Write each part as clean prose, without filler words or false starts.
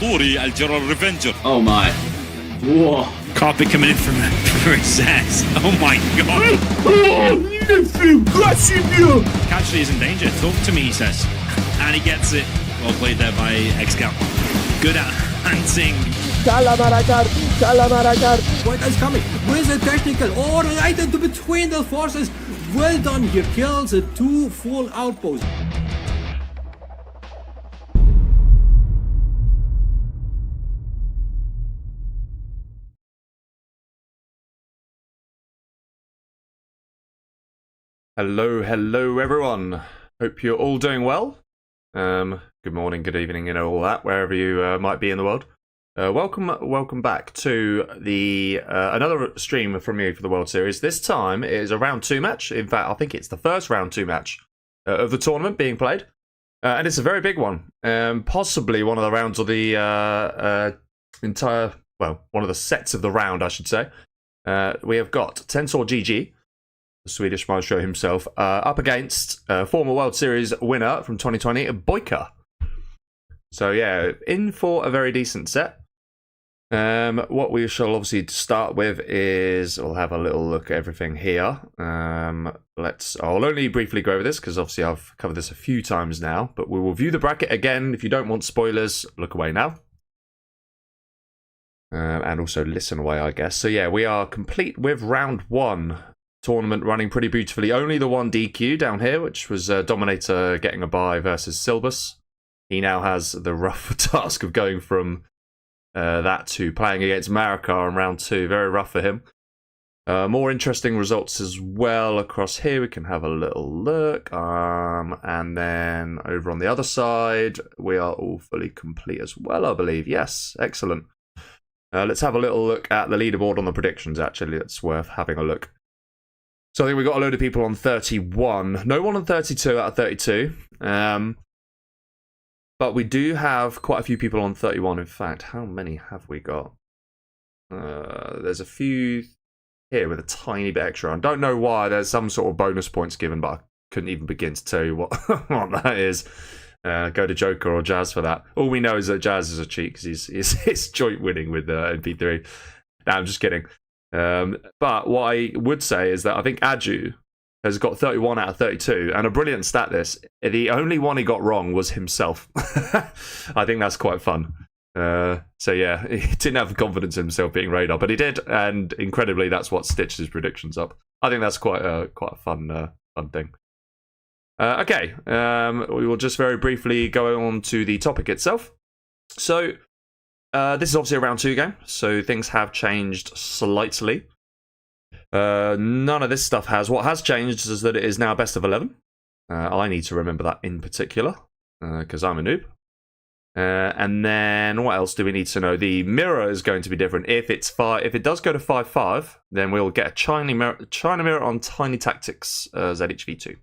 الأسطوري الجرار ريفنجر. Oh my. Whoa. Carpet coming in from his ass. Oh my god. Actually is in danger. Talk to me, he says. And he gets it. Well played there by Excal. Good at hunting. What is coming? With a technical. All right into between the forces. Well done. He kills the 2 full outposts. Hello everyone. Hope you're all doing well. Good morning, good evening, and all that, wherever you might be in the world. Welcome back to the another stream from me for the World Series. This time it is a round 2 match. In fact, I think it's the first round 2 match of the tournament being played, and it's a very big one. Possibly one of the rounds of the one of the sets of the round, I should say. We have got tensorgg, the Swedish maestro himself, up against former World Series winner from 2020, BoYcaH. So yeah, in for a very decent set. What we shall obviously start with is we'll have a little look at everything here. I'll only briefly go over this because obviously I've covered this a few times now, but we will view the bracket again. If you don't want spoilers, look away now. And also listen away, I guess. So yeah, we are complete with round 1. Tournament running pretty beautifully. Only the one DQ down here, which was Dominator getting a bye versus Silbus. He now has the rough task of going from that to playing against Marika in round 2. Very rough for him. More interesting results as well across here. We can have a little look. And then over on the other side, we are all fully complete as well, I believe. Yes, excellent. Let's have a little look at the leaderboard on the predictions, actually. It's worth having a look. So I think we've got a load of people on 31. No one on 32 out of 32. But we do have quite a few people on 31. In fact, how many have we got? There's a few here with a tiny bit extra. I don't know why. There's some sort of bonus points given, but I couldn't even begin to tell you what, what that is. Go to Joker or Jazz for that. All we know is that Jazz is a cheat because he's joint winning with MP3. No, I'm just kidding. But what I would say is that I think Aju has got 31 out of 32, and a brilliant stat this. The only one he got wrong was himself. I think that's quite fun. So yeah, he didn't have confidence in himself beating Radar, but he did, and incredibly that's what stitched his predictions up. I think that's quite a fun thing. Okay, we will just very briefly go on to the topic itself. So this is obviously a round 2 game, so things have changed slightly. None of this stuff has. What has changed is that it is now best of 11. I need to remember that in particular, because I'm a noob. And then what else do we need to know? The mirror is going to be different. If it does go to 5-5, then we'll get a China mirror on Tiny Tactics ZHV2.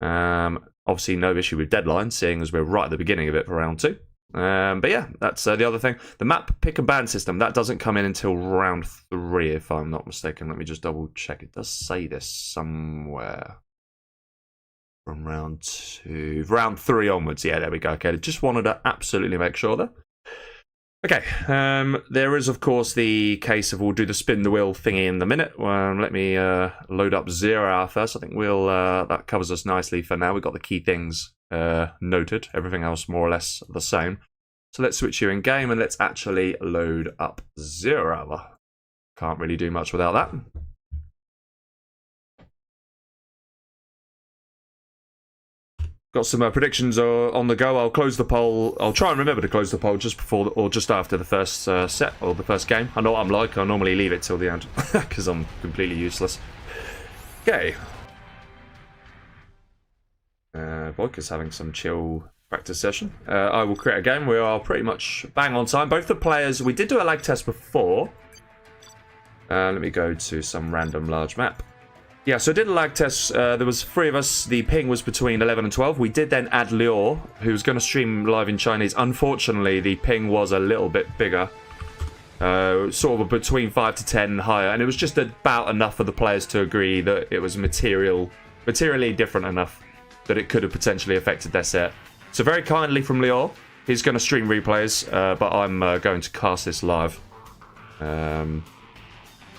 Obviously no issue with deadline, seeing as we're right at the beginning of it for round 2. But yeah, that's the other thing. The map pick and ban system, that doesn't come in until round 3, if I'm not mistaken. Let me just double check. It does say this somewhere. From round 2, round 3 onwards. Yeah, there we go. Okay, just wanted to absolutely make sure there. Okay, there is of course the case of we'll do the spin the wheel thingy in a minute. Let me load up 0 hour first. I think we'll that covers us nicely for now. We've got the key things noted. Everything else more or less the same. So let's switch you in game and let's actually load up 0 hour. Can't really do much without that. Got some predictions on the go. I'll close the poll. I'll try and remember to close the poll just before or just after the first set or the first game. I know what I'm like. I normally leave it till the end because I'm completely useless. Okay. BoYcaH's having some chill practice session. I will create a game. We are pretty much bang on time. Both the players. We did do a lag test before. Let me go to some random large map. Yeah, so I did a lag test. There was 3 of us. The ping was between 11 and 12. We did then add Lior, who was going to stream live in Chinese. Unfortunately, the ping was a little bit bigger. Sort of between 5 to 10 higher. And it was just about enough for the players to agree that it was materially different enough that it could have potentially affected their set. So very kindly from Lior, He's going to stream replays, but I'm going to cast this live. In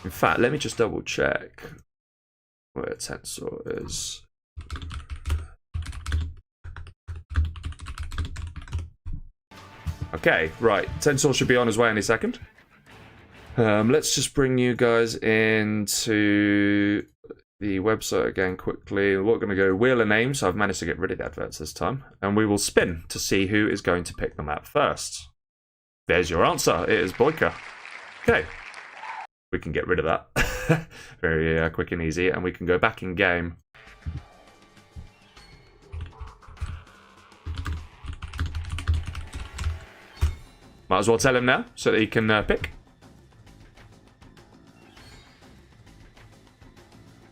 fact, let me just double check where Tensor is. Okay, right. Tensor should be on his way any second. Let's just bring you guys into the website again quickly. We're going to go wheel of names. I've managed to get rid of the adverts this time. And we will spin to see who is going to pick the map first. There's your answer. It is BoYcaH. Okay. We can get rid of that. Very quick and easy. And we can go back in game. Might as well tell him now so that he can pick.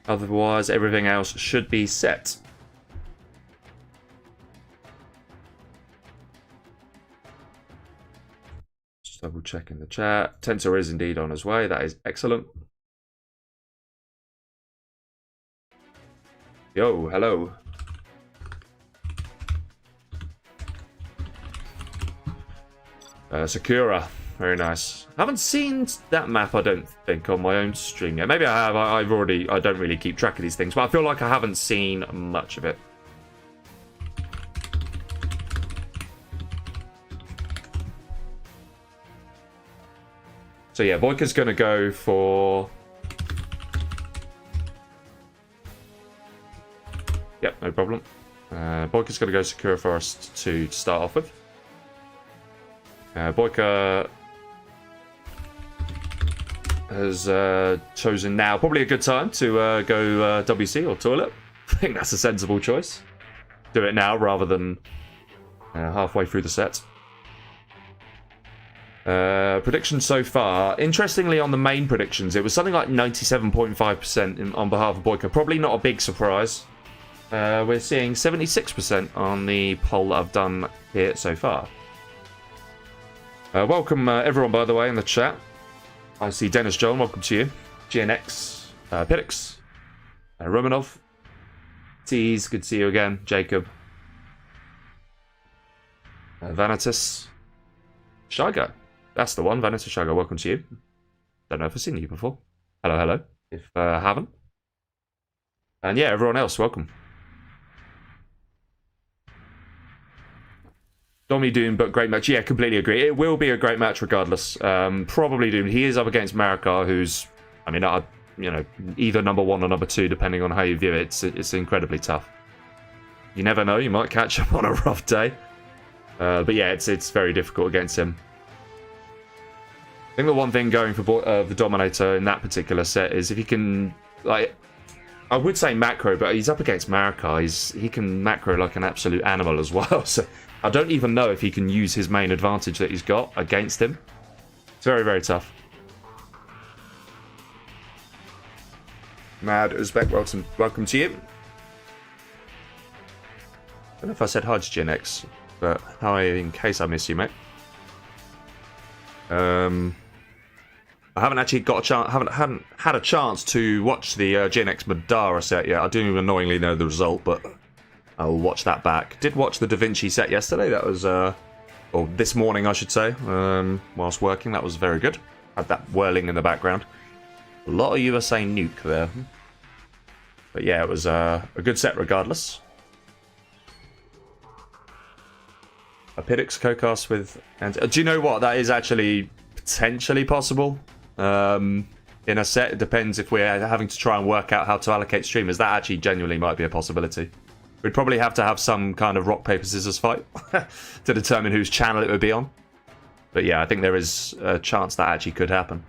Otherwise, everything else should be set. Just double checking the chat. Tensor is indeed on his way. That is excellent. Yo, hello. Sakura. Very nice. I haven't seen that map, I don't think, on my own stream yet. Maybe I have. I don't really keep track of these things, but I feel like I haven't seen much of it. So yeah, BoYcaH's going to go for... Yep, no problem. BoYcaH's going to go Sakura Forest to start off with. BoYcaH has chosen now probably a good time to go WC or toilet. I think that's a sensible choice. Do it now rather than halfway through the set. Predictions so far. Interestingly, on the main predictions, it was something like 97.5% on behalf of BoYcaH. Probably not a big surprise. We're seeing 76% on the poll that I've done here so far. Welcome everyone, by the way, in the chat. I see Dennis John, welcome to you. GNX, Pidix, Romanov, Tease, good to see you again. Jacob, Vanitas, Shygo. That's the one, Vanitas Shygo, welcome to you. Don't know if I've seen you before. Hello, hello, if I haven't. And yeah, everyone else, welcome. Domi Doom, but great match. Yeah, completely agree. It will be a great match regardless. Probably Doom. He is up against Marika, who's, I mean, you know, either number 1 or number 2, depending on how you view it. It's incredibly tough. You never know. You might catch him on a rough day. But yeah, it's very difficult against him. I think the one thing going for the Dominator in that particular set is if he can, like, I would say macro, but he's up against Marika. He can macro like an absolute animal as well. So I don't even know if he can use his main advantage that he's got against him. It's very, very tough. Mad Uzbek, welcome to you. I don't know if I said hi to GNX, but hi in case I miss you, mate. I haven't actually got a chance. Haven't had a chance to watch the GNX Madara set yet. I do annoyingly know the result, but I'll watch that back. Did watch the Da Vinci set yesterday. That was, or this morning, I should say, whilst working. That was very good. Had that whirling in the background. A lot of you are saying nuke there, but yeah, it was a good set regardless. A Pidix co-cast with, and do you know what? That is actually potentially possible. In a set, it depends if we're having to try and work out how to allocate streamers. That actually genuinely might be a possibility. We'd probably have to have some kind of rock, paper, scissors fight to determine whose channel it would be on. But yeah, I think there is a chance that actually could happen.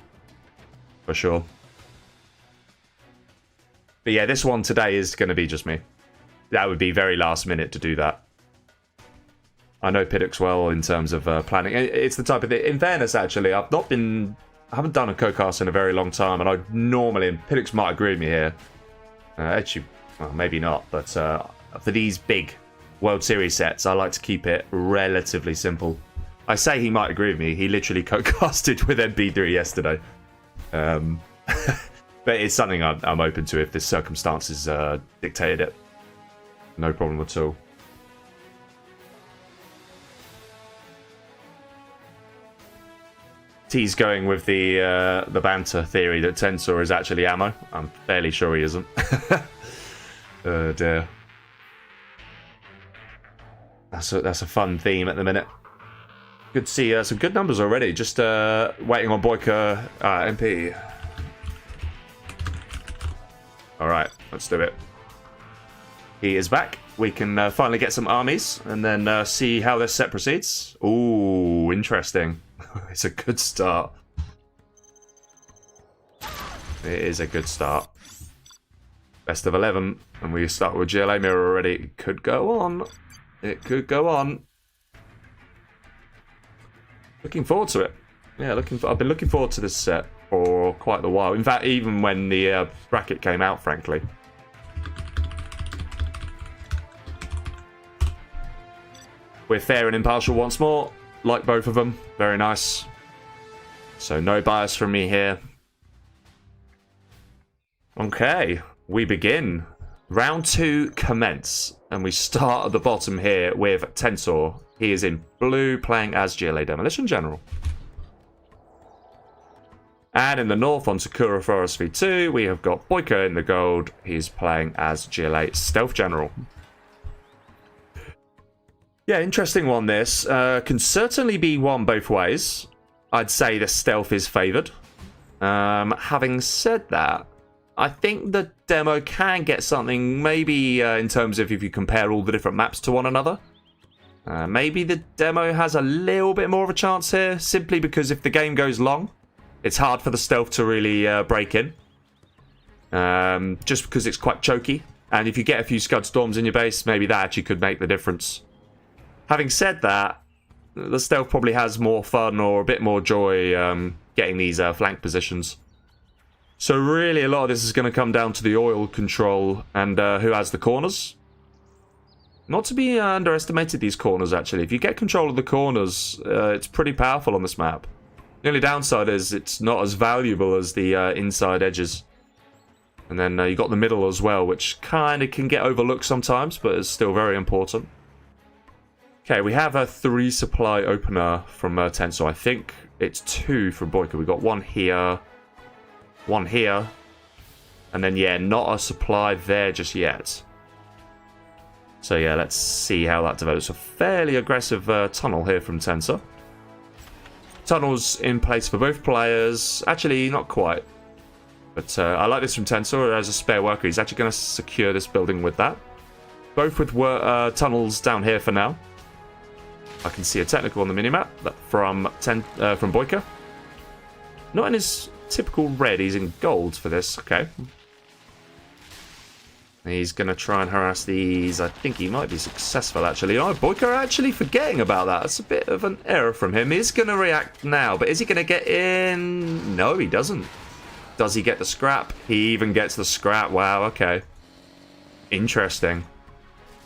For sure. But yeah, this one today is going to be just me. That would be very last minute to do that. I know Pidix well in terms of planning. It's the type of thing. In fairness, actually, I haven't done a co-cast in a very long time, and I normally, and Pidix might agree with me here. Actually, well, maybe not, but for these big World Series sets, I like to keep it relatively simple. I say he might agree with me. He literally co-casted with NB3 yesterday. But it's something I'm open to if the circumstances dictated it. No problem at all. he's going with the banter theory that Tensor is actually ammo. I'm fairly sure he isn't. Oh dear. That's a fun theme at the minute. Good to see some good numbers already. Just waiting on BoYcaH MP. Alright, let's do it. He is back. We can finally get some armies and then see how this set proceeds. Ooh, interesting. It's a good start. It is a good start. Best of 11, and we start with GLA mirror already. It could go on. It could go on. Looking forward to it. Yeah, I've been looking forward to this set for quite a while. In fact, even when the bracket came out, frankly. We're fair and impartial once more. Like both of them. Very nice. So no bias from me here. Okay, we begin. Round 2 commence. And we start at the bottom here with Tensor. He is in blue, playing as GLA Demolition General. And in the north on Sakura Forest V2, we have got BoYcaH in the gold. He's playing as GLA Stealth General. Yeah, interesting one this. Can certainly be won both ways. I'd say the stealth is favoured. Having said that, I think the demo can get something, maybe in terms of if you compare all the different maps to one another. Maybe the demo has a little bit more of a chance here, simply because if the game goes long, it's hard for the stealth to really break in. Just because it's quite choky. And if you get a few Scud Storms in your base, maybe that actually could make the difference. Having said that, the stealth probably has more fun or a bit more joy getting these flank positions. So really a lot of this is going to come down to the oil control and who has the corners. Not to be underestimated, these corners actually. If you get control of the corners, it's pretty powerful on this map. The only downside is it's not as valuable as the inside edges. And then you got the middle as well, which kind of can get overlooked sometimes, but is still very important. Okay, we have a 3 supply opener from Tensor. I think it's 2 from BoYcaH. We've got one here, and then, yeah, not a supply there just yet. So, yeah, let's see how that develops. A fairly aggressive tunnel here from Tensor. Tunnels in place for both players. Actually, not quite. But I like this from Tensor. As a spare worker, he's actually going to secure this building with that. Both with tunnels down here for now. I can see a technical on the minimap from BoYcaH. Not in his typical red, he's in gold for this. Okay. He's going to try and harass these. I think he might be successful, actually. Oh, BoYcaH actually forgetting about that. That's a bit of an error from him. He's going to react now, but is he going to get in? No, he doesn't. Does he get the scrap? He even gets the scrap. Wow, okay. Interesting.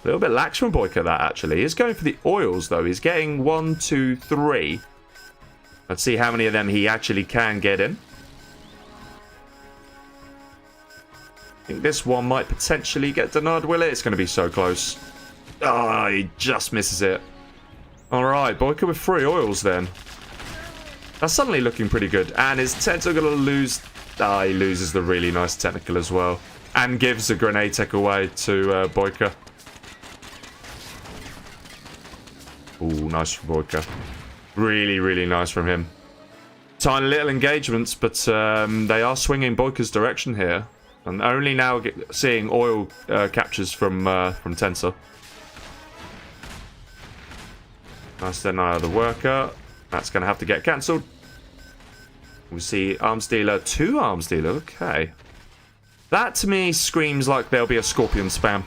A little bit lax from BoYcaH, that, actually. He's going for the oils, though. He's getting 1, 2, 3. Let's see how many of them he actually can get in. I think this one might potentially get denied, will it? It's going to be so close. Ah, oh, he just misses it. Alright, BoYcaH with 3 oils, then. That's suddenly looking pretty good. And is Tensor going to lose? Ah, he loses the really nice technical as well. And gives the grenade tech away to BoYcaH. Ooh, nice from BoYcaH. Really, really nice from him. Tiny little engagements, but they are swinging BoYcaH's direction here. And only now seeing oil captures from Tensor. Nice deny of the worker. That's going to have to get cancelled. We see arms dealer, 2 arms dealer. Okay. That to me screams like there'll be a Scorpion spam.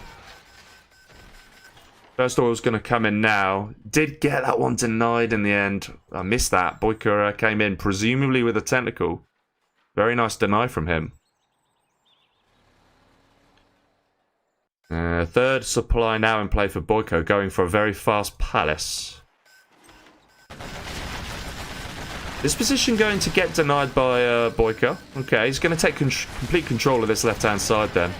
First oil's going to come in now. Did get that one denied in the end. I missed that. BoYcaH came in, presumably with a technical. Very nice deny from him. Third supply now in play for BoYcaH, going for a very fast palace. This position going to get denied by BoYcaH. Okay, he's going to take complete control of this left-hand side then.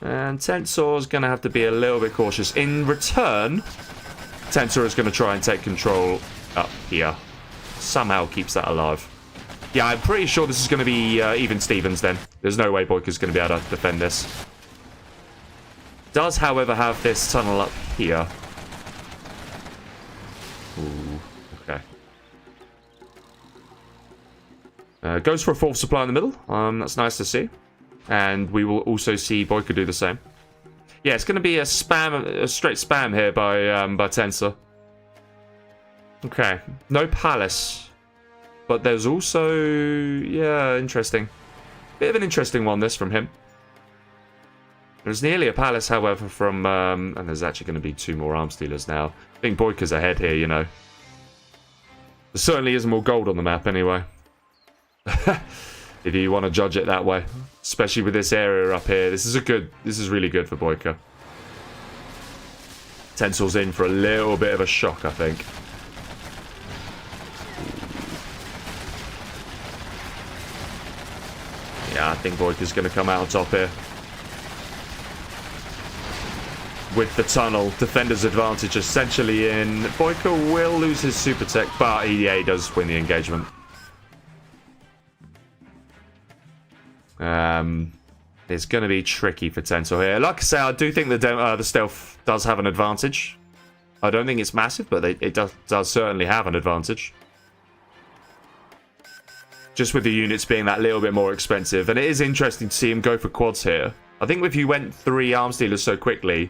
And Tensor's going to have to be a little bit cautious. In return, Tensor is going to try and take control up here. somehow keeps that alive. Yeah, I'm pretty sure this is going to be even Stevens then. There's no way BoYkaH's going to be able to defend this. Does, however, have this tunnel up here. Ooh, okay. Goes for a fourth supply in the middle. That's nice to see. And we will also see BoYkaH do the same. Yeah, it's going to be a straight spam here by Tensor. Okay, no Palace. But there's also, yeah, interesting. Bit of an interesting one, this, from him. There's nearly a Palace, however, from... and there's actually going to be 2 more Arms Dealers now. I think BoYkaH's ahead here, you know. There certainly is more gold on the map, anyway. If you want to judge it that way. Especially with this area up here. This is really good for BoYkaH. Tensor's in for a little bit of a shock, I think. Yeah, I think BoYkaH's going to come out on top here. With the tunnel, defender's advantage essentially in. BoYkaH will lose his super tech, but he does win the engagement. It's going to be tricky for Tensor here. Like I say, I do think the stealth does have an advantage. I don't think it's massive, but it does certainly have an advantage. Just with the units being that little bit more expensive. And it is interesting to see him go for quads here. I think if you went 3 Arms Dealers so quickly,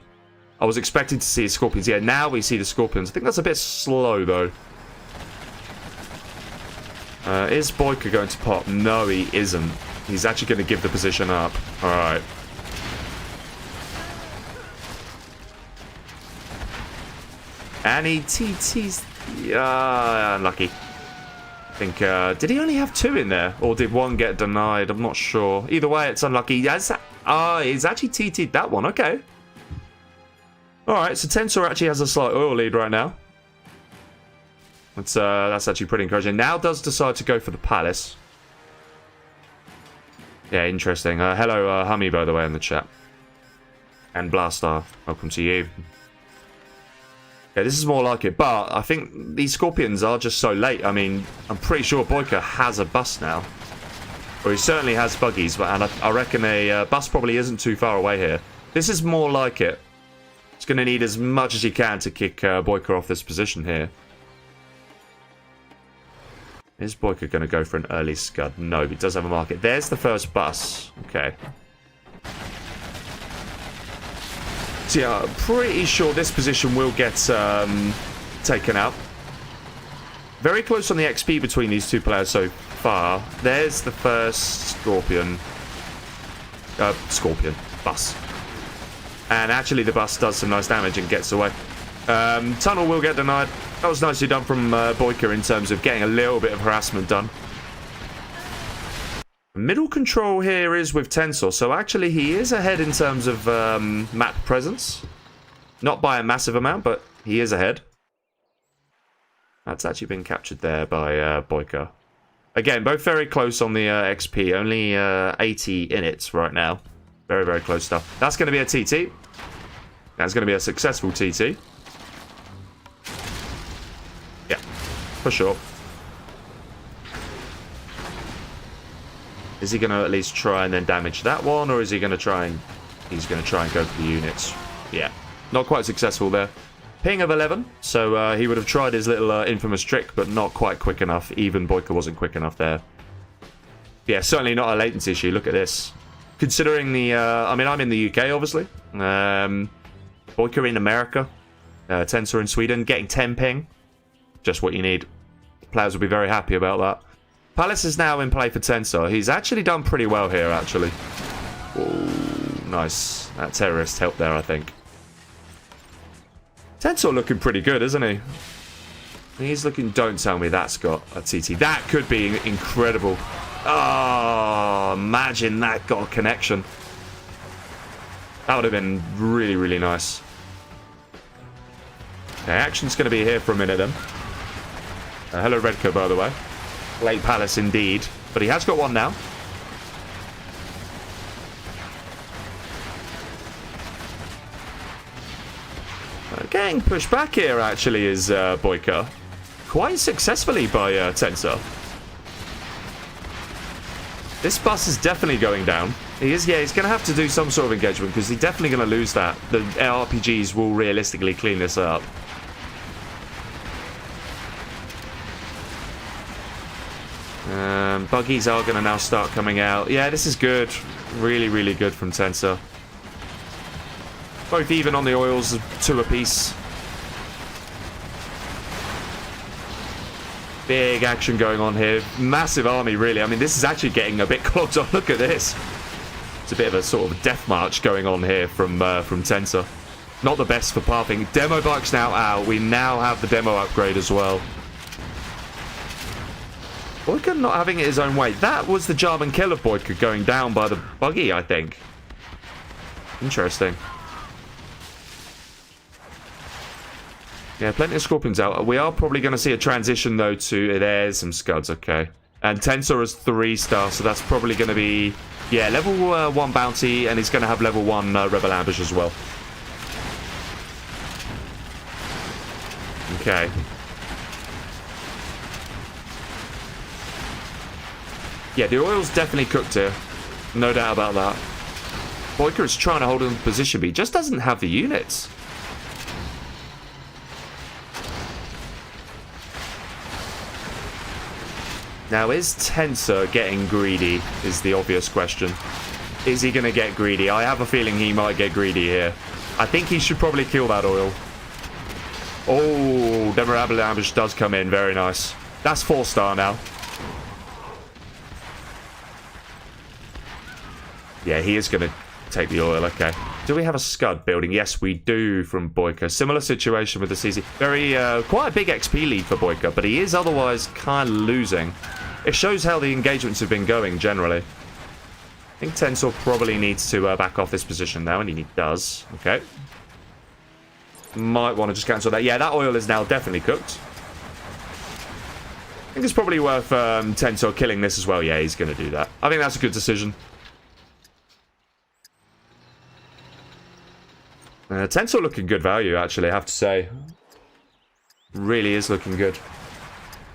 I was expecting to see Scorpions. Yeah, now we see the Scorpions. I think that's a bit slow, though. Is BoYkaH going to pop? No, he isn't. He's actually going to give the position up. Alright. And he TT's... unlucky. I think, did he only have 2 in there? Or did 1 get denied? I'm not sure. Either way, it's unlucky. He's actually TT'd that one. Okay. Alright, so Tensor actually has a slight oil lead right now. That's actually pretty encouraging. Now does decide to go for the Palace. Yeah, interesting. Hello, Hummy, by the way, in the chat. And Blastar, welcome to you. Okay, this is more like it, but I think these Scorpions are just so late. I mean, I'm pretty sure BoYkaH has a bus now. Or he certainly has buggies, and I reckon a bus probably isn't too far away here. This is more like it. He's going to need as much as he can to kick BoYkaH off this position here. Is BoYkaH going to go for an early scud? No, but he does have a market. There's the first bus. Okay. So yeah, I'm pretty sure this position will get taken out. Very close on the XP between these 2 players so far. There's the first Scorpion. Bus. And actually the bus does some nice damage and gets away. Tunnel will get denied. That was nicely done from BoYkaH in terms of getting a little bit of harassment done. Middle control here is with Tensor, so actually he is ahead in terms of map presence. Not by a massive amount, but he is ahead. That's actually been captured there by BoYkaH. Again, both very close on the XP, only 80 in it right now. Very, very close stuff. That's going to be a TT. That's going to be a successful TT. Yeah, for sure. Is he going to at least try and then damage that one, or is he going to try and... He's going to try and go for the units. Yeah, not quite successful there. Ping of 11, so he would have tried his little infamous trick, but not quite quick enough. Even BoYkaH wasn't quick enough there. Yeah, certainly not a latency issue. Look at this. Considering the... I mean, I'm in the UK, obviously. BoYkaH in America. Tensor in Sweden. Getting 10 ping. Just what you need. Players will be very happy about that. Palace is now in play for Tensor. He's actually done pretty well here, actually. Ooh, nice. That terrorist helped there, I think. Tensor looking pretty good, isn't he? He's looking... Don't tell me that's got a TT. That could be incredible. Oh, imagine that got a connection. That would have been really, really nice. Okay, action's going to be here for a minute then. Hello, Redco, by the way. Late Palace indeed. But he has got one now. Getting pushed back here, actually, is BoYkaH. quite successfully by Tensor. This bus is definitely going down. He's going to have to do some sort of engagement because he's definitely going to lose that. The RPGs will realistically clean this up. Buggies are going to now start coming out. Yeah, this is good. Really, really good from Tensor. Both even on the oils, 2 apiece. Big action going on here. Massive army, really. I mean, this is actually getting a bit clogged up. Look at this. It's a bit of a sort of death march going on here from Tensor. Not the best for pathing. Demo bike's now out. We now have the demo upgrade as well. BoYcaH not having it his own way. That was the German kill of BoYcaH going down by the buggy, I think. Interesting. Yeah, plenty of Scorpions out. We are probably going to see a transition, though, to... There's some Scuds, okay. And Tensor is 3-star, so that's probably going to be... Yeah, level 1 Bounty, and he's going to have level 1 Rebel Ambush as well. Okay. Yeah, the oil's definitely cooked here. No doubt about that. BoYcaH is trying to hold on to position, but he just doesn't have the units. Now, is Tensor getting greedy, is the obvious question. Is he going to get greedy? I have a feeling he might get greedy here. I think he should probably kill that oil. Oh, Memorable Ambush does come in. Very nice. That's 4-star now. Yeah, he is going to take the oil. Okay. Do we have a Scud building? Yes, we do from BoYcaH. Similar situation with the CC. Very, quite a big XP lead for BoYcaH, but he is otherwise kind of losing. It shows how the engagements have been going, generally. I think Tensor probably needs to back off this position now, and he does. Okay. Might want to just cancel that. Yeah, that oil is now definitely cooked. I think it's probably worth Tensor killing this as well. Yeah, he's going to do that. I think that's a good decision. Tensor looking good value, actually, I have to say. Really is looking good.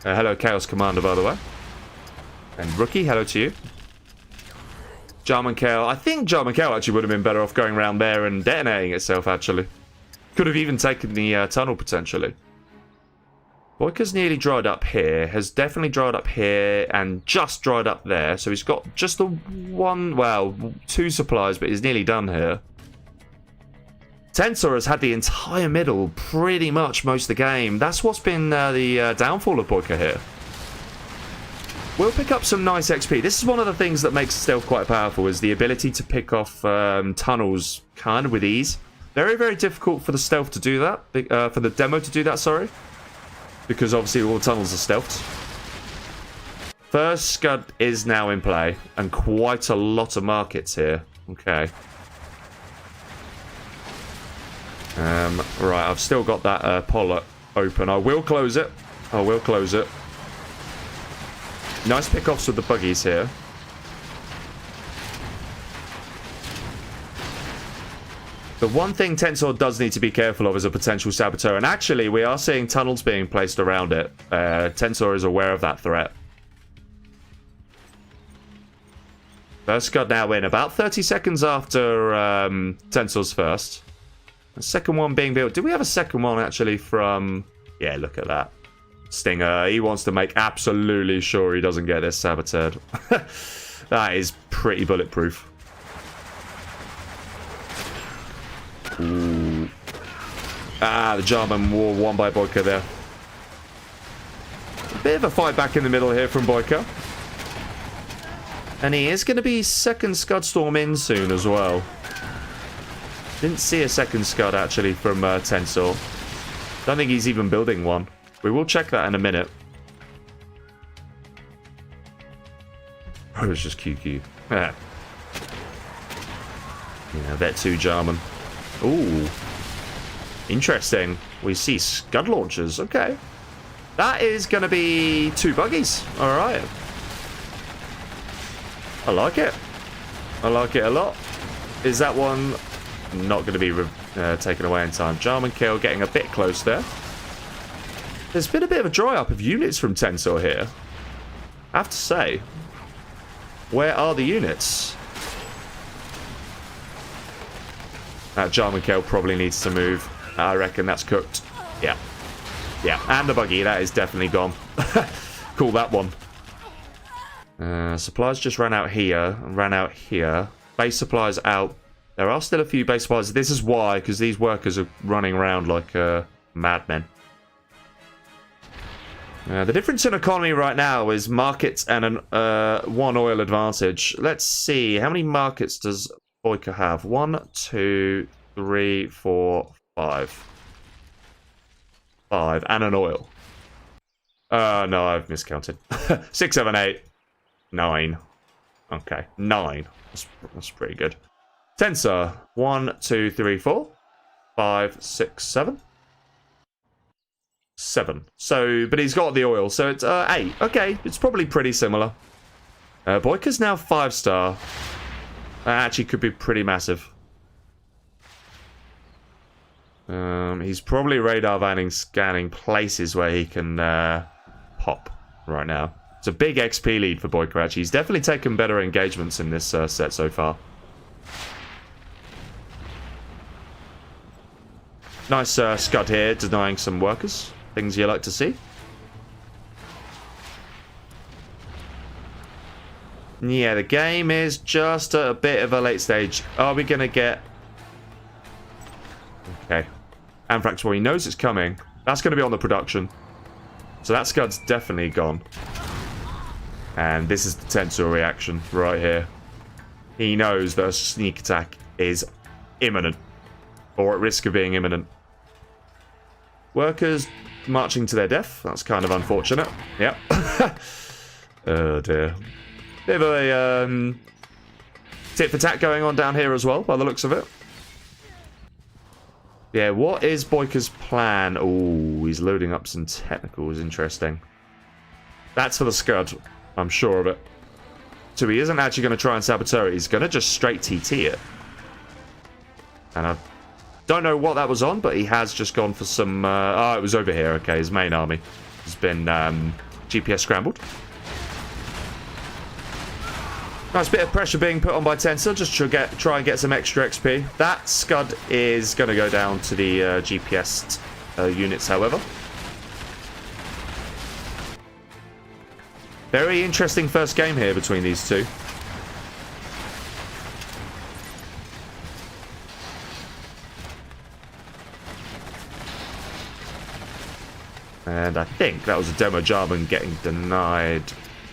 Hello, Chaos Commander, by the way. And Rookie, hello to you. German KO. I think German KO actually would have been better off going around there and detonating itself, actually. Could have even taken the tunnel, potentially. BoYcaH's nearly dried up here. Has definitely dried up here and just dried up there. So he's got just the 2 supplies, but he's nearly done here. Tensor has had the entire middle pretty much most of the game. That's what's been the downfall of BoYcaH here. We'll pick up some nice XP. This is one of the things that makes stealth quite powerful, is the ability to pick off tunnels kind of with ease. Very, very difficult for the stealth to do that. For the demo to do that, sorry. Because obviously all the tunnels are stealthed. First Scud is now in play. And quite a lot of markets here. Okay. Right, I've still got that poll open. I will close it. I will close it. Nice pickoffs with the buggies here. The one thing Tensor does need to be careful of is a potential saboteur. And actually, we are seeing tunnels being placed around it. Tensor is aware of that threat. First Scud now in. About 30 seconds after Tensor's first. The second one being built. Do we have a second one actually from... Yeah, look at that. Stinger. He wants to make absolutely sure he doesn't get this saboteured. That is pretty bulletproof. Ooh. Ah, the German war won by BoYcaH there. A bit of a fight back in the middle here from BoYcaH. And he is going to be second Scud Storm in soon as well. Didn't see a second Scud actually from Tensor. Don't think he's even building one. We will check that in a minute. Oh, it's just QQ. Yeah. Yeah, that 2 German. Ooh. Interesting. We see Scud launchers. Okay. That is going to be 2 buggies. Alright. I like it. I like it a lot. Is that one not going to be taken away in time? German kill getting a bit close there. There's been a bit of a dry up of units from Tensor here. I have to say. Where are the units? That Jarman Kill probably needs to move. I reckon that's cooked. Yeah. Yeah, and the buggy, that is definitely gone. Call that one. Supplies just ran out here, and ran out here. Base supplies out. There are still a few base supplies. This is why, because these workers are running around like madmen. The difference in economy right now is markets and an one oil advantage. Let's see, how many markets does BoYcaH have? 1, 2, 3, 4, 5. 5, and an oil. No, I've miscounted. 6, 7, 8, 9. Okay, 9. That's pretty good. Tensor, 1, 2, 3, 4, 5, 6, 7. 7. So, but he's got the oil, so it's 8. Okay, it's probably pretty similar. BoYcaH's now 5-star. That actually could be pretty massive. He's probably radar vanning, scanning places where he can pop right now. It's a big XP lead for BoYcaH, actually. He's definitely taken better engagements in this set so far. Nice scud here, denying some workers. Things you like to see. Yeah, the game is just at a bit of a late stage. Are we going to get... Okay. Anthrax, well, he knows it's coming. That's going to be on the production. So that scud's definitely gone. And this is the Tensor reaction right here. He knows that a sneak attack is imminent. Or at risk of being imminent. Workers marching to their death. That's kind of unfortunate. Yep. Oh dear. Bit of a tit for tat going on down here as well, by the looks of it. Yeah, what is BoYcaH's plan? Oh, he's loading up some technicals. Interesting. That's for the scud. I'm sure of it. So he isn't actually going to try and saboteur it. He's going to just straight TT it. And I don't know what that was on, but he has just gone for some... oh, it was over here. Okay, his main army has been GPS scrambled. Nice bit of pressure being put on by Tensor, just to try and get some extra XP. That scud is going to go down to the GPS units, however. Very interesting first game here between these two. And I think that was a demo Jarman getting denied.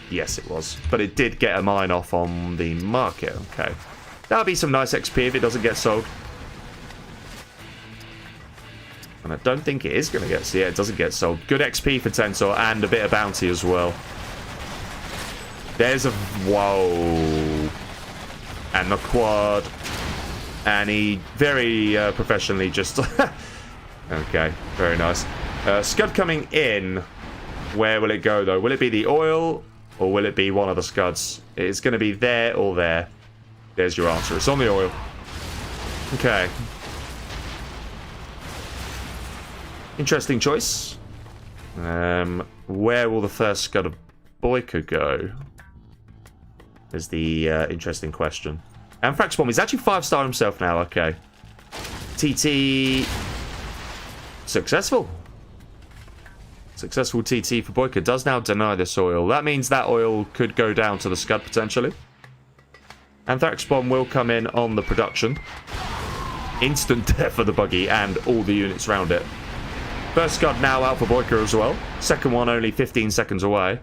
Yes, it was. But it did get a mine off on the market. Okay. That'll be some nice XP if it doesn't get sold. And I don't think it is going to get... So yeah, it doesn't get sold. Good XP for Tensor and a bit of bounty as well. There's a... Whoa. And the quad. And he very professionally just... Okay, very nice. Scud coming in. Where will it go, though? Will it be the oil... Or will it be one of the scuds? It's going to be there or there. There's your answer. It's on the oil. Okay. Interesting choice. Where will the first scud of BoYcaH go? Is the interesting question. Anthrax Bomb. He's actually 5-star himself now. Okay. TT. Successful. Successful TT for BoYcaH. Does now deny this oil. That means that oil could go down to the scud potentially. Anthrax Bomb will come in on the production. Instant death for the buggy and all the units around it. First scud now out for BoYcaH as well. Second one only 15 seconds away.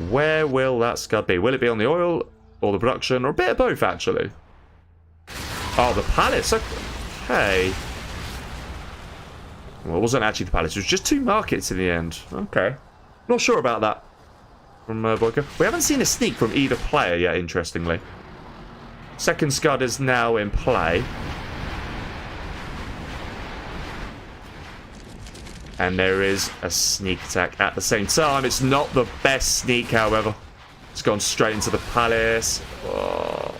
Where will that scud be? Will it be on the oil or the production? Or a bit of both, actually. Oh, the palace. Okay. Well, it wasn't actually the palace. It was just 2 markets in the end. Okay. Not sure about that from BoYcaH. We haven't seen a sneak from either player yet, interestingly. Second scud is now in play. And there is a sneak attack at the same time. It's not the best sneak, however. It's gone straight into the palace. Oh.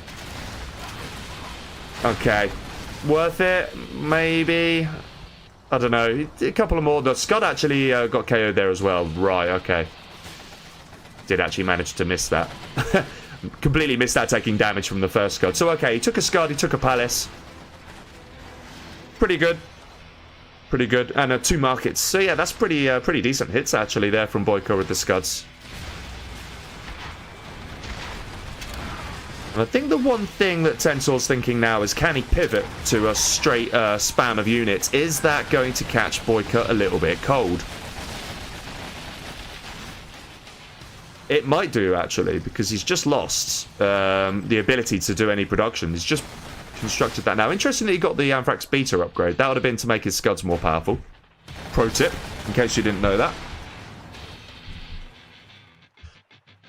Okay. Worth it? Maybe. I don't know. A couple of more. The Scud actually got KO'd there as well. Right, okay. Did actually manage to miss that. Completely missed that taking damage from the first Scud. So, okay, he took a Scud, he took a Palace. Pretty good. Pretty good. And 2 markets. So, yeah, that's pretty decent hits, actually, there from BoYcaH with the Scuds. And I think the one thing that tensorgg's thinking now is, can he pivot to a straight spam of units? Is that going to catch BoYcaH a little bit cold? It might do, actually, because he's just lost the ability to do any production. He's just constructed that now. Interestingly, he got the Anthrax Beta upgrade. That would have been to make his Scuds more powerful. Pro tip, in case you didn't know that.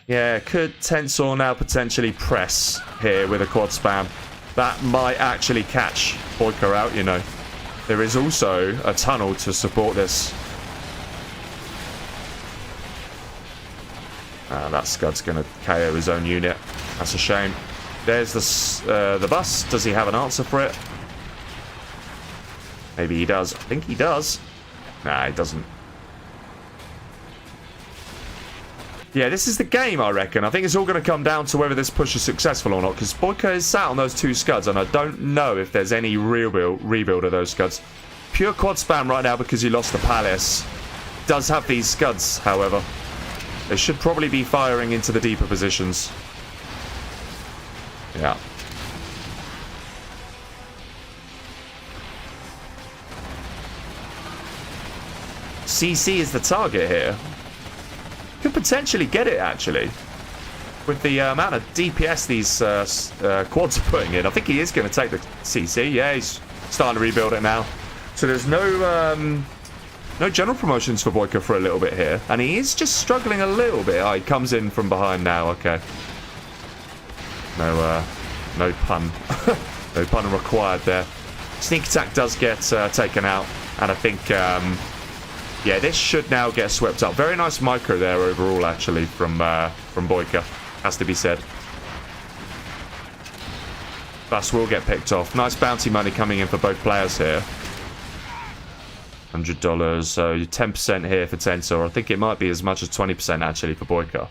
Yeah, could tensorgg now potentially press here with a quad spam? That might actually catch BoYcaH out, you know. There is also a tunnel to support this. That Scud's going to KO his own unit. That's a shame. There's the bus. Does he have an answer for it? Maybe he does. I think he does. Nah, he doesn't. Yeah, this is the game, I reckon. I think it's all going to come down to whether this push is successful or not, because BoYcaH is sat on those 2 Scuds, and I don't know if there's any rebuild of those Scuds. Pure quad spam right now because he lost the Palace. Does have these Scuds, however. They should probably be firing into the deeper positions. Yeah. CC is the target here. Could potentially get it, actually. With the amount of DPS these quads are putting in. I think he is going to take the CC. Yeah, he's starting to rebuild it now. So there's no general promotions for BoYcaH for a little bit here. And he is just struggling a little bit. Oh, he comes in from behind now. Okay. No pun. No pun required there. Sneak attack does get taken out. And I think... yeah, this should now get swept up. Very nice micro there overall, actually, from BoYcaH. Has to be said. Bus will get picked off. Nice bounty money coming in for both players here. $100, so 10% here for tensorgg. I think it might be as much as 20% actually for BoYcaH. But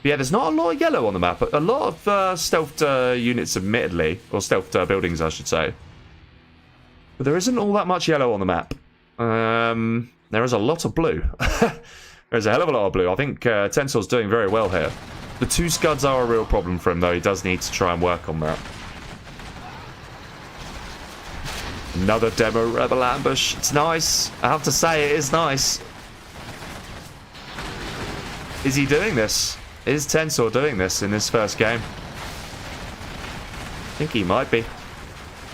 yeah, there's not a lot of yellow on the map. A lot of stealthed units, admittedly. Or stealthed buildings, I should say. But there isn't all that much yellow on the map. There is a lot of blue. There's a hell of a lot of blue. I think tensorgg's doing very well here. The 2 Scuds are a real problem for him, though. He does need to try and work on that. Another demo rebel ambush. It's nice. I have to say, it is nice. Is he doing this? Is tensorgg doing this in this first game? I think he might be.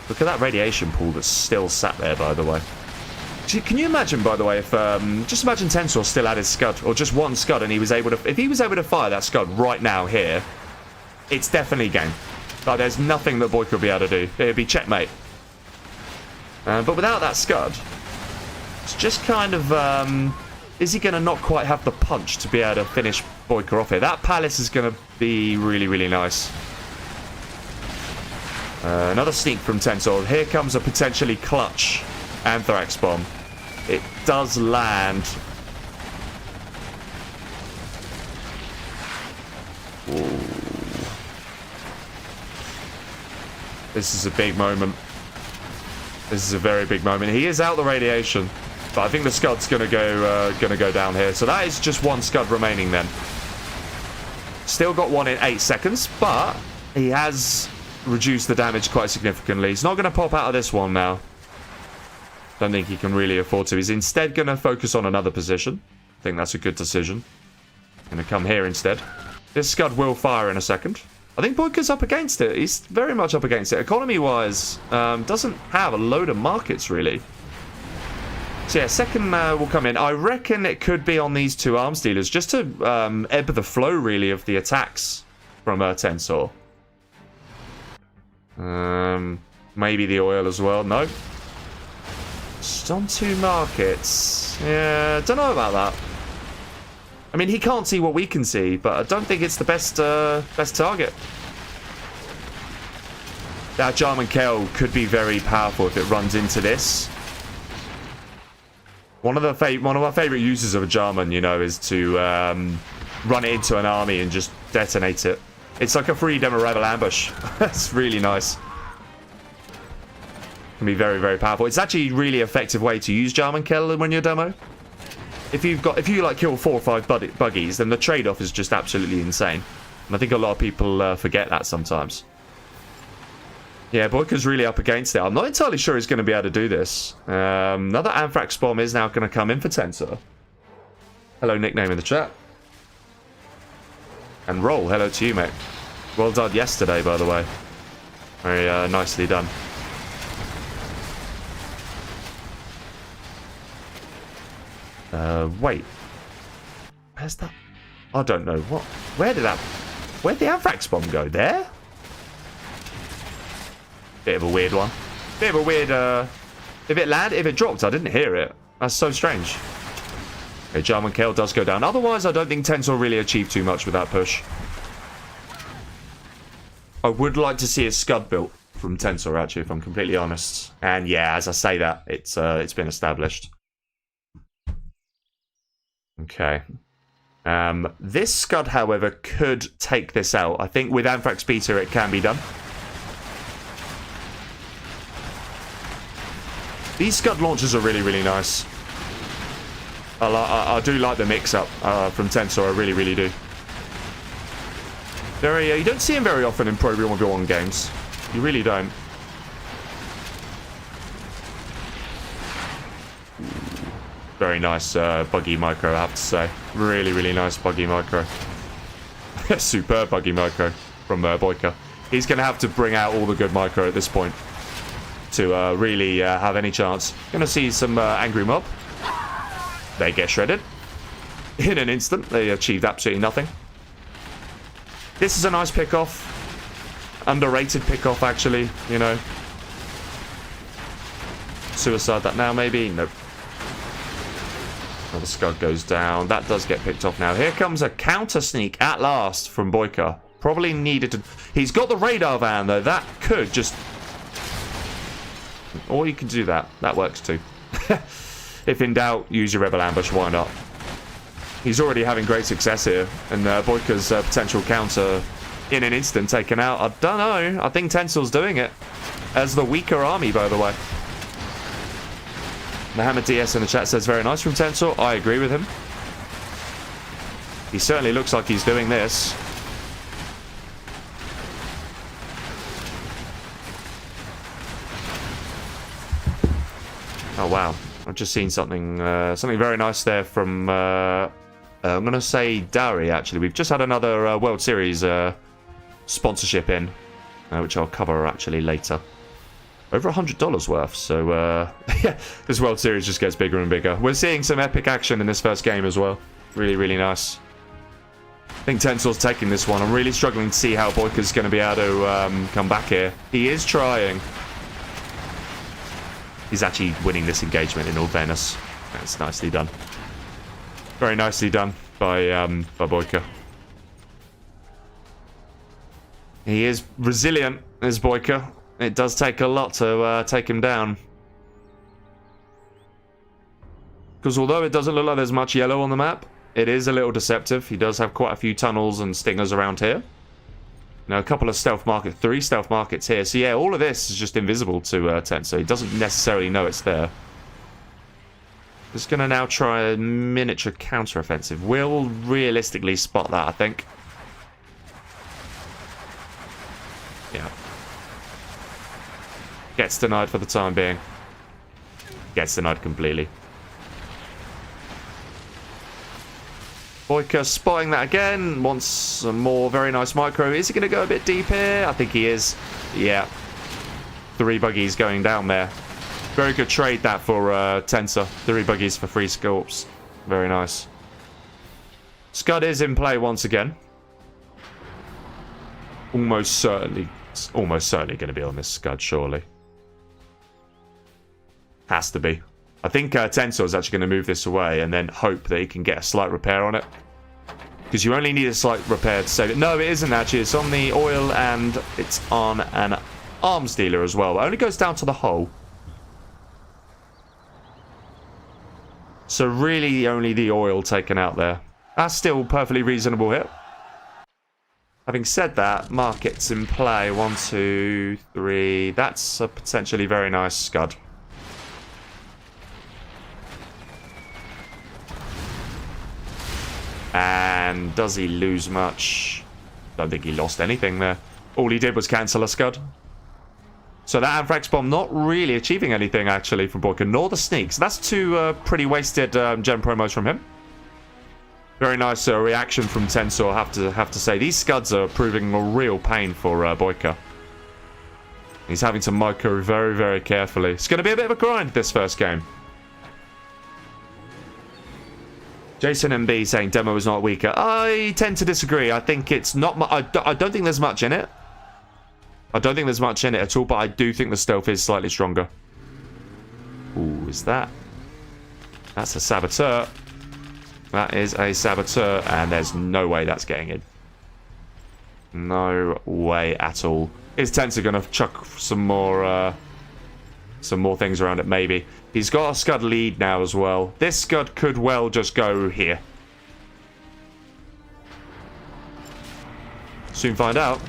Look at that radiation pool that's still sat there, by the way. Can you imagine, by the way, if just imagine tensorgg still had his Scud, or just one Scud, and he was able to, if he was able to fire that Scud right now here, it's definitely game. Like, there's nothing that BoYcaH would be able to do. It'd be checkmate. But without that Scud, it's just kind of, is he going to not quite have the punch to be able to finish BoYcaH off here? That Palace is going to be really, really nice. Another sneak from tensorgg. Here comes a potentially clutch Anthrax bomb. It does land. Ooh. This is a big moment. This is a very big moment. He is out the radiation, but I think the Scud's gonna go down here. So that is just 1 Scud remaining then. Still got 1 in 8 seconds, but he has reduced the damage quite significantly. He's not going to pop out of this one now. Don't think he can really afford to. He's instead going to focus on another position. I think that's a good decision. Going to come here instead. This Scud will fire in a second. I think BoYcaH's up against it. He's very much up against it. Economy-wise, doesn't have a load of markets, really. So yeah, second will come in. I reckon it could be on these 2 arms dealers, just to ebb the flow, really, of the attacks from tensorgg. Maybe the oil as well. No. Just on 2 markets. Yeah, don't know about that. I mean, he can't see what we can see, but I don't think it's the best target. That Jarman Kell could be very powerful if it runs into this. One of my favorite uses of a Jarman, you know, is to run it into an army and just detonate it. It's like a free demo rival ambush. That's really nice. Can be very, very powerful. It's actually a really effective way to use Jarman kill when you're demo. If you like kill 4 or 5 buggies, then the trade-off is just absolutely insane. And I think a lot of people forget that sometimes. Yeah, BoYcaH's really up against it. I'm not entirely sure he's going to be able to do this. Another Anthrax bomb is now going to come in for Tensor. Hello, nickname in the chat. And Roll, hello to you, mate. Well done yesterday, by the way. Very nicely done. Wait. Where's that? I don't know. What? Where'd the Anthrax bomb go? There? Bit of a weird one. Bit of a weird, if it dropped, I didn't hear it. That's so strange. Okay, Jarman kill does go down. Otherwise, I don't think Tensor really achieved too much with that push. I would like to see a Scud built from Tensor, actually, if I'm completely honest. And yeah, as I say that, it's been established. Okay. This Scud, however, could take this out. I think with Anthrax Beta, it can be done. These Scud launchers are really, really nice. I do like the mix-up from Tensor. I really, really do. You don't see him very often in Pro V1v1 games. You really don't. Very nice buggy micro, I have to say. Really, really nice buggy micro. Superb buggy micro from BoYcaH. He's going to have to bring out all the good micro at this point to really have any chance. Gonna see some angry mob. They get shredded. In an instant, they achieved absolutely nothing. This is a nice pick-off. Underrated pick-off, actually, you know. Suicide that now, maybe? Nope. Another Scud goes down. That does get picked off now. Here comes a counter sneak at last from BoYcaH. Probably needed to... He's got the radar van, though. That could just... Or you can do that. That works too. If in doubt, use your Rebel Ambush. Why not? He's already having great success here. And BoYcaH's potential counter in an instant taken out. I don't know. I think Tensor's doing it. As the weaker army, by the way. Mohammed DS in the chat says, very nice from Tensor. I agree with him. He certainly looks like he's doing this. Oh wow, I've just seen something very nice there from, I'm going to say Dari, actually. We've just had another World Series sponsorship in, which I'll cover actually later. Over $100 worth, so yeah, this World Series just gets bigger and bigger. We're seeing some epic action in this first game as well. Really, really nice. I think Tensor's taking this one. I'm really struggling to see how BoYcaH's going to be able to come back here. He is trying. He's actually winning this engagement in all fairness. That's nicely done. Very nicely done by BoYcaH. He is resilient, as BoYcaH. It does take a lot to take him down. Because although it doesn't look like there's much yellow on the map, it is a little deceptive. He does have quite a few tunnels and stingers around here. Now, a couple of stealth markets, 3 stealth markets here. So yeah, all of this is just invisible to Tensor. He doesn't necessarily know it's there. Just going to now try a miniature counter-offensive. We'll realistically spot that, I think. Yeah. Gets denied for the time being. Gets denied completely. BoYcaH spotting that again. Wants some more very nice micro. Is he going to go a bit deep here? I think he is. Yeah. 3 buggies going down there. Very good trade that for Tensor. 3 buggies for 3 scalps. Very nice. Scud is in play once again. Almost certainly going to be on this Scud, surely. Has to be. I think Tensor is actually going to move this away and then hope that he can get a slight repair on it. Because you only need a slight repair to save it. No, it isn't actually. It's on the oil and it's on an arms dealer as well. It only goes down to the hull. So really only the oil taken out there. That's still perfectly reasonable hit. Having said that, markets in play. 1, 2, 3. That's a potentially very nice scud. And does he lose much? Don't think he lost anything there. All he did was cancel a scud. So that Anthrax Bomb not really achieving anything, actually, from BoYcaH, nor the sneak. So that's two pretty wasted gem promos from him. Very nice reaction from Tensor, have to say. These scuds are proving a real pain for BoYcaH. He's having to micro very, very carefully. It's going to be a bit of a grind this first game. Jason MB saying demo is not weaker. I tend to disagree. I think it's not... I don't think there's much in it. I don't think there's much in it at all, but I do think the stealth is slightly stronger. Ooh, is that... That's a Saboteur. That is a Saboteur, and there's no way that's getting in. No way at all. Is Tensor going to chuck some more things around it? Maybe. He's got a scud lead now as well. This scud could well just go here. Soon find out.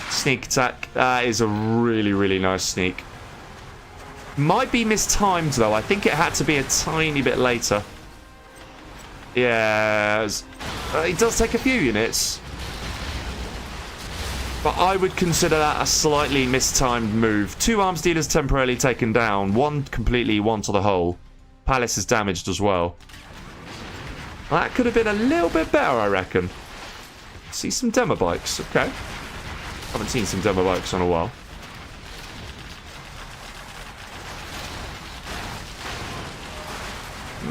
Sneak attack. That is a really, really nice sneak. Might be mistimed, though. I think it had to be a tiny bit later. Yeah. It does take a few units. But I would consider that a slightly mistimed move. 2 arms dealers temporarily taken down. 1 completely, 1 to the hull. Palace is damaged as well. That could have been a little bit better, I reckon. See some demo bikes. Okay. Haven't seen some demo bikes in a while.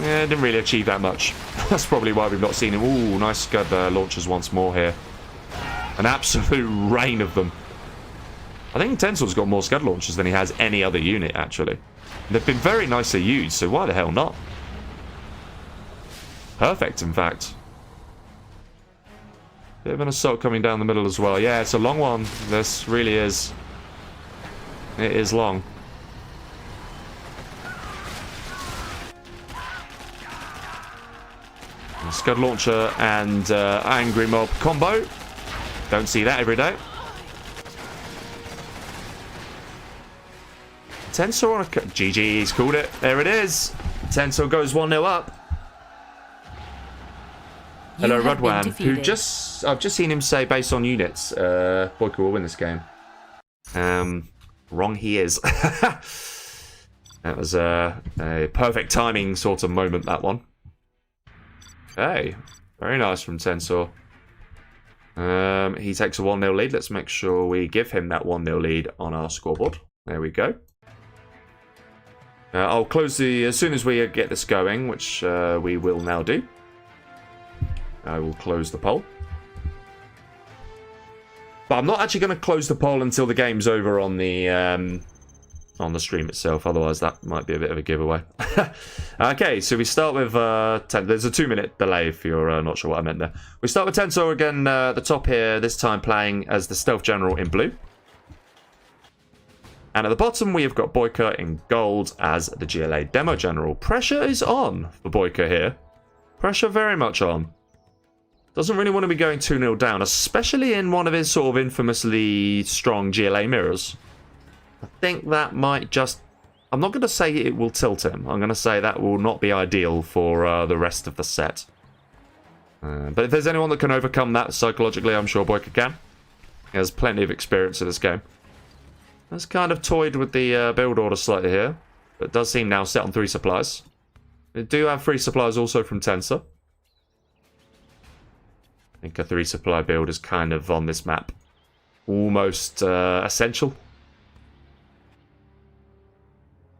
Yeah, didn't really achieve that much. That's probably why we've not seen him. Ooh, nice scud launchers once more here. An absolute rain of them. I think Tensor's got more scud launchers than he has any other unit, actually. They've been very nicely used, so why the hell not? Perfect, in fact. Bit of an assault coming down the middle as well. Yeah, it's a long one. This really is. It is long. Scud launcher and angry mob combo. Don't see that every day. Tensor on a... GG, he's called it. There it is. Tensor goes 1-0 up. Hello, Rudwan, who just... I've just seen him say, based on units, BoYcaH will win this game. Wrong he is. That was a perfect timing sort of moment, that one. Okay. Very nice from Tensor. He takes a 1-0 lead. Let's make sure we give him that 1-0 lead on our scoreboard. There we go. I'll close the... As soon as we get this going, which we will now do, I will close the poll. But I'm not actually going to close the poll until the game's over on the stream itself. Otherwise, that might be a bit of a giveaway. Okay, so we start with... There's a 2-minute delay if you're not sure what I meant there. We start with Tensor again at the top here, this time playing as the Stealth General in blue. And at the bottom, we have got BoYcaH in gold as the GLA Demo General. Pressure is on for BoYcaH here. Pressure very much on. Doesn't really want to be going 2-0 down, especially in one of his sort of infamously strong GLA mirrors. I think that might just... I'm not going to say it will tilt him. I'm going to say that will not be ideal for the rest of the set. But if there's anyone that can overcome that psychologically, I'm sure BoYcaH can. He has plenty of experience in this game. Has kind of toyed with the build order slightly here. But it does seem now set on 3 supplies. We do have 3 supplies also from Tensor. I think a 3 supply build is kind of on this map almost essential.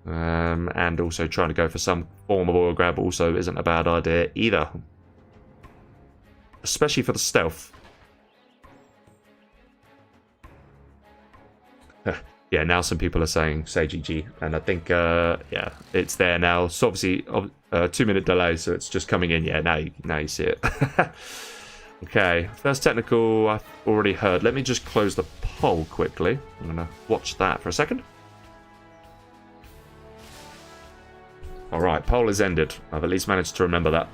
And also trying to go for some form of oil grab also isn't a bad idea either. Especially for the stealth. Yeah, now some people are saying say GG, and I think yeah, it's there now. So obviously 2-minute delay, so it's just coming in. Yeah, now you see it. Okay, first technical I've already heard. Let me just close the poll quickly. I'm gonna watch that for a second. Alright, poll is ended. I've at least managed to remember that.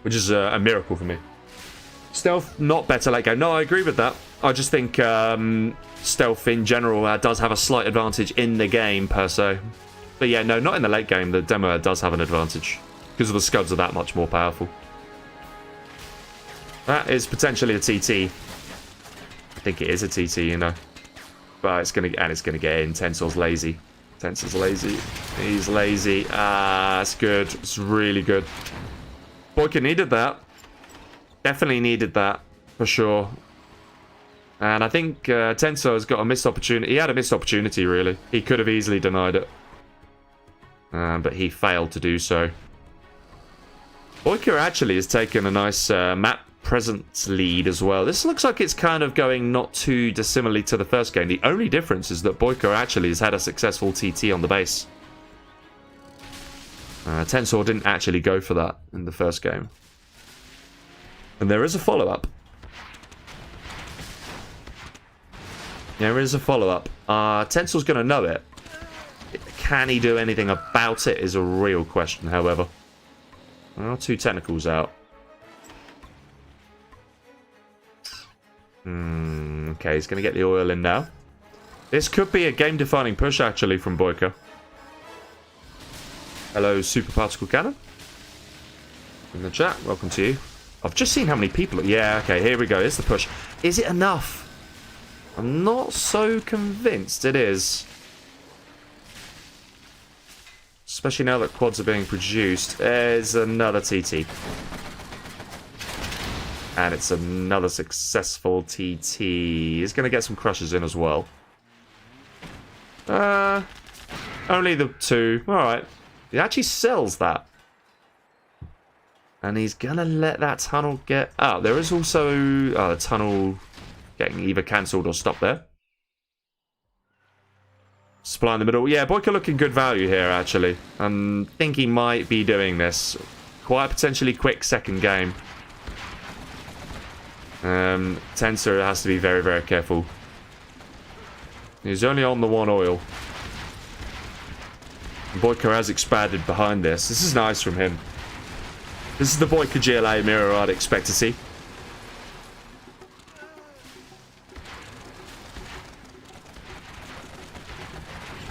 Which is a miracle for me. Stealth, not better late game. No, I agree with that. I just think stealth in general does have a slight advantage in the game, per se. But yeah, no, not in the late game. The demo does have an advantage. Because the scuds are that much more powerful. That is potentially a TT. I think it is a TT, you know. But it's gonna get in. Tensor's lazy. Tensor's lazy. He's lazy. Ah, that's good. It's really good. BoYcaH needed that. Definitely needed that, for sure. And I think Tensor has got a missed opportunity. He had a missed opportunity, really. He could have easily denied it. But he failed to do so. BoYcaH actually has taken a nice map presence lead as well. This looks like it's kind of going not too dissimilarly to the first game. The only difference is that BoYcaH actually has had a successful TT on the base. Tensor didn't actually go for that in the first game. And there is a follow-up. There is a follow-up. Tensor's going to know it. Can he do anything about it is a real question, however. Well, 2 technicals out. Okay, he's going to get the oil in now. This could be a game-defining push, actually, from BoYcaH. Hello, Super Particle Cannon. In the chat, welcome to you. I've just seen how many people... Yeah, okay, here we go. Here's the push. Is it enough? I'm not so convinced it is. Especially now that quads are being produced. There's another TT. And it's another successful TT. He's going to get some crushes in as well. Only the 2. Alright. He actually sells that. And he's going to let that tunnel get... Oh, there is also the tunnel getting either cancelled or stopped there. Supply in the middle. Yeah, BoYcaH looking good value here, actually. I think he might be doing this. Quite potentially quick second game. Tensor has to be very, very careful. He's only on the 1 oil. BoYcaH has expanded behind this. This is nice from him. This is the BoYcaH GLA mirror I'd expect to see.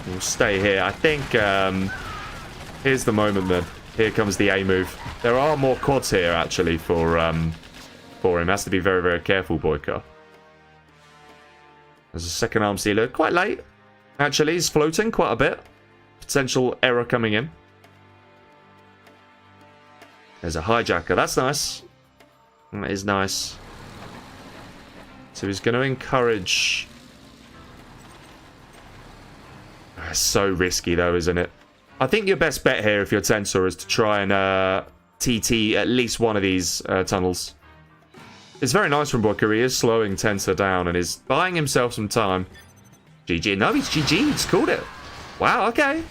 We'll stay here. I think here's the moment then. Here comes the A move. There are more quads here actually for him. Has to be very, very careful, BoYcaH. There's a second arm sealer. Quite late. Actually, he's floating quite a bit. Potential error coming in. There's a hijacker. That's nice. That is nice. So he's going to encourage... It's so risky though, isn't it? I think your best bet here if you're Tensor is to try and TT at least one of these tunnels. It's very nice from BoYcaH. He is slowing Tensor down and is buying himself some time. GG. No, he's GG. He's called it. Wow, okay.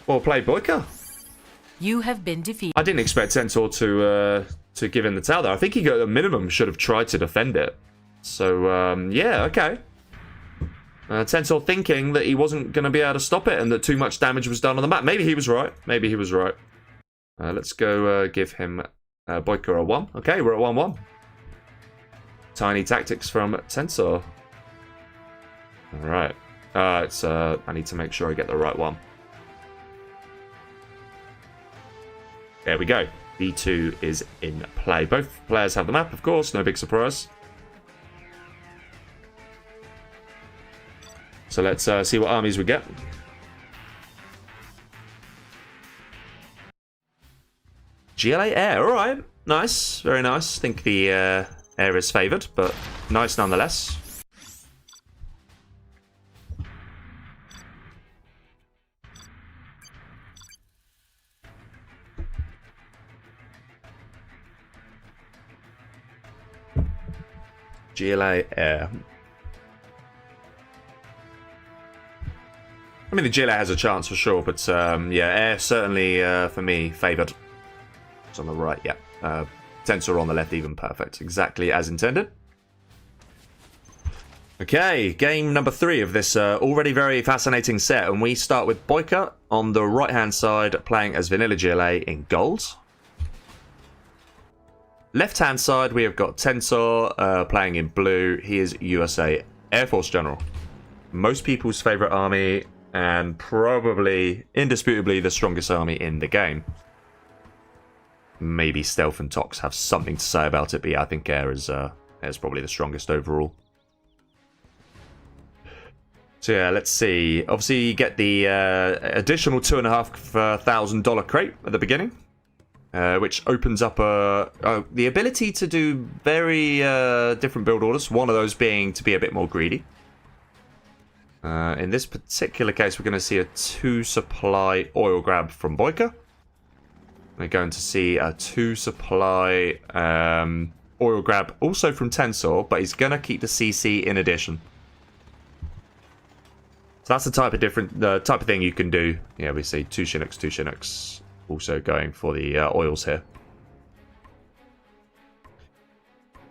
Well played, BoYcaH. You have been defeated. I didn't expect Tensor to give him the towel there. I think he at the minimum should have tried to defend it. So, yeah, okay. Tensor thinking that he wasn't going to be able to stop it and that too much damage was done on the map. Maybe he was right. Maybe he was right. Let's go give him BoYcaH a 1. Okay, we're at 1-1. Tiny tactics from Tensor. Alright. I need to make sure I get the right one. There we go. B2 is in play. Both players have the map, of course. No big surprise. So let's see what armies we get. GLA Air. Alright. Nice. Very nice. I think the Air is favoured, but nice nonetheless. GLA Air. I mean, the GLA has a chance for sure, but yeah, Air certainly, for me, favoured. It's on the right, yeah. Tensor on the left, even perfect. Exactly as intended. Okay, game number 3 of this already very fascinating set, and we start with BoYcaH on the right-hand side, playing as Vanilla GLA in gold. Left-hand side, we have got Tensor playing in blue. He is USA Air Force General. Most people's favourite army, and probably, indisputably, the strongest army in the game. Maybe Stealth and Tox have something to say about it, but yeah, I think Air is probably the strongest overall. So yeah, let's see. Obviously, you get the additional $2,500 crate at the beginning, which opens up the ability to do very different build orders. One of those being to be a bit more greedy. In this particular case, we're going to see a 2-supply oil grab from BoYcaH. We're going to see a 2-supply oil grab also from Tensor, but he's going to keep the CC in addition. So that's the type of thing you can do. Yeah, we see 2 Chinooks, also going for the oils here.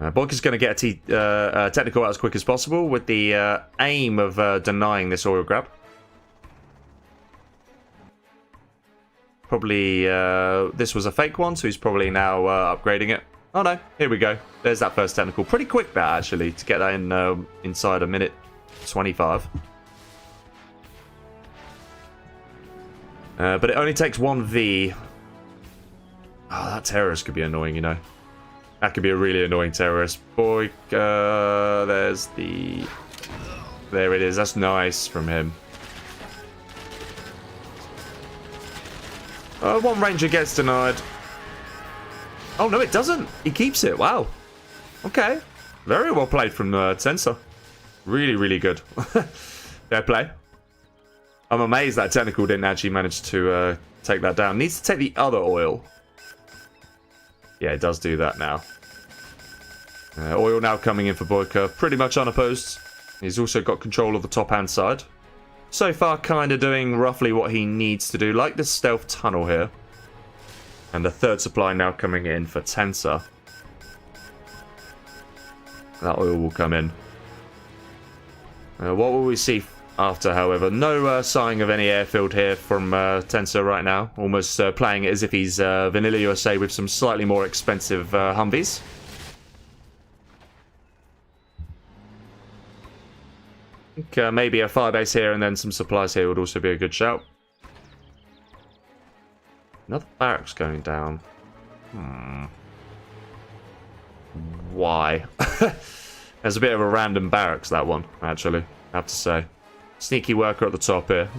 BoYcaH's going to get a technical out as quick as possible with the aim of denying this oil grab. Probably this was a fake one, so he's probably now upgrading it. Oh no, here we go. There's that first technical. Pretty quick that actually, to get that in inside a minute 25. But it only takes 1v. Oh, that terrorist could be annoying, you know. That could be a really annoying terrorist. BoYcaH, there's the... There it is, that's nice from him. One ranger gets denied. Oh, no, it doesn't. He keeps it, wow. Okay. Very well played from Tensor. Really, really good. Fair play. I'm amazed that technical didn't actually manage to take that down. Needs to take the other oil. Yeah, it does do that now. Oil now coming in for BoYcaH, pretty much unopposed. He's also got control of the top-hand side. So far, kind of doing roughly what he needs to do, like the stealth tunnel here. And the 3rd supply now coming in for Tensor. That oil will come in. What will we see after, however? No sign of any airfield here from Tensor right now. Almost playing it as if he's Vanilla USA with some slightly more expensive Humvees. I think maybe a firebase here and then some supplies here would also be a good shout. Another barracks going down. Why? There's a bit of a random barracks, that one, actually, I have to say. Sneaky worker at the top here.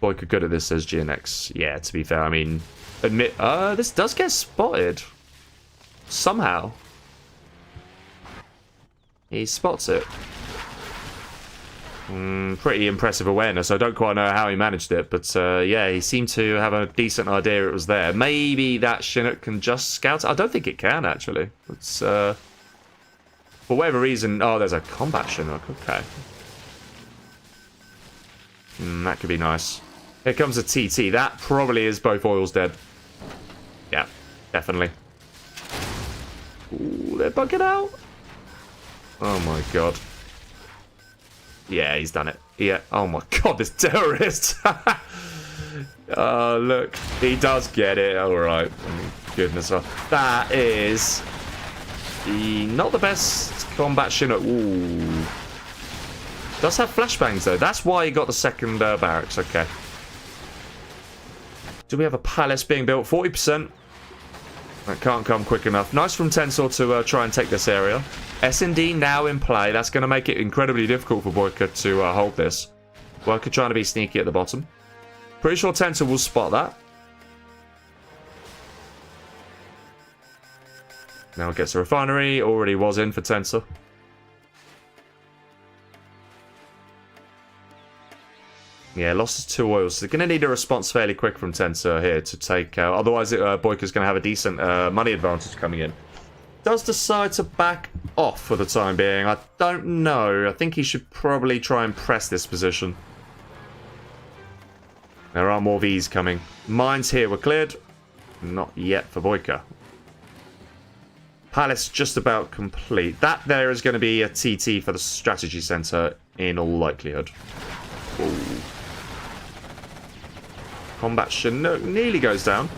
BoYcaH good at this, says GNX. Yeah, to be fair, I mean, admit, this does get spotted. Somehow. He spots it. Pretty impressive awareness. I don't quite know how he managed it, but yeah, he seemed to have a decent idea it was there. Maybe that Chinook can just scout. I don't think it can, actually. It's, for whatever reason... Oh, there's a combat Chinook. Okay. That could be nice. Here comes a TT. That probably is both oils dead. Yeah, definitely. Ooh, they're bugging out. Oh my god. Yeah, he's done it. Yeah. Oh my god, this terrorist. Look. He does get it. Alright. Goodness. That is not the best combat Chinook. Ooh. Does have flashbangs though. That's why he got the 2nd barracks. Okay. Do we have a palace being built? 40%. That can't come quick enough. Nice from Tensor to try and take this area. S&D now in play. That's going to make it incredibly difficult for BoYcaH to hold this. BoYcaH trying to be sneaky at the bottom. Pretty sure Tensor will spot that. Now it gets a refinery. Already was in for Tensor. Yeah, losses 2 oils. So they're going to need a response fairly quick from Tensor here to take out. Otherwise, BoYcaH's going to have a decent money advantage coming in. Does decide to back off for the time being. I don't know. I think he should probably try and press this position. There are more Vs coming. Mines here were cleared. Not yet for BoYcaH. Palace just about complete. That there is going to be a TT for the strategy center in all likelihood. Ooh. Combat nearly goes down.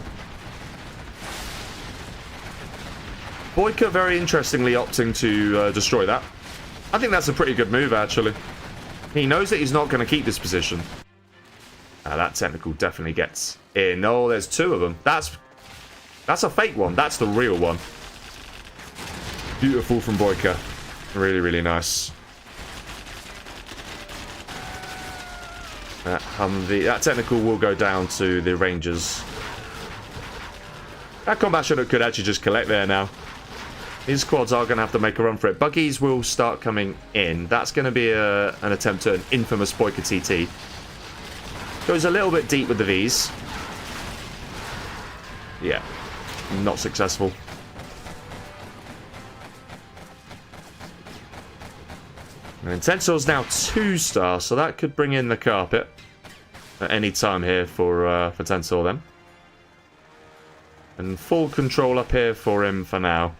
BoYcaH very interestingly opting to destroy that. I think that's a pretty good move, actually. He knows that he's not going to keep this position. That technical definitely gets in. Oh, there's two of them. That's a fake one. That's the real one. Beautiful from BoYcaH. Really, really nice. That technical will go down to the Rangers. That combat Chinook could actually just collect there now. These squads are going to have to make a run for it. Buggies will start coming in. That's going to be an attempt at an infamous BoYcaH TT. Goes a little bit deep with the Vs. Yeah, not successful. And Tensor's now 2-star, so that could bring in the carpet at any time here for Tensor then. And full control up here for him for now.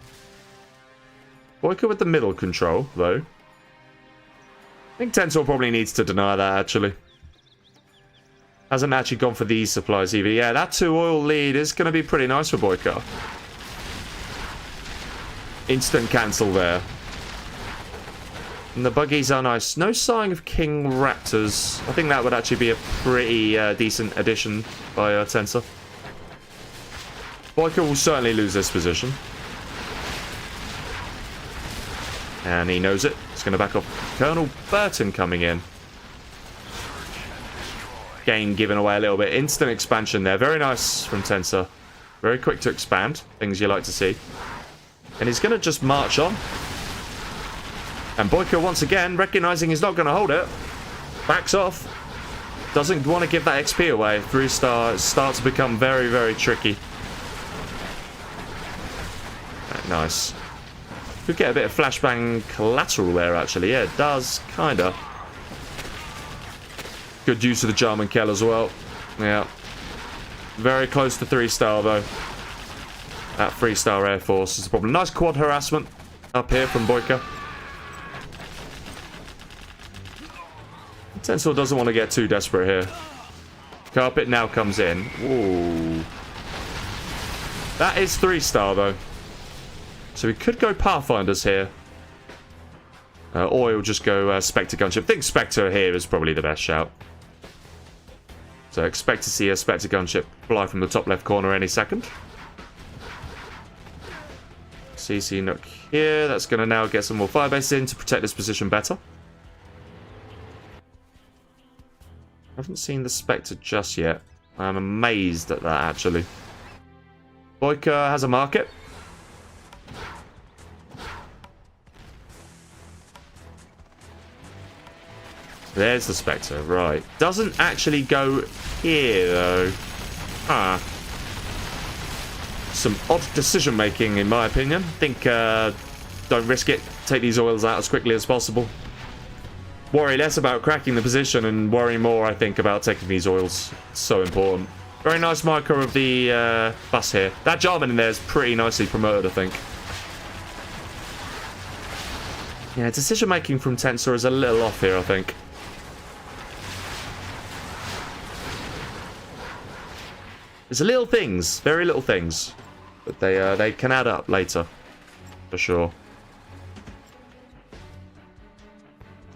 BoYcaH with the middle control, though. I think Tensor probably needs to deny that, actually. Hasn't actually gone for these supplies either. Yeah, that 2-oil lead is going to be pretty nice for BoYcaH. Instant cancel there. And the buggies are nice. No sign of King Raptors. I think that would actually be a pretty decent addition by Tensor. BoYcaH will certainly lose this position. And he knows it. He's going to back off. Colonel Burton coming in. Game given away a little bit. Instant expansion there. Very nice from Tensor. Very quick to expand. Things you like to see. And he's going to just march on. And BoYcaH once again, recognizing he's not going to hold it, backs off. Doesn't want to give that XP away. 3-star starts to become very, very tricky. Nice. Could get a bit of flashbang collateral there, actually. Yeah, it does, kind of. Good use of the German Kell as well. Yeah. Very close to 3-star, though. That 3-star Air Force is a problem. Nice quad harassment up here from BoYcaH. Tensor doesn't want to get too desperate here. Carpet now comes in. Ooh. That is 3-star, though. So we could go Pathfinders here. Or he'll just go Spectre Gunship. I think Spectre here is probably the best shout. So expect to see a Spectre Gunship fly from the top left corner any second. CC Nook here. That's going to now get some more firebase in to protect this position better. I haven't seen the Spectre just yet. I'm amazed at that, actually. BoYcaH has a market. There's the Spectre, right. Doesn't actually go here, though. Ah. Some odd decision-making, in my opinion. I think, don't risk it. Take these oils out as quickly as possible. Worry less about cracking the position and worry more, I think, about taking these oils. It's so important. Very nice marker of the bus here. That Jarman in there is pretty nicely promoted, I think. Yeah, decision-making from Tensor is a little off here, I think. There's little things, very little things, but they can add up later, for sure.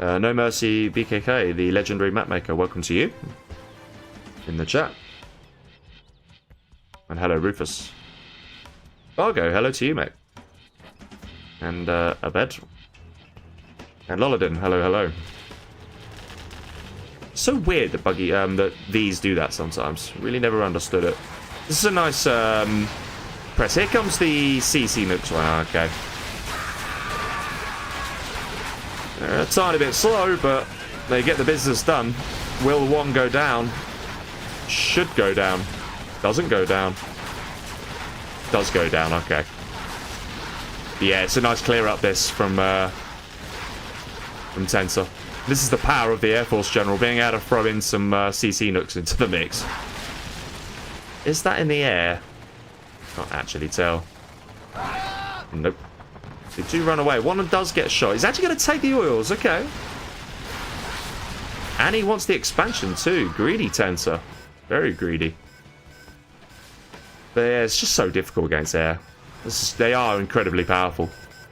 No Mercy BoYcaH, the legendary mapmaker, welcome to you in the chat. And hello Rufus. Argo, hello to you, mate. And Abed. And Lolladin, hello, hello. So weird that that these do that sometimes. Really never understood it. This is a nice press. Here comes the CC nukes. Wow, okay. They're a tiny bit slow, but they get the business done. Will one go down? Should go down. Doesn't go down. Does go down, okay. Yeah, it's a nice clear up this from Tensor. This is the power of the Air Force General, being able to throw in some CC nukes into the mix. Is that in the air? Can't actually tell. Nope. They do run away. One of them does get shot. He's actually going to take the oils. Okay. And he wants the expansion too. Greedy Tensor. Very greedy. But yeah, it's just so difficult against air. They are incredibly powerful.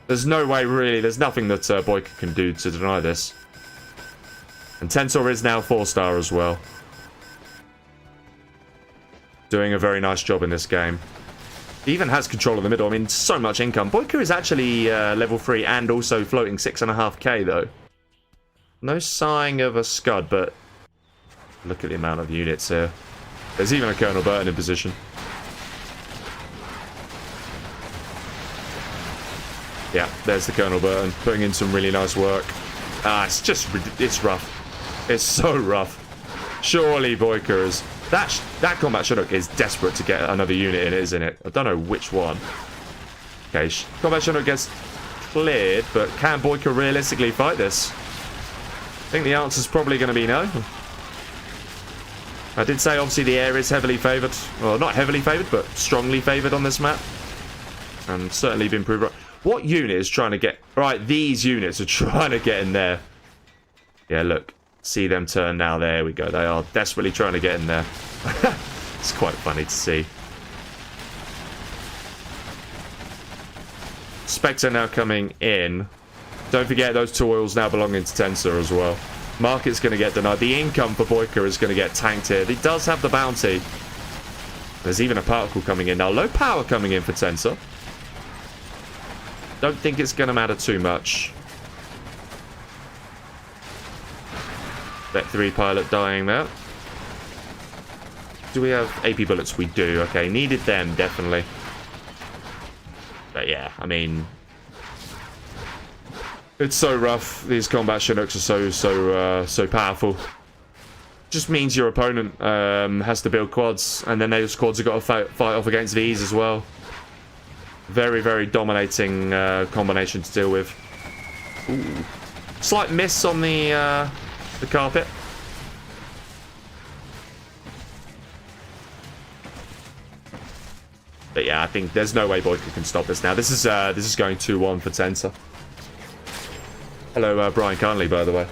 There's no way, really. There's nothing that BoYcaH can do to deny this. And Tensor is now 4-star as well. Doing a very nice job in this game. He even has control of the middle. I mean, so much income. BoYcaH is actually level 3 and also floating 6.5k though. No sign of a scud, but look at the amount of units here. There's even a Colonel Burton in position. Yeah, there's the Colonel Burton, putting in some really nice work. It's rough. It's so rough. Surely BoYcaH is... That combat Chinook is desperate to get another unit in, isn't it? I don't know which one. Okay, combat Chinook gets cleared, but can BoYcaH realistically fight this? I think the answer's probably going to be no. I did say, obviously, the air is heavily favoured. Well, not heavily favoured, but strongly favoured on this map. And certainly been proved right. What unit is trying to get... Right, these units are trying to get in there. Yeah, look. See them turn now. There we go. They are desperately trying to get in there. It's quite funny to see. Spectre now coming in. Don't forget those 2 oils now belonging to Tensor as well. Market's going to get denied. The income for BoYcaH is going to get tanked here. He does have the bounty. There's even a particle coming in now. Low power coming in for Tensor. Don't think it's going to matter too much. Vet 3 pilot dying there. Do we have AP bullets? We do. Okay, needed them, definitely. But yeah, I mean... It's so rough. These combat Chinooks are so powerful. Just means your opponent has to build quads, and then those quads have got to fight off against these as well. Very, very dominating combination to deal with. Ooh. Slight miss on the carpet. But yeah, I think there's no way BoYcaH can stop this now. This is going 2-1 for Tensor. Hello, Brian Conley, by the way.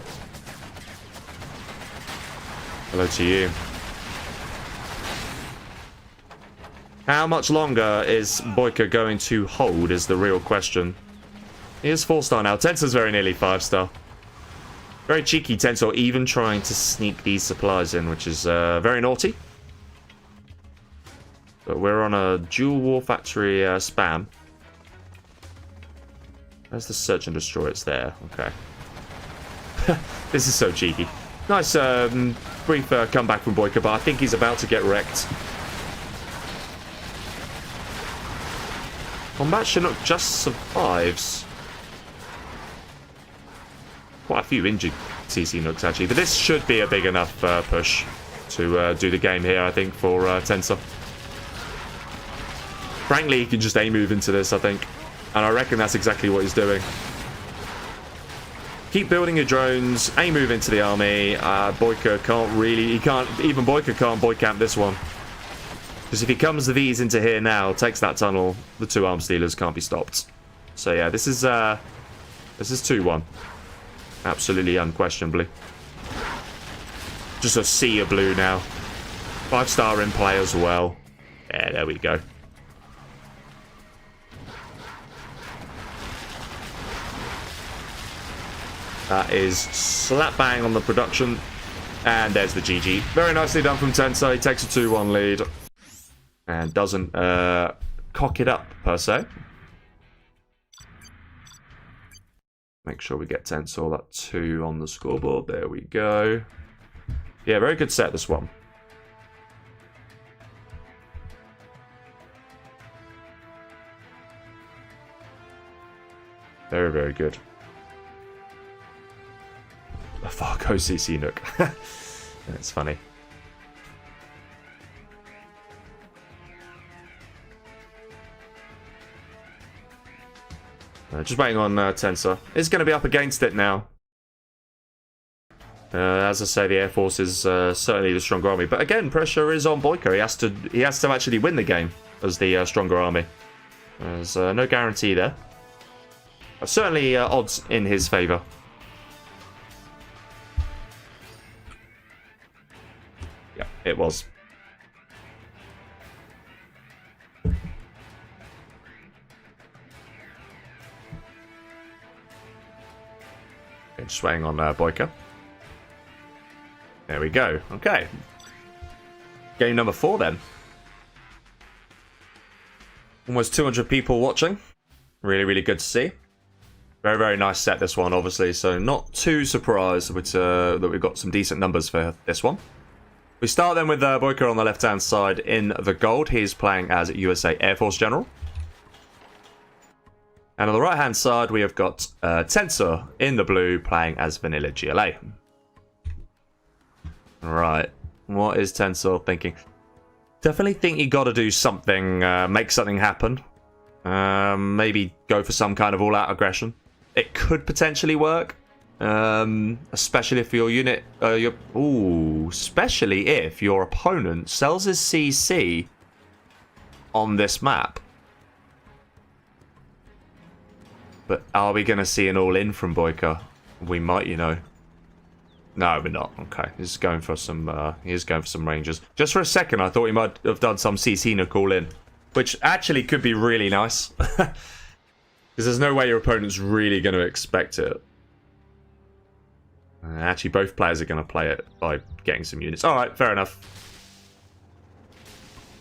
Hello to you. How much longer is BoYcaH going to hold is the real question. He is 4-star now. Tensor's very nearly 5-star. Very cheeky Tensor, even trying to sneak these supplies in, which is very naughty. But we're on a dual war factory spam. Where's the search and destroy? It's there. Okay. This is so cheeky. Nice brief comeback from BoYcaH, but I think he's about to get wrecked. Combat Chinook just survives. Quite a few injured CC Nooks, actually. But this should be a big enough push to do the game here, I think, for Tensor. Frankly, he can just A-move into this, I think. And I reckon that's exactly what he's doing. Keep building your drones, A-move into the army. BoYcaH can't really... Even BoYcaH can't boy camp this one. Because if he comes the V's into here now, takes that tunnel, the 2 arms dealers can't be stopped. So yeah, this is 2-1. Absolutely unquestionably. Just a sea of blue now. 5-star in play as well. Yeah, there we go. That is slap bang on the production. And there's the GG. Very nicely done from Tensor. He takes a 2-1 lead. And doesn't cock it up, per se. Make sure we get Tensor that 2 on the scoreboard. There we go. Yeah, very good set, this one. Very, very good. A Fargo CC Nook. That's funny. Just waiting on Tensor. It's going to be up against it now. As I say, the Air Force is certainly the stronger army. But again, pressure is on BoYcaH. He has to actually win the game as the stronger army. There's no guarantee there. Certainly odds in his favour. Yeah, it was. Okay, swaying on BoYcaH. There we go. Okay. Game number 4 then. Almost 200 people watching. Really, really good to see. Very, very nice set, this one, obviously. So not too surprised with, that we've got some decent numbers for this one. We start then with BoYcaH on the left-hand side in the gold. He's playing as USA Air Force General. And on the right-hand side, we have got Tensor in the blue playing as Vanilla GLA. Right. What is Tensor thinking? Definitely think you got to do something, make something happen. Maybe go for some kind of all-out aggression. It could potentially work, especially if your unit, especially if your opponent sells his CC on this map. But are we going to see an all-in from BoYcaH? We might, you know. No, we're not. Okay, he's going for some. He's going for some Rangers. Just for a second, I thought he might have done some CC Nook all-in, which actually could be really nice. Because there's no way your opponent's really going to expect it. Actually, both players are going to play it by getting some units. Alright, fair enough.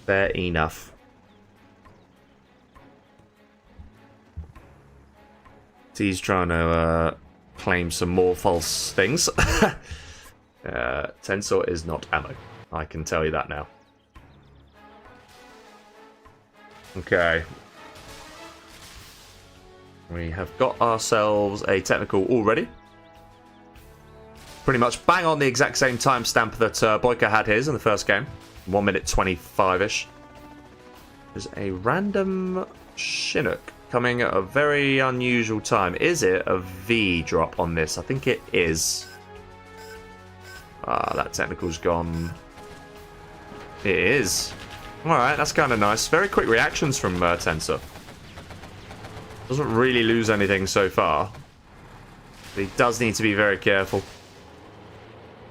Fair enough. He's trying to claim some more false things. Tensor is not ammo. I can tell you that now. Okay. We have got ourselves a technical already. Pretty much bang on the exact same timestamp that BoYcaH had his in the first game. 1 minute 25-ish. There's a random Chinook coming at a very unusual time. Is it a V drop on this? I think it is. Ah, that technical's gone. It is. Alright, that's kind of nice. Very quick reactions from Tensor. Doesn't really lose anything so far. But he does need to be very careful.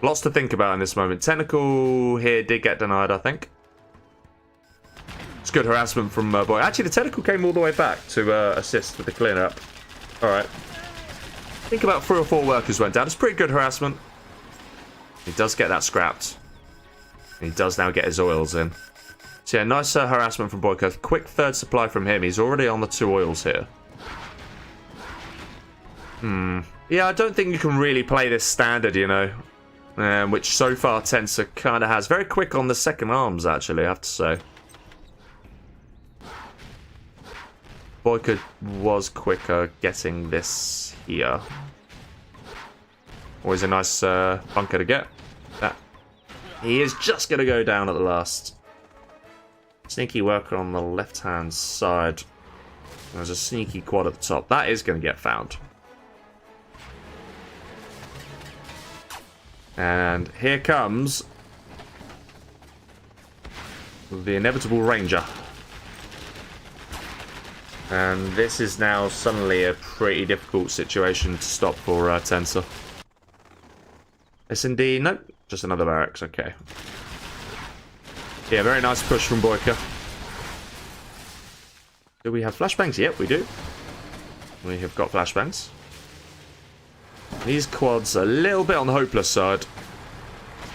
Lots to think about in this moment. Technical here did get denied, I think. It's good harassment from BoYcaH. Actually, the technical came all the way back to assist with the clean-up. Alright. I think about 3 or 4 workers went down. It's pretty good harassment. He does get that scrapped. He does now get his oils in. So yeah, nice harassment from BoYcaH. Quick third supply from him. He's already on the 2 oils here. Yeah, I don't think you can really play this standard, you know. Which so far Tensor kind of has. Very quick on the second arms, actually, I have to say. BoYcaH was quicker getting this here. Always a nice bunker to get. That. He is just going to go down at the last. Sneaky worker on the left-hand side. There's a sneaky quad at the top. That is going to get found. And here comes the inevitable Ranger. And this is now suddenly a pretty difficult situation to stop for Tensor. S&D, nope, just another barracks, okay. Yeah, very nice push from BoYcaH. Do we have flashbangs? Yep, we do. We have got flashbangs. These quads a little bit on the hopeless side.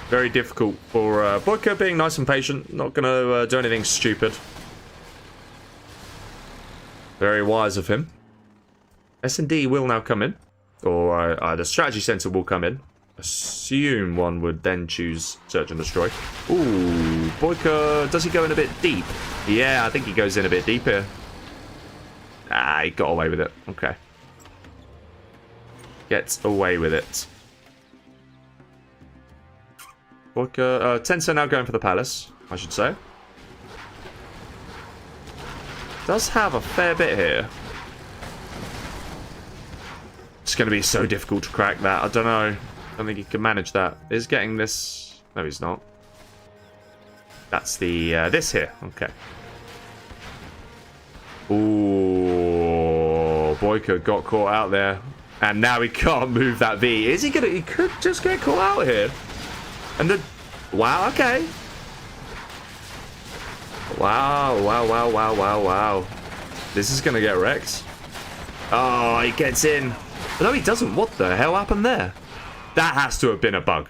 Very difficult for BoYcaH being nice and patient. Not going to do anything stupid. Very wise of him. S&D will now come in. Or the strategy center will come in. Assume one would then choose search and destroy. Ooh, BoYcaH, does he go in a bit deep? Yeah, I think he goes in a bit deep here. Ah, he got away with it. Okay. Gets away with it. BoYcaH, Tensor now going for the palace, I should say. Does have a fair bit here. It's going to be so difficult to crack that. I don't know. I don't think he can manage that. Is getting this... No, he's not. That's the... this here. Okay. Ooh. BoYcaH got caught out there. And now he can't move that V. Is he gonna... He could just get caught out here. And the... Wow, okay. Wow. This is gonna get wrecked. Oh, he gets in. No, he doesn't. What the hell happened there? That has to have been a bug.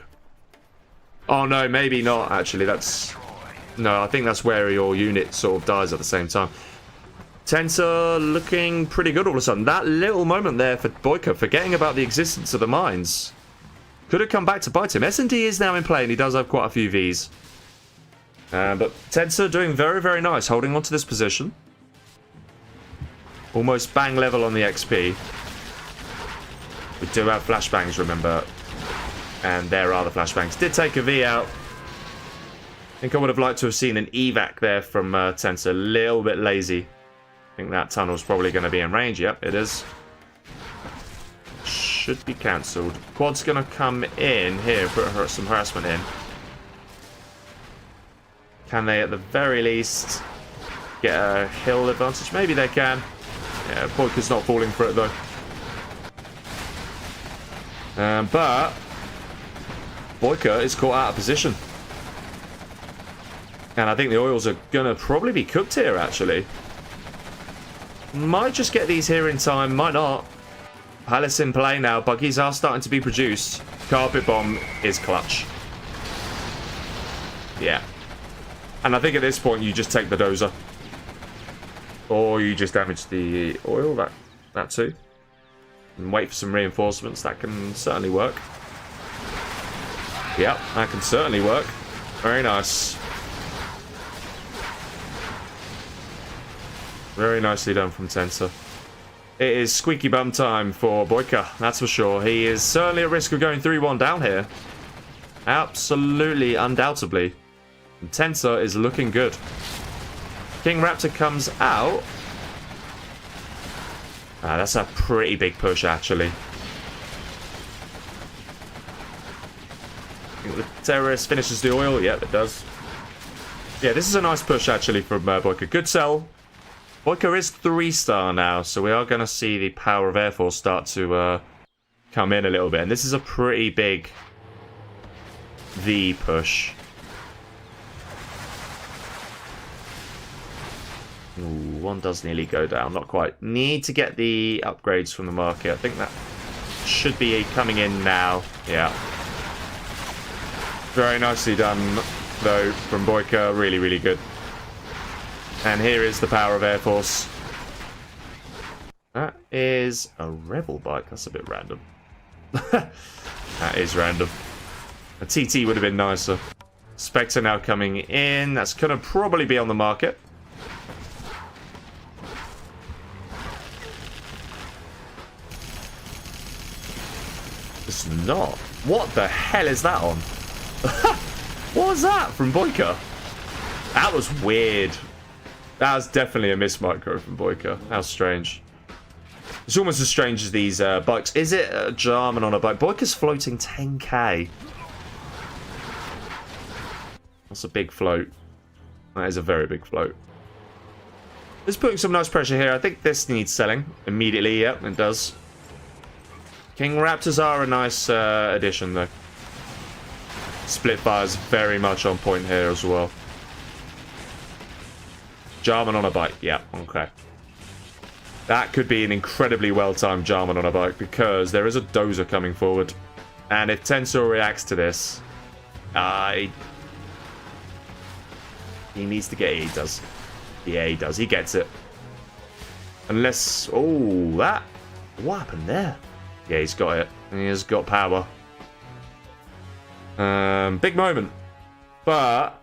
Oh, no, maybe not, actually. That's... No, I think that's where your unit sort of dies at the same time. Tensor looking pretty good all of a sudden. That little moment there for BoYcaH, forgetting about the existence of the mines, could have come back to bite him. S&D is now in play, and he does have quite a few Vs. But Tensor doing very, very nice, holding on to this position. Almost bang level on the XP. We do have flashbangs, remember. And there are the flashbangs. Did take a V out. I think I would have liked to have seen an evac there from Tensor. A little bit lazy. I think that tunnel's probably going to be in range. Yep, it is. Should be cancelled. Quad's going to come in here, put some harassment in. Can they, at the very least, get a hill advantage? Maybe they can. Yeah, BoYcaH's not falling for it, though. But BoYcaH is caught out of position. And I think the oils are going to probably be cooked here, actually. Might just get these here in time, might not. Palace in play now. Buggies are starting to be produced. Carpet bomb is clutch. Yeah. And I think at this point you just take the dozer. Or you just damage the oil, that too. And wait for some reinforcements. That can certainly work. Yep, that can certainly work. Very nice. Very nicely done from Tensor. It is squeaky bum time for BoYcaH, that's for sure. He is certainly at risk of going 3-1 down here. Absolutely, undoubtedly. And Tensor is looking good. King Raptor comes out. That's a pretty big push, actually. I think the terrorist finishes the oil. Yep, it does. Yeah, this is a nice push, actually, from BoYcaH. Good sell. BoYcaH is 3-star now, so we are going to see the power of Air Force start to come in a little bit. And this is a pretty big V push. Ooh, one does nearly go down. Not quite. Need to get the upgrades from the market. I think that should be coming in now. Yeah. Very nicely done, though, from BoYcaH. Really, really good. And here is the power of Air Force. That is a rebel bike. That's a bit random. That is random. A TT would have been nicer. Spectre now coming in. That's going to probably be on the market. It's not. What the hell is that on? What was that from BoYcaH? That was weird. That was definitely a miss micro from BoYcaH. How strange. It's almost as strange as these bikes. Is it a Jarman on a bike? BoYcaH's floating 10k. That's a big float. That is a very big float. It's putting some nice pressure here. I think this needs selling immediately. Yep, it does. King Raptors are a nice addition, though. Splitfire's very much on point here as well. Jarman on a bike. Yeah, okay. That could be an incredibly well-timed Jarman on a bike because there is a dozer coming forward. And if Tensor reacts to this, he needs to get it. He does. Yeah, he does. He gets it. Unless... Oh, that... What happened there? Yeah, he's got it. He has got power. Big moment. But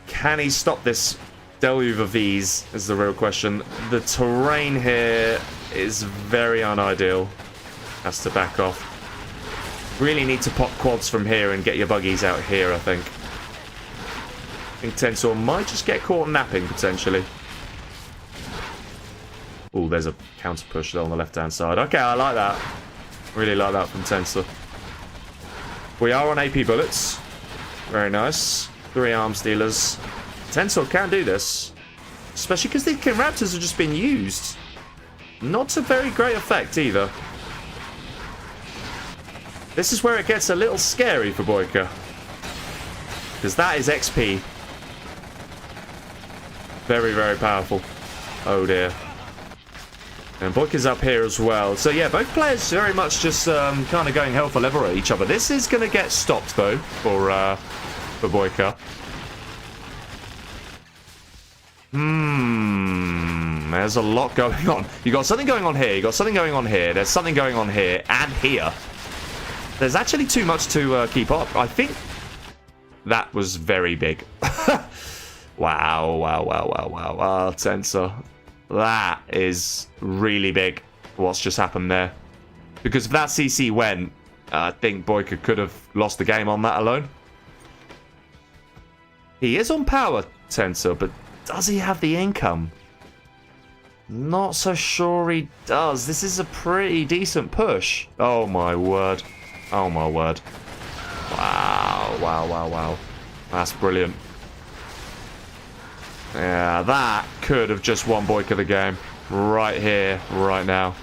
can he stop this deluge of Vs is the real question. The terrain here is very unideal. Has to back off. Really need to pop quads from here and get your buggies out here, I think. I think Tensor might just get caught napping, potentially. Oh, there's a counter push there on the left-hand side. Okay, I like that. Really like that from Tensor. We are on AP bullets. Very nice. 3 arms dealers. Tensor can do this. Especially because the King Raptors have just been used. Not to very great effect either. This is where it gets a little scary for BoYcaH. Because that is XP. Very, very powerful. Oh dear. And BoYcaH's up here as well. So yeah, both players very much just kind of going hell for leather at each other. This is going to get stopped though for BoYcaH. There's a lot going on. You got something going on here. You got something going on here. There's something going on here and here. There's actually too much to keep up. I think that was very big. Wow, wow, wow, wow, wow, wow, Tensor. That is really big, what's just happened there. Because if that CC went, I think BoYcaH could have lost the game on that alone. He is on power, Tensor, but does he have the income? Not so sure he does. This is a pretty decent push. Oh my word. Oh my word. Wow, wow, wow, wow. That's brilliant. Yeah, that could have just won BoYcaH the game. Right here, right now.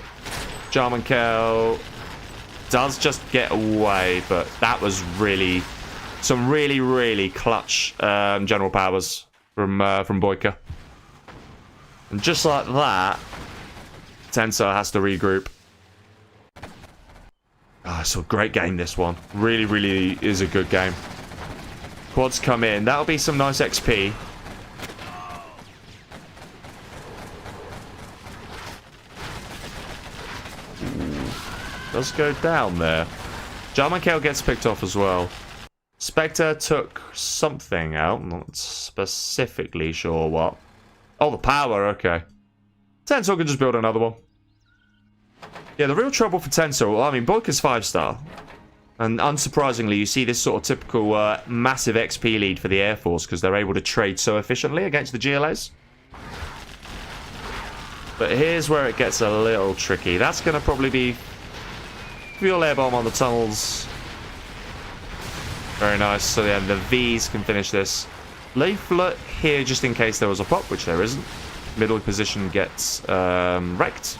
GameReplays does just get away, but that was really... some really, really clutch general powers from BoYcaH. And just like that, Tensor has to regroup. Oh, it's a great game, this one. Really, really is a good game. Quads come in. That'll be some nice XP. Does go down there. GameReplays gets picked off as well. Spectre took something out. Not specifically sure what. Oh, the power. Okay. Tensor can just build another one. Yeah, the real trouble for Tensor, well, I mean, BoYcaH's 5-star. And unsurprisingly, you see this sort of typical massive XP lead for the Air Force because they're able to trade so efficiently against the GLAs. But here's where it gets a little tricky. That's going to probably be fuel air bomb on the tunnels. Very nice. So yeah, the Vs can finish this. Leaflet here just in case there was a pop, which there isn't. Middle position gets wrecked.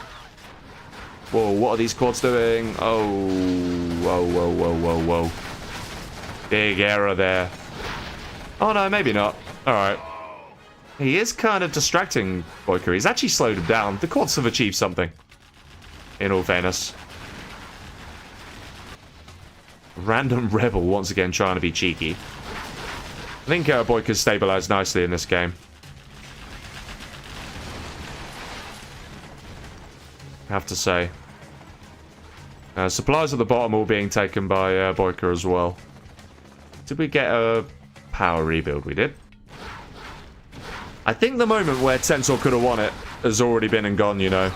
Whoa, what are these quads doing? Oh, whoa, whoa, whoa, whoa, whoa. Big error there. Oh no, maybe not. Alright. He is kind of distracting BoYcaH. He's actually slowed him down. The quads have achieved something. In all fairness. Random Rebel once again trying to be cheeky. I think BoYcaH stabilized nicely in this game. I have to say. Supplies at the bottom all being taken by BoYcaH as well. Did we get a power rebuild? We did. I think the moment where Tensor could have won it has already been and gone, you know.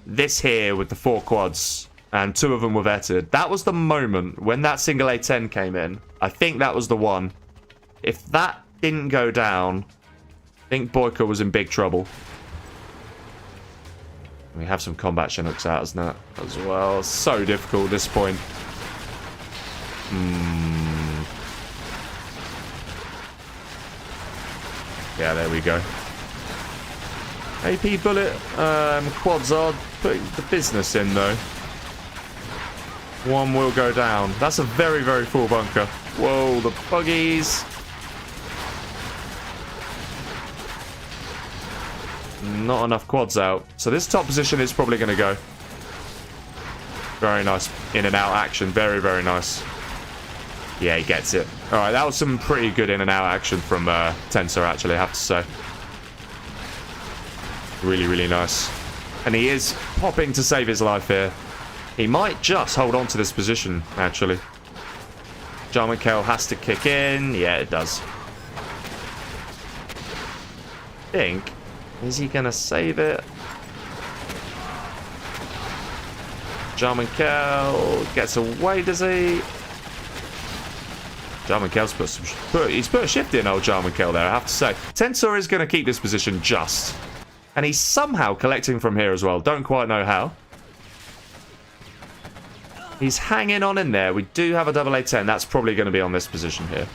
This here with the 4 quads, and 2 of them were vetted. That was the moment when that single A10 came in. I think that was the one. If that didn't go down, I think BoYcaH was in big trouble. We have some combat Chinooks out as well. So difficult at this point. Yeah, there we go. AP bullet. Quads are putting the business in though. One will go down. That's a very, very full bunker. Whoa, the buggies. Not enough quads out. So this top position is probably going to go. Very nice in and out action. Very, very nice. Yeah, he gets it. Alright, that was some pretty good in and out action from Tensor, actually, I have to say. Really, really nice. And he is popping to save his life here. He might just hold on to this position, actually. GameReplays has to kick in. Yeah, it does. I think. Is he going to save it? GameReplays gets away, does he? GameReplays he's put a shift in, old GameReplays there, I have to say. Tensor is going to keep this position just. And he's somehow collecting from here as well. Don't quite know how. He's hanging on in there. We do have a double A10. That's probably going to be on this position here.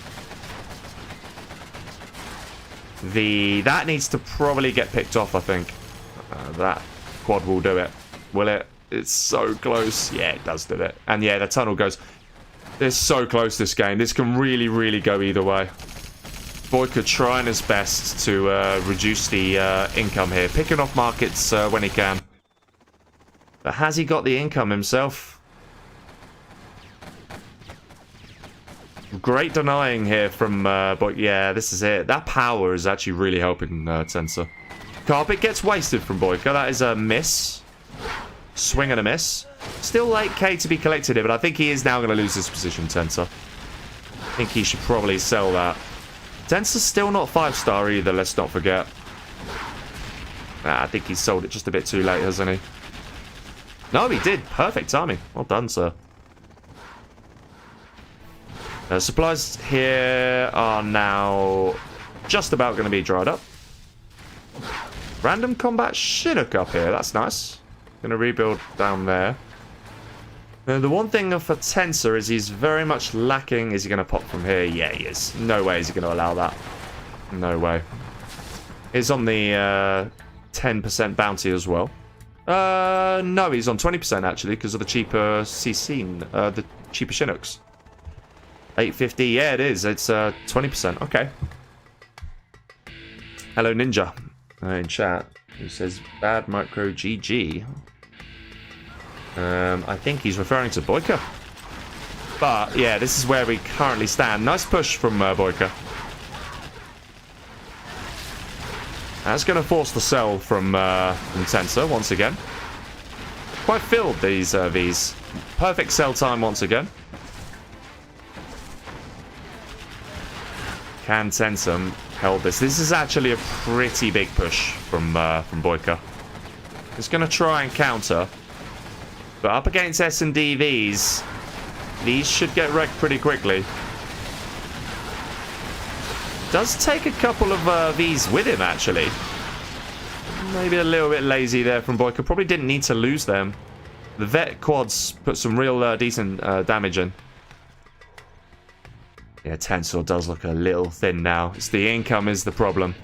That needs to probably get picked off, I think. that quad will do it. Will it? It's so close. Yeah, it does do it. And yeah, the tunnel goes. It's so close, this game. This can really, really go either way. BoYcaH trying his best to reduce the income here. Picking off markets when he can. But has he got the income himself? Great denying here from BoYcaH. Yeah, this is it. That power is actually really helping Tensor. Carpet gets wasted from BoYcaH. That is a miss. Swing and a miss. Still 8k to be collected here, but I think he is now going to lose his position, Tensor. I think he should probably sell that. Tensor's still not 5-star either, let's not forget. I think he's sold it just a bit too late, hasn't he? No, he did. Perfect timing. Well done, sir. Supplies here are now just about going to be dried up. Random combat Chinook up here. That's nice. Going to rebuild down there. Now, the one thing for Tensor is he's very much lacking. Is he going to pop from here? Yeah, he is. No way is he going to allow that. No way. He's on the 10% bounty as well. No, he's on 20% actually because of the cheaper CC, the cheaper Chinooks. 850, yeah it is. It's 20%. Okay. Hello Ninja in chat who says bad micro GG. I think he's referring to BoYcaH. But yeah, this is where we currently stand. Nice push from BoYcaH. That's going to force the sell from Tensor once again. Quite filled these Vs. Perfect sell time once again. Can Tensor hold this? This is actually a pretty big push from BoYcaH. He's going to try and counter. But up against S&D Vs, these should get wrecked pretty quickly. Does take a couple of Vs with him, actually. Maybe a little bit lazy there from BoYcaH. Probably didn't need to lose them. The Vet quads put some real decent damage in. Yeah, Tensor does look a little thin now. It's the income is the problem.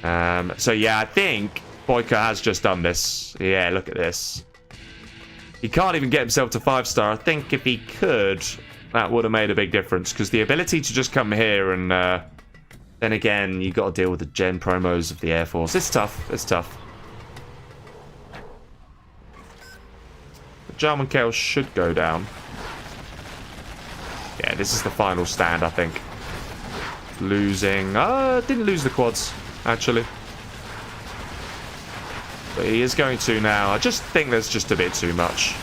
So yeah, I think BoYcaH has just done this. Yeah, look at this. He can't even get himself to 5-star. I think if he could, that would have made a big difference. Because the ability to just come here and then again, you got to deal with the gen promos of the Air Force. It's tough. It's tough. The German Chaos should go down. Yeah, this is the final stand, I think. Losing. Didn't lose the quads, actually. But he is going to now. I just think there's just a bit too much.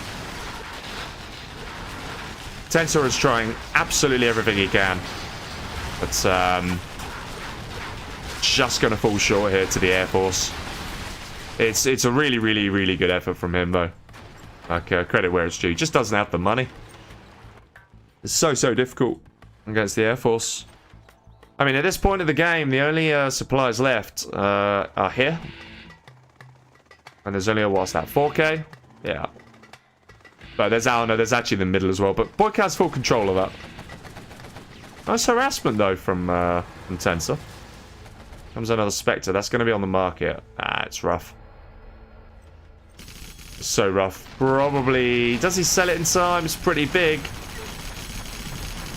Tensor is trying absolutely everything he can. But just going to fall short here to the Air Force. It's a really, really, really good effort from him, though. Like, credit where it's due. Just doesn't have the money. It's so difficult against the Air Force. I mean, at this point of the game, the only supplies left are here. And there's only, what's that, 4k? Yeah. But there's, I don't know, there's actually the middle as well. But BoYcaH has full control of that. Nice harassment, though, from Tensor. Comes another Spectre. That's going to be on the market. It's rough. It's so rough. Probably... Does he sell it in time? It's pretty big.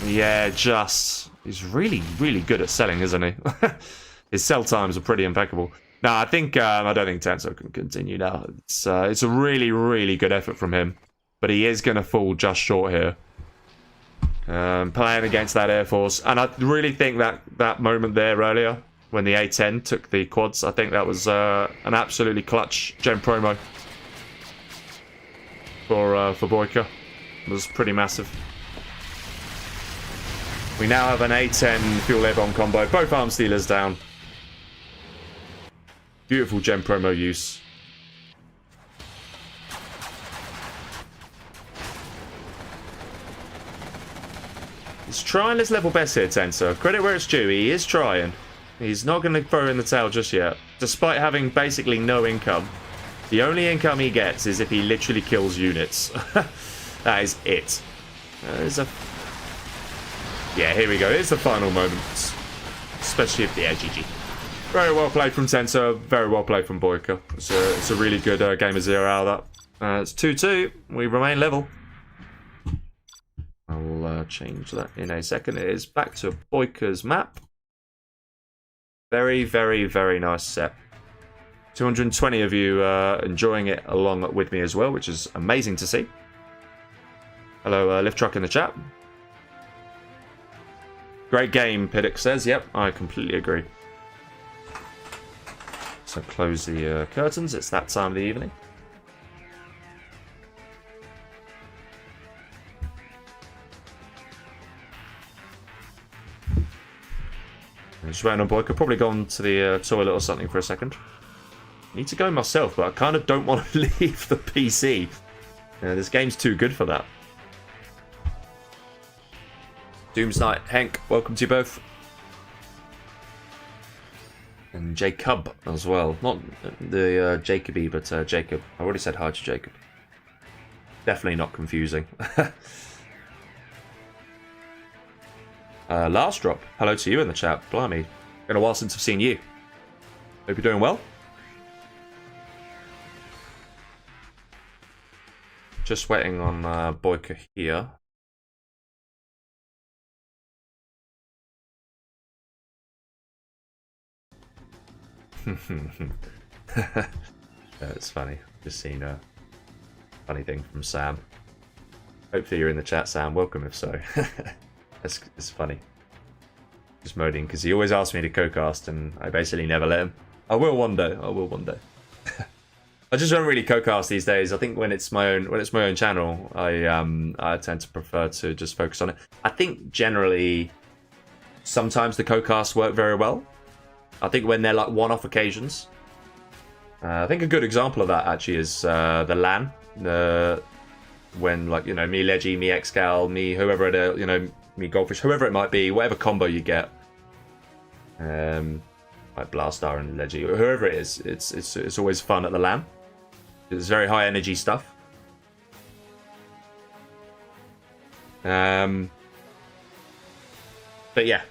Yeah, just... He's really, really good at selling, isn't he? His sell times are pretty impeccable. No, I think I don't think Tensor can continue now. It's a really, really good effort from him, but he is going to fall just short here. Playing against that Air Force, and I really think that moment there earlier when the A10 took the quads, I think that was an absolutely clutch gen promo for BoYcaH. It was pretty massive. We now have an A10 fuel air bomb combo. Both arm stealers down. Beautiful gem promo use. He's trying his level best here, Tensor. Credit where it's due. He is trying. He's not going to throw in the towel just yet. Despite having basically no income. The only income he gets is if he literally kills units. That is it. Yeah, here we go. Here's the final moment. Especially if the GG. Very well played from Tensor. Very well played from BoYcaH. It's a really good game of 0 out of that. It's 2-2. We remain level. I'll change that in a second. It is back to BoYcaH's map. Very, very, very nice set. 220 of you enjoying it along with me as well, which is amazing to see. Hello, Lift Truck in the chat. Great game, Piddock says. Yep, I completely agree. So close the curtains. It's that time of the evening. I'm just waiting on BoYcaH. Probably gone to the toilet or something for a second. Need to go myself, but I kind of don't want to leave the PC. This game's too good for that. Doomsnight, Henk, welcome to you both. And Jacob as well. Not the Jacoby, but Jacob. I already said hi to Jacob. Definitely not confusing. Last drop, hello to you in the chat. Blimey, been a while since I've seen you. Hope you're doing well. Just waiting on BoYcaH here. It's funny. Just seen a funny thing from Sam. Hopefully you're in the chat, Sam. Welcome if so. It's funny. Just moaning because he always asks me to co-cast and I basically never let him. I will one day. I will one day. I just don't really co-cast these days. I think when it's my own channel, I tend to prefer to just focus on it. I think generally sometimes the co-casts work very well. I think when they're like one-off occasions. I think a good example of that actually is the LAN. When like, you know, me Leggy, me Xcal, me whoever it, you know, me Goldfish, whoever it might be, whatever combo you get. Like Blastar and Leggy, whoever it is, it's always fun at the LAN. It's very high energy stuff. But yeah.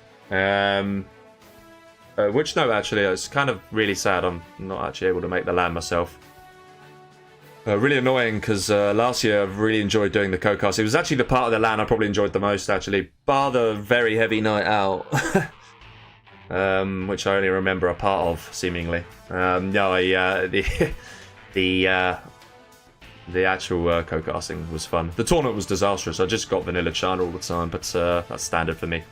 Which note actually, it's kind of really sad I'm not actually able to make the LAN myself. Really annoying because last year I really enjoyed doing the co-cast. It was actually the part of the LAN I probably enjoyed the most actually, bar the very heavy night out. Which I only remember a part of, seemingly. No, the actual co-casting was fun. The tournament was disastrous. I just got vanilla China all the time, but that's standard for me.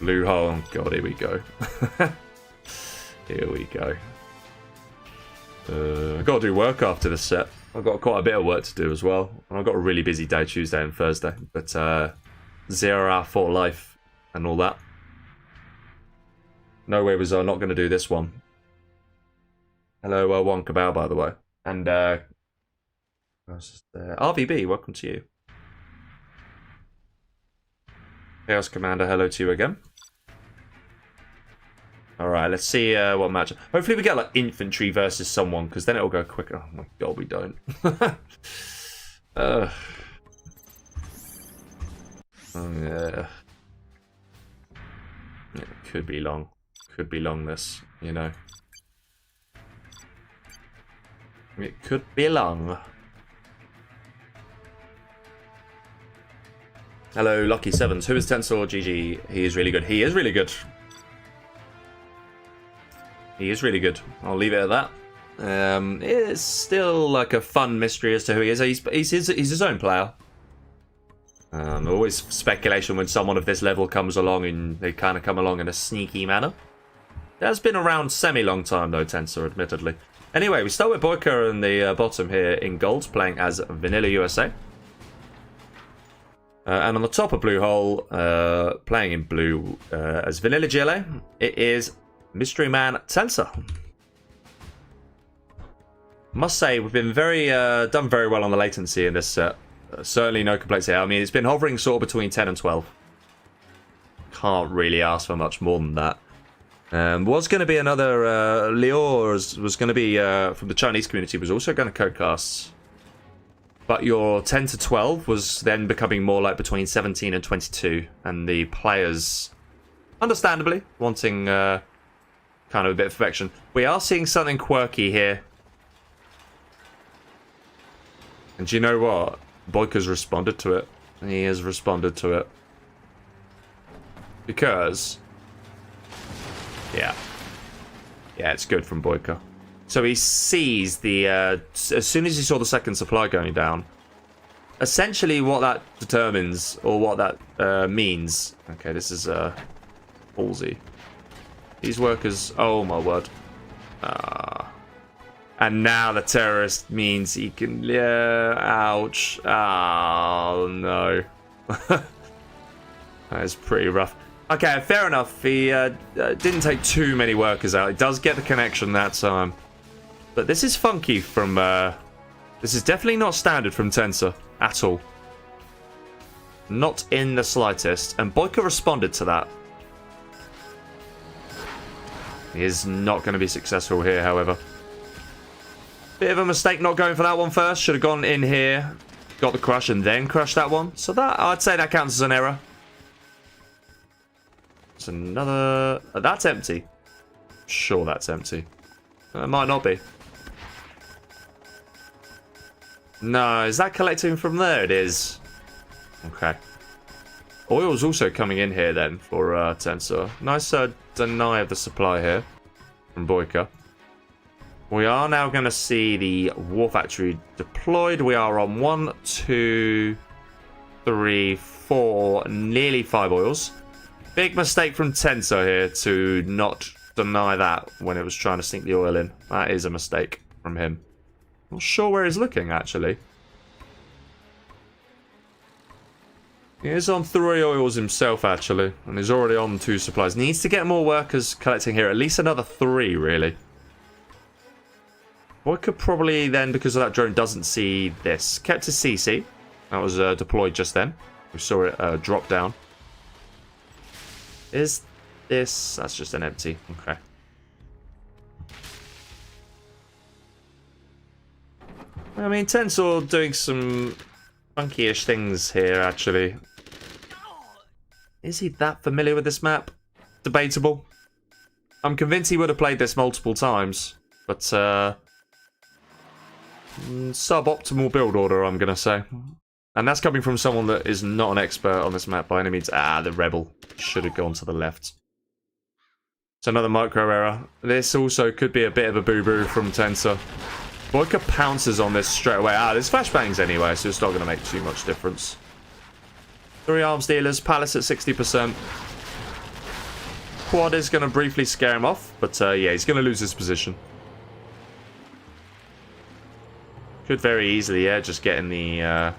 Blue hole. Oh, God, here we go. Here we go. I've got to do work after this set. I've got quite a bit of work to do as well. And I've got a really busy day, Tuesday and Thursday. But 0 hour for life and all that. No way was I not going to do this one. Hello, Wonka Bao, by the way. And RVB, welcome to you. Chaos Commander, hello to you again. Alright, let's see what match. Hopefully we get like infantry versus someone, because then it'll go quicker. Oh my god, we don't. Yeah. It could be long. Could be long, this, you know. It could be long. Hello, Lucky Sevens. Who is tensorgg? He is really good. He is really good. He is really good. I'll leave it at that. It's still like a fun mystery as to who he is. He's his own player. Always speculation when someone of this level comes along and they kind of come along in a sneaky manner. It has been around semi-long time though, Tensor, admittedly. Anyway, we start with BoYcaH in the bottom here in gold, playing as Vanilla USA. And on the top of Blue Hole, playing in blue as Vanilla GLA, it is Mystery Man Tensor. Must say, we've been done very well on the latency in this set. Certainly no complaints here. I mean, it's been hovering sort of between 10 and 12. Can't really ask for much more than that. Was going to be another Lior was going to be from the Chinese community, was also going to co-cast. But your 10 to 12 was then becoming more like between 17 and 22, and the players, understandably, wanting kind of a bit of perfection. We are seeing something quirky here. And do you know what? BoYcaH's responded to it. He has responded to it. Because... yeah. Yeah, it's good from BoYcaH. So he sees the... as soon as he saw the second supply going down, essentially what that determines, or what that means... okay, this is ballsy. These workers... oh my word. And now the terrorist means he can... yeah, ouch. Oh, no. That is pretty rough. Okay, fair enough. He didn't take too many workers out. He does get the connection that time. But this is funky from... this is definitely not standard from Tensor at all. Not in the slightest. And BoYcaH responded to that. He is not going to be successful here, however. Bit of a mistake not going for that one first. Should have gone in here, got the crush, and then crushed that one. So that, I'd say that counts as an error. It's another... that's empty. Sure, that's empty. It might not be. No, is that collecting from there? It is. Okay. Oil's also coming in here then for Tensor. Nice deny of the supply here from BoYcaH. We are now going to see the war factory deployed. We are on 1, 2, 3, 4, nearly 5 oils. Big mistake from Tensor here to not deny that when it was trying to sink the oil in. That is a mistake from him. Not sure where he's looking, actually. He is on 3 oils himself, actually. And he's already on 2 supplies. Needs to get more workers collecting here. At least another 3, really. BoYcaH probably then, because of that drone, doesn't see this. Kept his CC. That was deployed just then. We saw it drop down. Is this... that's just an empty. Okay. I mean, Tensor doing some funky-ish things here, actually. Is he that familiar with this map? Debatable. I'm convinced he would have played this multiple times. But, suboptimal build order, I'm going to say. And that's coming from someone that is not an expert on this map by any means. Ah, the Rebel should have gone to the left. It's another micro error. This also could be a bit of a boo-boo from Tensor. BoYcaH pounces on this straight away. Ah, there's flashbangs anyway, so it's not going to make too much difference. 3 arms dealers, Palace at 60%. Quad is going to briefly scare him off, but yeah, he's going to lose his position. Could very easily, yeah, just get in the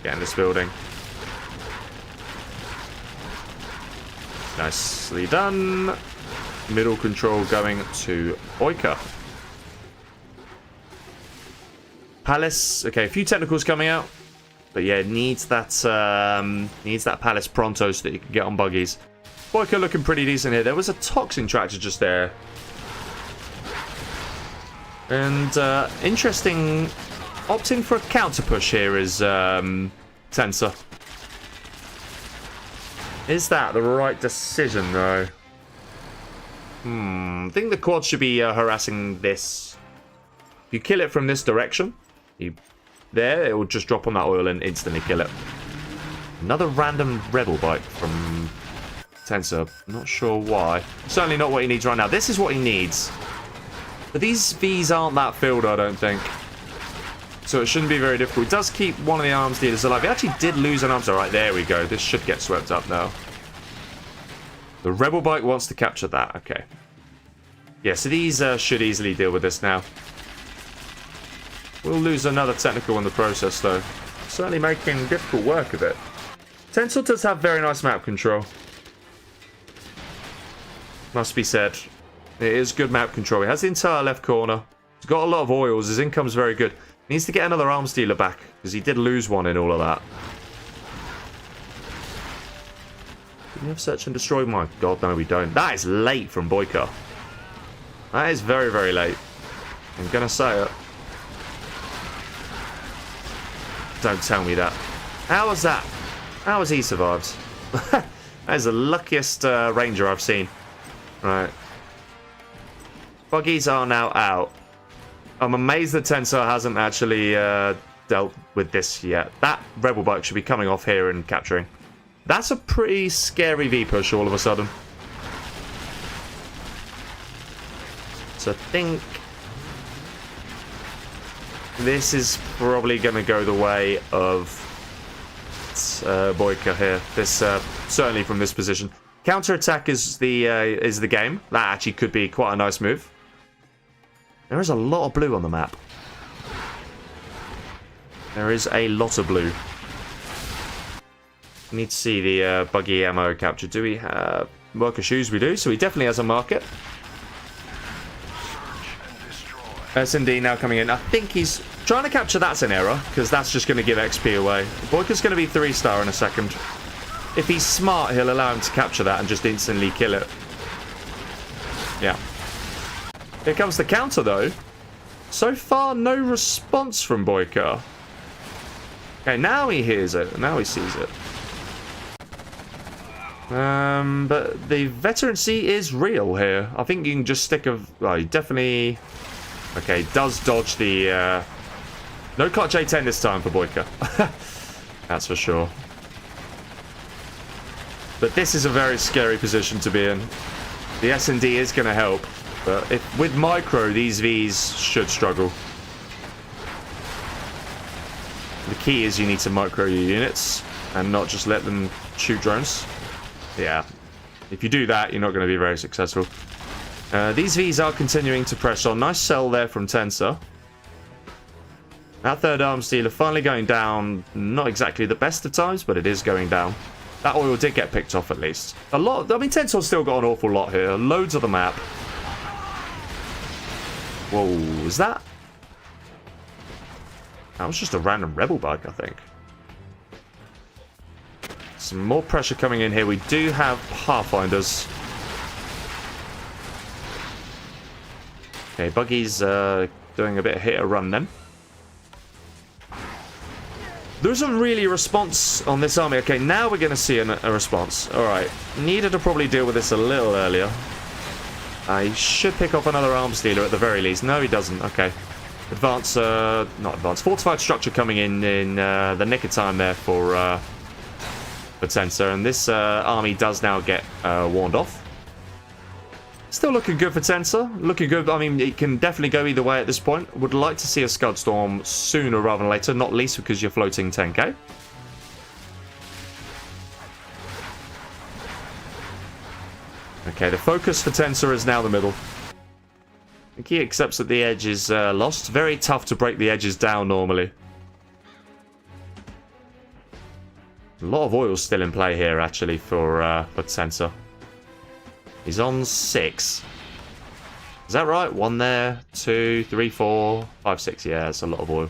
get in this building. Nicely done. Middle control going to BoYcaH. Palace, okay, a few technicals coming out, but yeah, needs that Palace pronto so that you can get on buggies. BoYcaH looking pretty decent here. There was a toxin tractor just there. And interesting, opting for a counter push here is Tensor. Is that the right decision though? I think the quad should be harassing this. If you kill it from this direction, there, it will just drop on that oil and instantly kill it. Another random rebel bike from Tensor. Not sure why. Certainly not what he needs right now. This is what he needs. But these Vs aren't that filled, I don't think. So it shouldn't be very difficult. He does keep one of the arms dealers alive. He actually did lose an arms. Alright, there we go. This should get swept up now. The rebel bike wants to capture that. Okay. Yeah, so these should easily deal with this now. We'll lose another technical in the process, though. Certainly making difficult work of it. Tensor does have very nice map control. Must be said. It is good map control. He has the entire left corner. He's got a lot of oils. His income's very good. He needs to get another arms dealer back, because he did lose one in all of that. Do we have search and destroy? My god, no we don't. That is late from BoYcaH. That is very, very late. I'm going to say it. Don't tell me that. How was that? How has he survived? That is the luckiest ranger I've seen. Right. Buggies are now out. I'm amazed that Tensor hasn't actually dealt with this yet. That Rebel Bike should be coming off here and capturing. That's a pretty scary V-push all of a sudden. So I think this is probably going to go the way of BoYcaH here. This certainly from this position. Counter-attack is the game. That actually could be quite a nice move. There is a lot of blue on the map. There is a lot of blue. We need to see the buggy ammo capture. Do we have BoYcaH shoes? We do, so he definitely has a market. S&D now coming in. I think he's trying to capture that's an error, because that's just going to give XP away. BoYcaH's going to be 3-star in a second. If he's smart, he'll allow him to capture that and just instantly kill it. Yeah. Here comes the counter, though. So far, no response from BoYcaH. Okay, now he hears it. Now he sees it. But the veterancy is real here. I think you can just stick a... Well, he definitely... Okay, does dodge the... No clutch A10 this time for BoYcaH. That's for sure. But this is a very scary position to be in. The S&D is going to help. But if, with micro, these Vs should struggle. The key is you need to micro your units and not just let them shoot drones. Yeah. If you do that, you're not going to be very successful. These Vs are continuing to press on. Nice sell there from Tensor. That third arms dealer finally going down. Not exactly the best of times, but it is going down. That oil did get picked off at least. A lot. I mean, Tensor's still got an awful lot here. Loads of the map. Whoa, is that? That was just a random rebel bug, I think. Some more pressure coming in here. We do have Pathfinders. Okay, Buggy's doing a bit of hit or run then. There isn't really a response on this army. Okay, now we're going to see a response. Alright, needed to probably deal with this a little earlier. He should pick off another arms dealer at the very least. No, he doesn't. Okay. Advance, not advance. Fortified structure coming in the nick of time there for Tensor. And this army does now get warned off. Still looking good for Tensor. Looking good. I mean, it can definitely go either way at this point. Would like to see a Scud Storm sooner rather than later. Not least because you're floating 10k. Okay, the focus for Tensor is now the middle. I think he accepts that the edge is lost. Very tough to break the edges down normally. A lot of oil still in play here, actually, for Tensor. He's on 6. Is that right? 1 there, 2, 3, 4, 5, 6. Yeah, it's a lot of oil.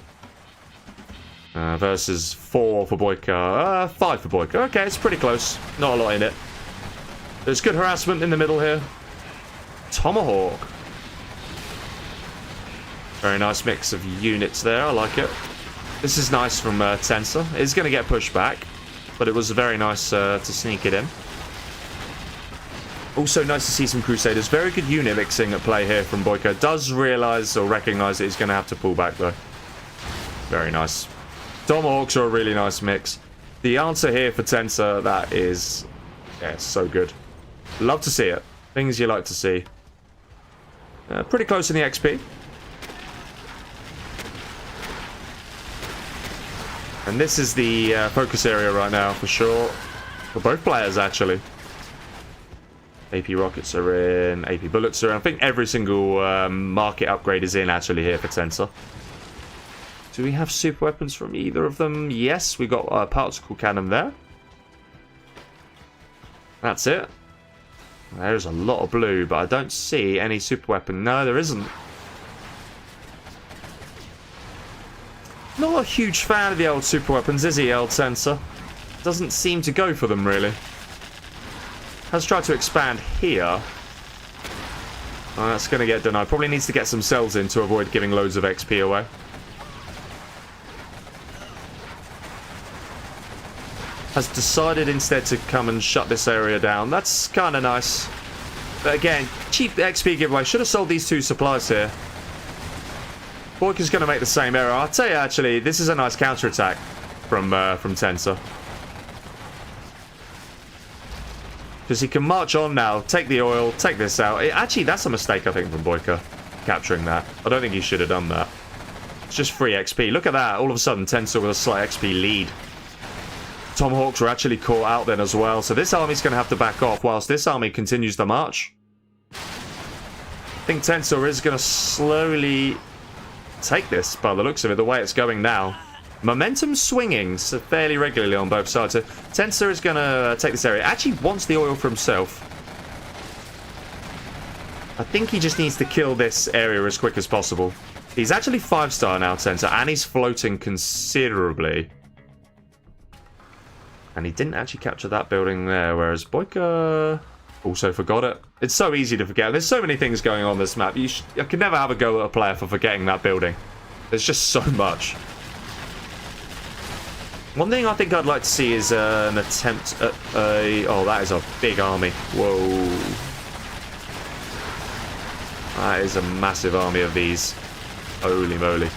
Versus 4 for BoYcaH. 5 for BoYcaH. Okay, it's pretty close. Not a lot in it. There's good harassment in the middle here. Tomahawk. Very nice mix of units there. I like it. This is nice from Tensor. It's going to get pushed back, but it was very nice to sneak it in. Also nice to see some Crusaders. Very good unit mixing at play here from BoYcaH. Does realise or recognise that he's going to have to pull back though. Very nice. Tomahawks are a really nice mix. The answer here for Tensor, that is... yeah, so good. Love to see it. Things you like to see. Pretty close in the XP. And this is the focus area right now, for sure. For both players, actually. AP rockets are in. AP bullets are in. I think every single market upgrade is in, actually, here for Tensor. Do we have super weapons from either of them? Yes, we got a particle cannon there. That's it. There's a lot of blue, but I don't see any super weapon. No, there isn't. Not a huge fan of the old super weapons, is he, old Tensor? Doesn't seem to go for them, really. Has tried to expand here. Oh, that's going to get denied. Probably needs to get some cells in to avoid giving loads of XP away. Has decided instead to come and shut this area down. That's kind of nice. But again, cheap XP giveaway. Should have sold these 2 supplies here. BoYcaH's going to make the same error. I'll tell you, actually, this is a nice counter-attack from Tensor. Because he can march on now, take the oil, take this out. Actually, that's a mistake, I think, from BoYcaH, capturing that. I don't think he should have done that. It's just free XP. Look at that. All of a sudden, Tensor with a slight XP lead. Tomahawks were actually caught out then as well. So this army's going to have to back off whilst this army continues the march. I think Tensor is going to slowly take this by the looks of it, the way it's going now. Momentum swinging fairly regularly on both sides. So Tensor is going to take this area. Actually wants the oil for himself. I think he just needs to kill this area as quick as possible. He's actually 5-star now, Tensor, and he's floating considerably. And he didn't actually capture that building there, whereas BoYcaH also forgot it. It's so easy to forget. There's so many things going on this map. I could never have a go at a player for forgetting that building. There's just so much. One thing I think I'd like to see is an attempt at a... Oh, that is a big army. Whoa. That is a massive army of these. Holy moly.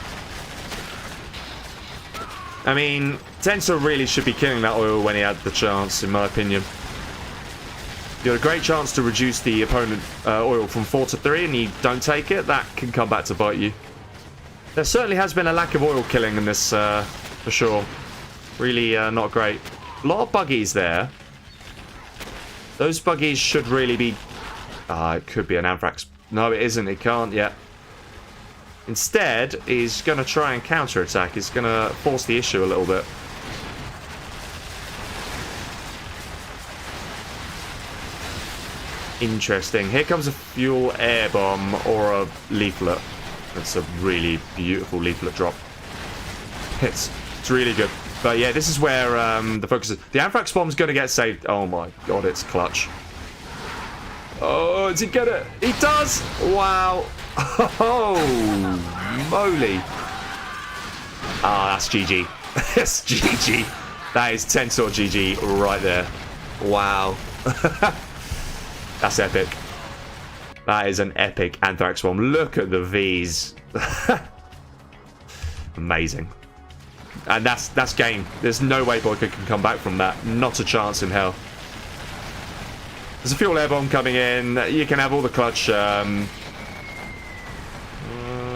I mean, Tensor really should be killing that oil when he had the chance, in my opinion. You had a great chance to reduce the opponent oil from 4 to 3, and you don't take it. That can come back to bite you. There certainly has been a lack of oil killing in this, for sure. Really not great. A lot of buggies there. Those buggies should really be... it could be an Anthrax. No, it isn't. It can't yet. Instead, he's going to try and counter-attack. He's going to force the issue a little bit. Interesting. Here comes a fuel air bomb or a leaflet. That's a really beautiful leaflet drop. It's really good. But yeah, this is where the focus is. The Anthrax bomb's going to get saved. Oh my god, it's clutch. Oh, does he get it? He does! Wow. Oh, moly. Ah, that's GG. That's GG. That is Tensor GG right there. Wow. That's epic. That is an epic Anthrax bomb. Look at the V's. Amazing. And that's game. There's no way BoYcaH can come back from that. Not a chance in hell. There's a fuel air bomb coming in. You can have all the clutch. A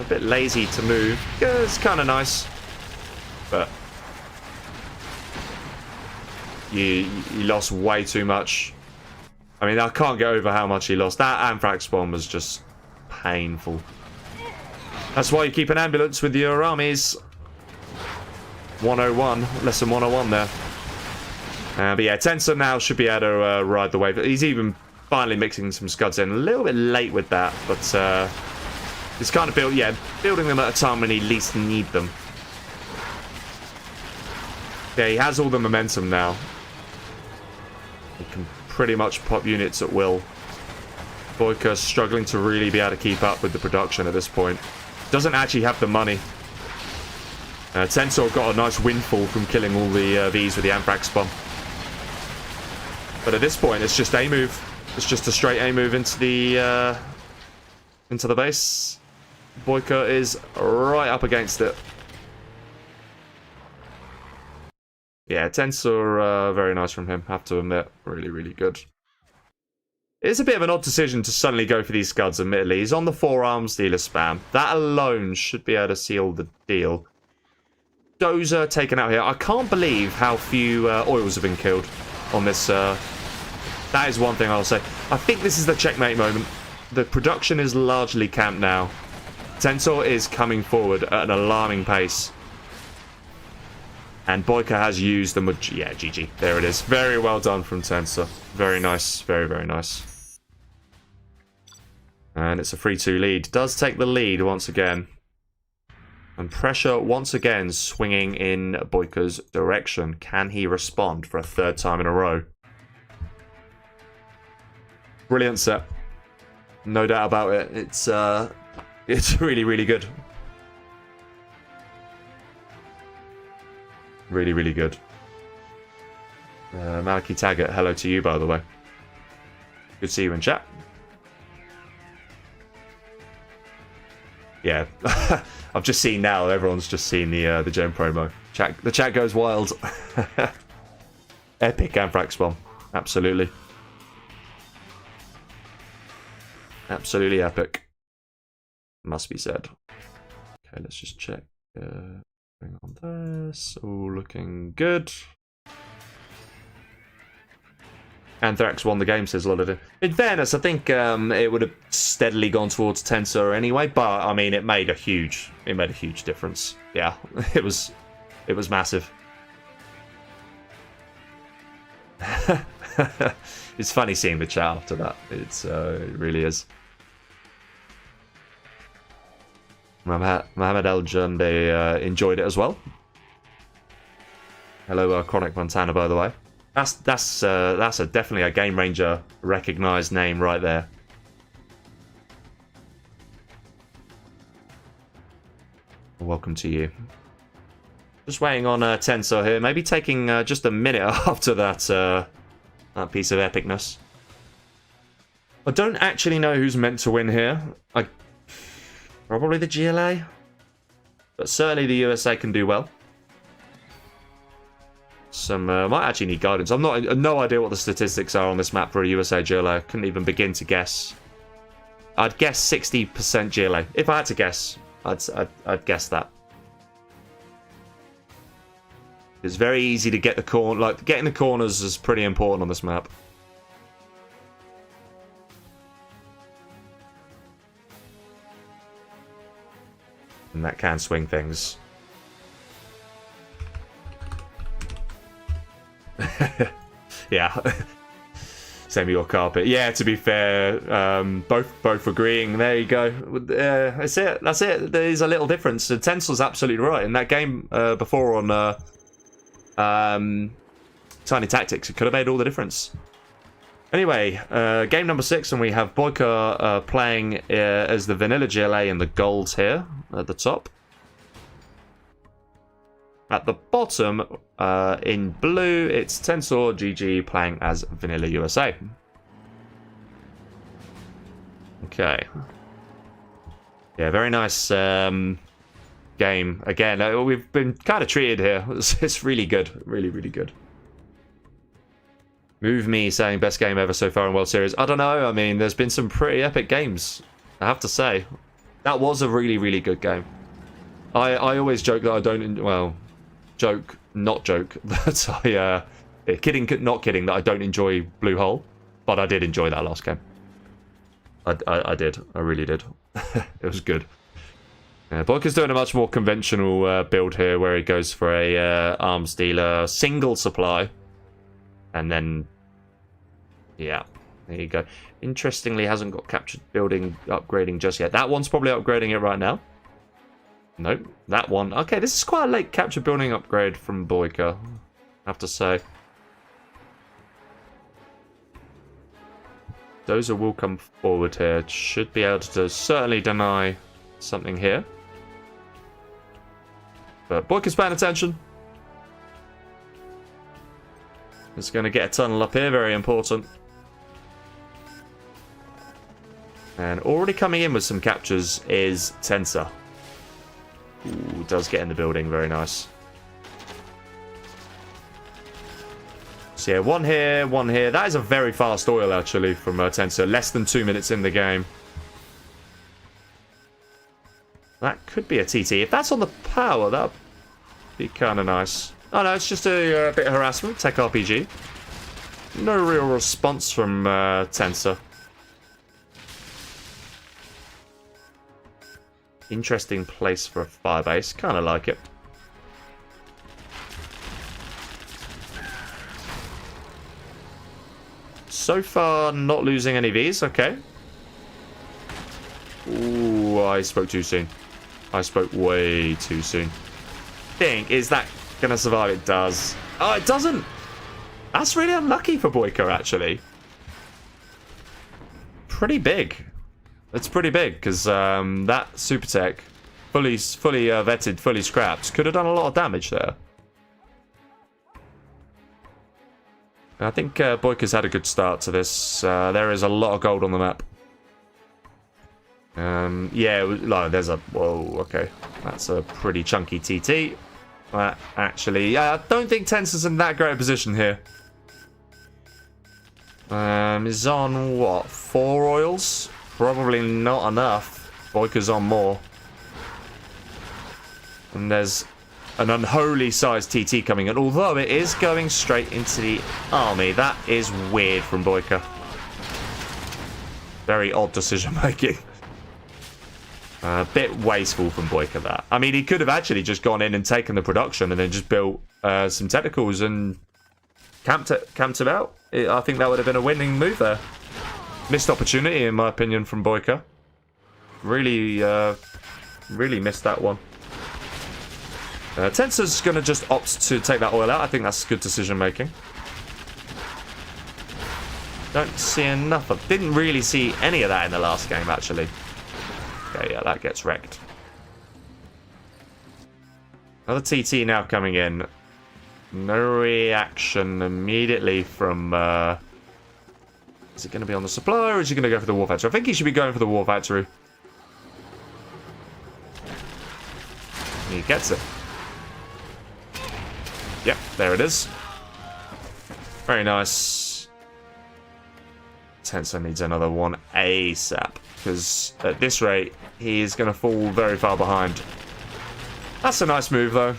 bit lazy to move. It's kind of nice. But you lost way too much. I mean, I can't get over how much he lost. That Anthrax bomb was just painful. That's why you keep an ambulance with your armies. 101. Lesson 101 there. But yeah, Tensor now should be able to ride the wave. He's even finally mixing some scuds in. A little bit late with that, but it's kind of building them at a time when he least need them. Yeah, he has all the momentum now. He can pretty much pop units at will. BoYcaH struggling to really be able to keep up with the production at this point. Doesn't actually have the money. Tensor got a nice windfall from killing all the V's with the Anthrax bomb. But at this point, it's just a move. It's just a straight A move into the base. BoYcaH is right up against it. Yeah, Tensor, very nice from him, have to admit. Really, really good. It's a bit of an odd decision to suddenly go for these scuds, admittedly. He's on the 4 arms dealer spam. That alone should be able to seal the deal. Dozer taken out here. I can't believe how few oils have been killed on this. That is one thing I'll say. I think this is the checkmate moment. The production is largely camped now. Tensor is coming forward at an alarming pace. And BoYcaH has used the... Yeah, GG. There it is. Very well done from Tensor. Very nice. Very, very nice. And it's a 3-2 lead. Does take the lead once again. And pressure once again swinging in BoYcaH's direction. Can he respond for a 3rd time in a row? Brilliant set. No doubt about it. It's really, really good. Really, really good. Maliki Taggart, hello to you, by the way. Good to see you in chat. Yeah, I've just seen now. Everyone's just seen the gem promo. The chat goes wild. Epic Anthrax one, absolutely, absolutely epic. Must be said. Okay, let's just check. Going on this, all looking good. Anthrax won the game, says a lot of it. In fairness, I think it would have steadily gone towards Tensor anyway, but I mean, it made a huge difference. Yeah, it was massive. It's funny seeing the chat after that. It really is. Mohammed El Junde enjoyed it as well. Hello, Chronic Montana, by the way. That's definitely a Game Ranger recognised name right there. Welcome to you. Just waiting on Tensor here. Maybe taking just a minute after that that piece of epicness. I don't actually know who's meant to win here. Probably the GLA, but certainly the USA can do well. Some might actually need guidance. I'm no idea what the statistics are on this map for a USA GLA. Couldn't even begin to guess. I'd guess 60% GLA. If I had to guess, I'd guess that. It's very easy to get the corner. Like getting the corners is pretty important on this map. And that can swing things. Yeah. Send me your carpet. Yeah, to be fair, both agreeing. There you go. That's it. That's it. There's a little difference. Tensor's absolutely right. In that game before on Tiny Tactics, it could have made all the difference. Anyway, game number 6, and we have BoYcaH playing as the vanilla GLA in the gold here at the top. At the bottom, in blue, it's tensorgg playing as vanilla USA. Okay. Yeah, very nice game. Again, we've been kind of treated here. It's really good. Really, really good. Move me saying best game ever so far in World Series. I don't know. I mean, there's been some pretty epic games, I have to say. That was a really, really good game. I always joke that I don't... Well, joke, not joke. That kidding, not kidding, that I don't enjoy Blue Hole. But I did enjoy that last game. I did. I really did. It was good. Yeah, BoYcaH's doing a much more conventional build here, where he goes for a arms dealer single supply. And then... Yeah, there you go. Interestingly, hasn't got captured building upgrading just yet. That one's probably upgrading it right now. Nope, that one. Okay, this is quite a late capture building upgrade from BoYcaH, I have to say. Dozer will come forward here. Should be able to certainly deny something here. But BoYcaH's paying attention. It's going to get a tunnel up here, very important. And already coming in with some captures is Tensor. Ooh, does get in the building, very nice. So yeah, one here, one here. That is a very fast oil, actually, from Tensor. Less than 2 minutes in the game. That could be a TT. If that's on the power, that would be kind of nice. Oh no, it's just a bit of harassment. Tech RPG. No real response from Tensor. Interesting place for a firebase. Kind of like it. So far, not losing any Vs. Okay. Ooh, I spoke too soon. I spoke way too soon. Is that gonna survive? It does. Oh, it doesn't. That's really unlucky for BoYcaH, actually. Pretty big. It's pretty big, because that super tech, fully vetted, fully scrapped, could have done a lot of damage there. I think BoYcaH's had a good start to this. There is a lot of gold on the map. Yeah, like, there's a... Whoa, okay. That's a pretty chunky TT. Actually, I don't think Tensor's in that great a position here. He's on, what, 4 oils? Probably not enough. BoYcaH's on more. And there's an unholy sized TT coming in, although it is going straight into the army. That is weird from BoYcaH. Very odd decision making. A bit wasteful from BoYcaH, that. I mean, he could have actually just gone in and taken the production and then just built some technicals and camped it out. I think that would have been a winning move there. Missed opportunity, in my opinion, from BoYcaH. Really missed that one. Tensor's going to just opt to take that oil out. I think that's good decision making. Don't see enough of... Didn't really see any of that in the last game, actually. Okay, yeah, that gets wrecked. Another TT now coming in. No reaction immediately from... Is it going to be on the supply, or is he going to go for the war factory? I think he should be going for the war factory. He gets it. Yep, there it is. Very nice. Tensor needs another one ASAP, because at this rate, he is going to fall very far behind. That's a nice move, though.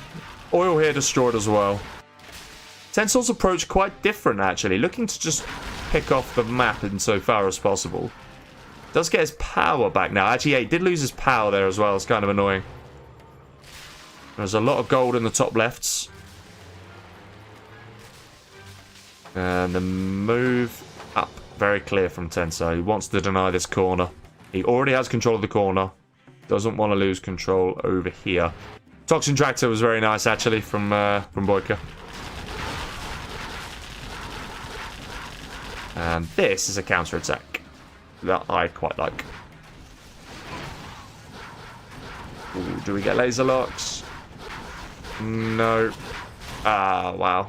Oil here destroyed as well. Tensor's approach quite different, actually. Looking to just pick off the map insofar as possible. Does get his power back now. Actually, yeah, he did lose his power there as well. It's kind of annoying. There's a lot of gold in the top lefts. And the move up. Very clear from Tensor. He wants to deny this corner. He already has control of the corner. Doesn't want to lose control over here. Toxin Tractor was very nice, actually, from BoYcaH. And this is a counter-attack that I quite like. Ooh, do we get laser locks? No. Ah, wow.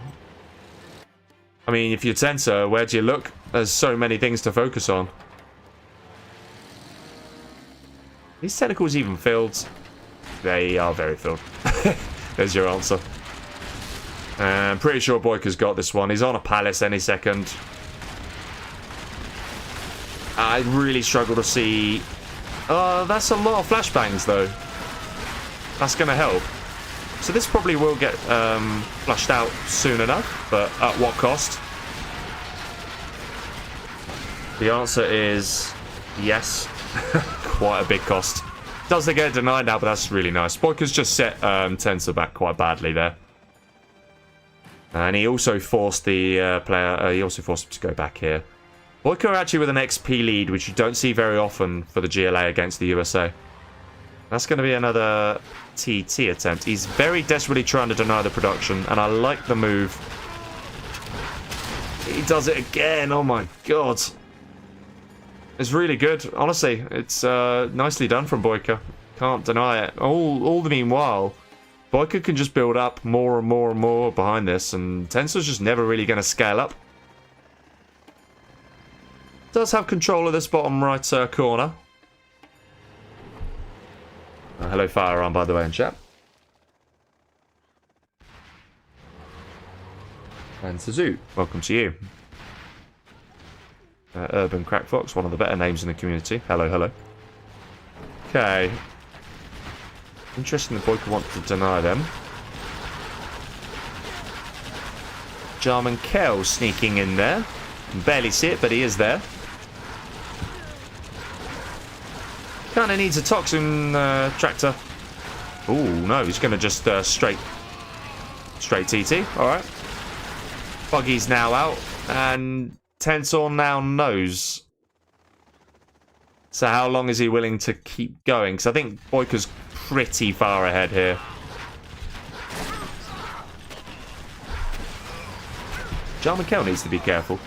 I mean, if you're Tensor, where do you look? There's so many things to focus on. These tentacles even filled? They are very filled. There's your answer. I'm pretty sure BoYcaH's got this one. He's on a palace any second. I really struggle to see... that's a lot of flashbangs, though. That's going to help. So this probably will get flushed out soon enough, but at what cost? The answer is yes. Quite a big cost. Does they get denied now, but that's really nice. BoYcaH's just set Tensor back quite badly there. And he also forced the player... he also forced him to go back here. BoYcaH actually with an XP lead, which you don't see very often for the GLA against the USA. That's going to be another TT attempt. He's very desperately trying to deny the production, and I like the move. He does it again. Oh my god. It's really good. Honestly, it's nicely done from BoYcaH. Can't deny it. All the meanwhile, BoYcaH can just build up more and more and more behind this, and Tensor's just never really going to scale up. Does have control of this bottom right corner. Hello, Firearm, by the way, in chat. And Suzu, welcome to you. Urban Crackfox, one of the better names in the community. Hello, hello. Okay. Interesting that BoYcaH wants to deny them. Jarman Kell sneaking in there. Can barely see it, but he is there. Kind of needs a Toxin Tractor. Ooh, no, he's going to just straight TT. Alright. Buggy's now out, and Tensor now knows. So how long is he willing to keep going? Because I think BoYcaH's pretty far ahead here. Jarman Kell needs to be careful.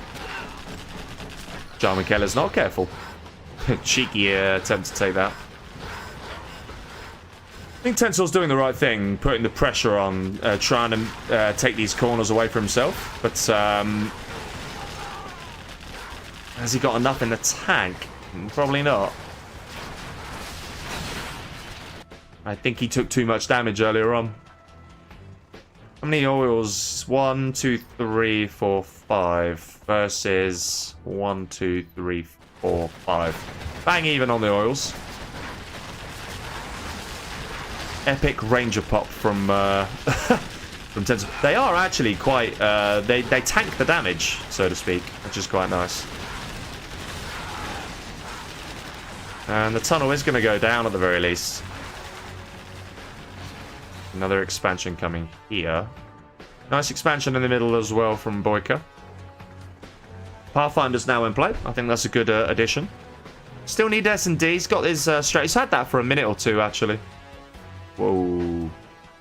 Jarman Kell is not careful. Cheeky attempt to take that. I think Tensor's doing the right thing, putting the pressure on, trying to take these corners away from himself. But has he got enough in the tank? Probably not. I think he took too much damage earlier on. How many oils? 1, 2, 3, 4, 5 versus 1, 2, 3, 4, 5. Bang even on the oils. Epic Ranger Pop from from Tensor. They are actually quite they tank the damage, so to speak, which is quite nice. And the tunnel is going to go down at the very least. Another expansion coming here. Nice expansion in the middle as well from BoYcaH. Pathfinder's now in play. I think that's a good addition. Still need S&D. He's got his straight. He's had that for a minute or two, actually. Whoa.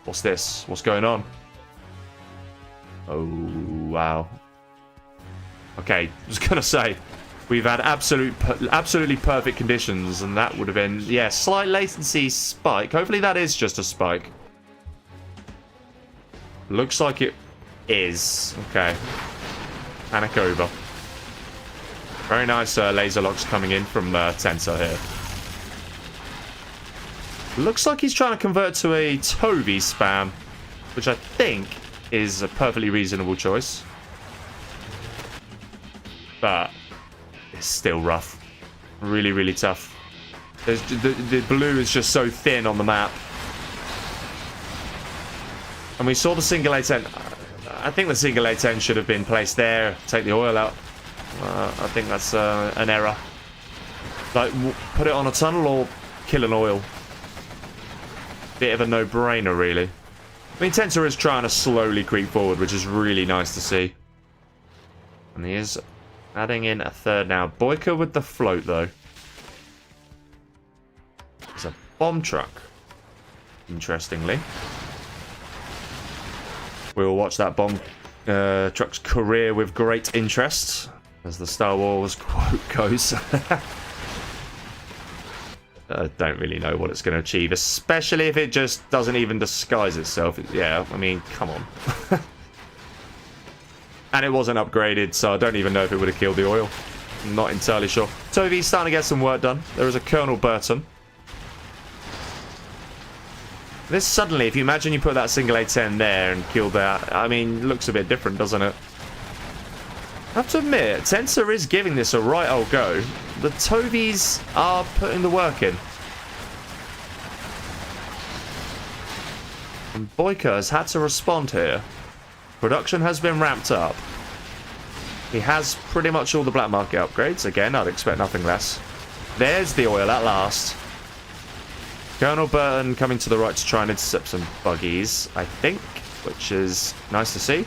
What's this? What's going on? Oh, wow. Okay, I was going to say, we've had absolutely perfect conditions, and that would have been, yeah, slight latency spike. Hopefully that is just a spike. Looks like it is. Okay. Panic over. Very nice laser locks coming in from Tensor here. Looks like he's trying to convert to a Tovi spam, which I think is a perfectly reasonable choice. But it's still rough. Really, really tough. The blue is just so thin on the map. And we saw the single A10. I think the single A10 should have been placed there. Take the oil out. I think that's an error. Like, put it on a tunnel or kill an oil. Bit of a no-brainer, really. I mean, Tensor is trying to slowly creep forward, which is really nice to see. And he is adding in a third now. BoYcaH with the float, though. There's a bomb truck. Interestingly. We'll watch that bomb truck's career with great interest, as the Star Wars quote goes. I don't really know what it's going to achieve, especially if it just doesn't even disguise itself. Yeah, I mean, come on. And it wasn't upgraded, so I don't even know if it would have killed the oil. I'm not entirely sure. Tovi's starting to get some work done. There is a Colonel Burton. This suddenly, if you imagine you put that single A10 there and kill that, I mean, looks a bit different, doesn't it? I have to admit, Tensor is giving this a right old go. The Tovies are putting the work in. And BoYcaH has had to respond here. Production has been ramped up. He has pretty much all the black market upgrades. Again, I'd expect nothing less. There's the oil at last. Colonel Burton coming to the right to try and intercept some buggies, I think, which is nice to see.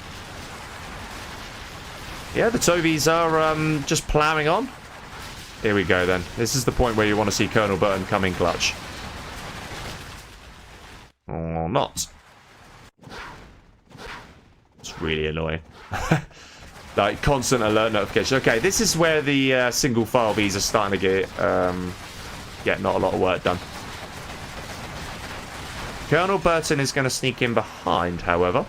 Yeah, the Tovies are just ploughing on. Here we go, then. This is the point where you want to see Colonel Burton come in clutch. Or not. It's really annoying. Like, constant alert notification. Okay, this is where the single file bees are starting to get not a lot of work done. Colonel Burton is going to sneak in behind, however.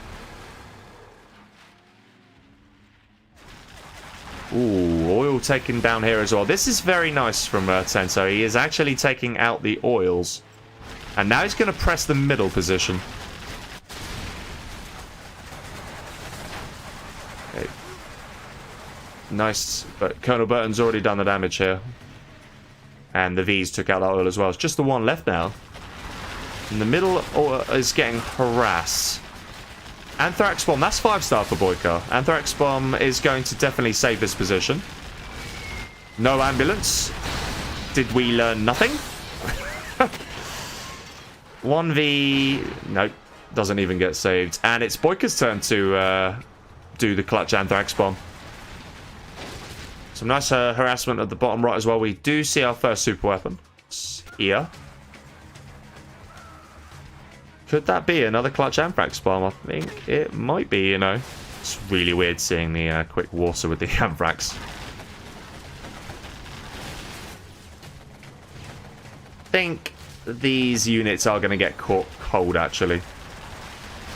Ooh, oil taken down here as well. This is very nice from Tensor. He is actually taking out the oils. And now he's going to press the middle position. Okay. Nice, but Colonel Burton's already done the damage here. And the V's took out that oil as well. It's just the one left now. In the middle is getting harassed. Anthrax Bomb, that's 5-star for BoYcaH. Anthrax Bomb is going to definitely save this position. No ambulance. Did we learn nothing? 1v... Nope, doesn't even get saved. And it's BoYcaH's turn to do the clutch Anthrax Bomb. Some nice harassment at the bottom right as well. We do see our first super weapon. It's here. Could that be another clutch Anthrax Bomb? I think it might be, you know. It's really weird seeing the quick water with the Anthrax. I think these units are going to get caught cold, actually.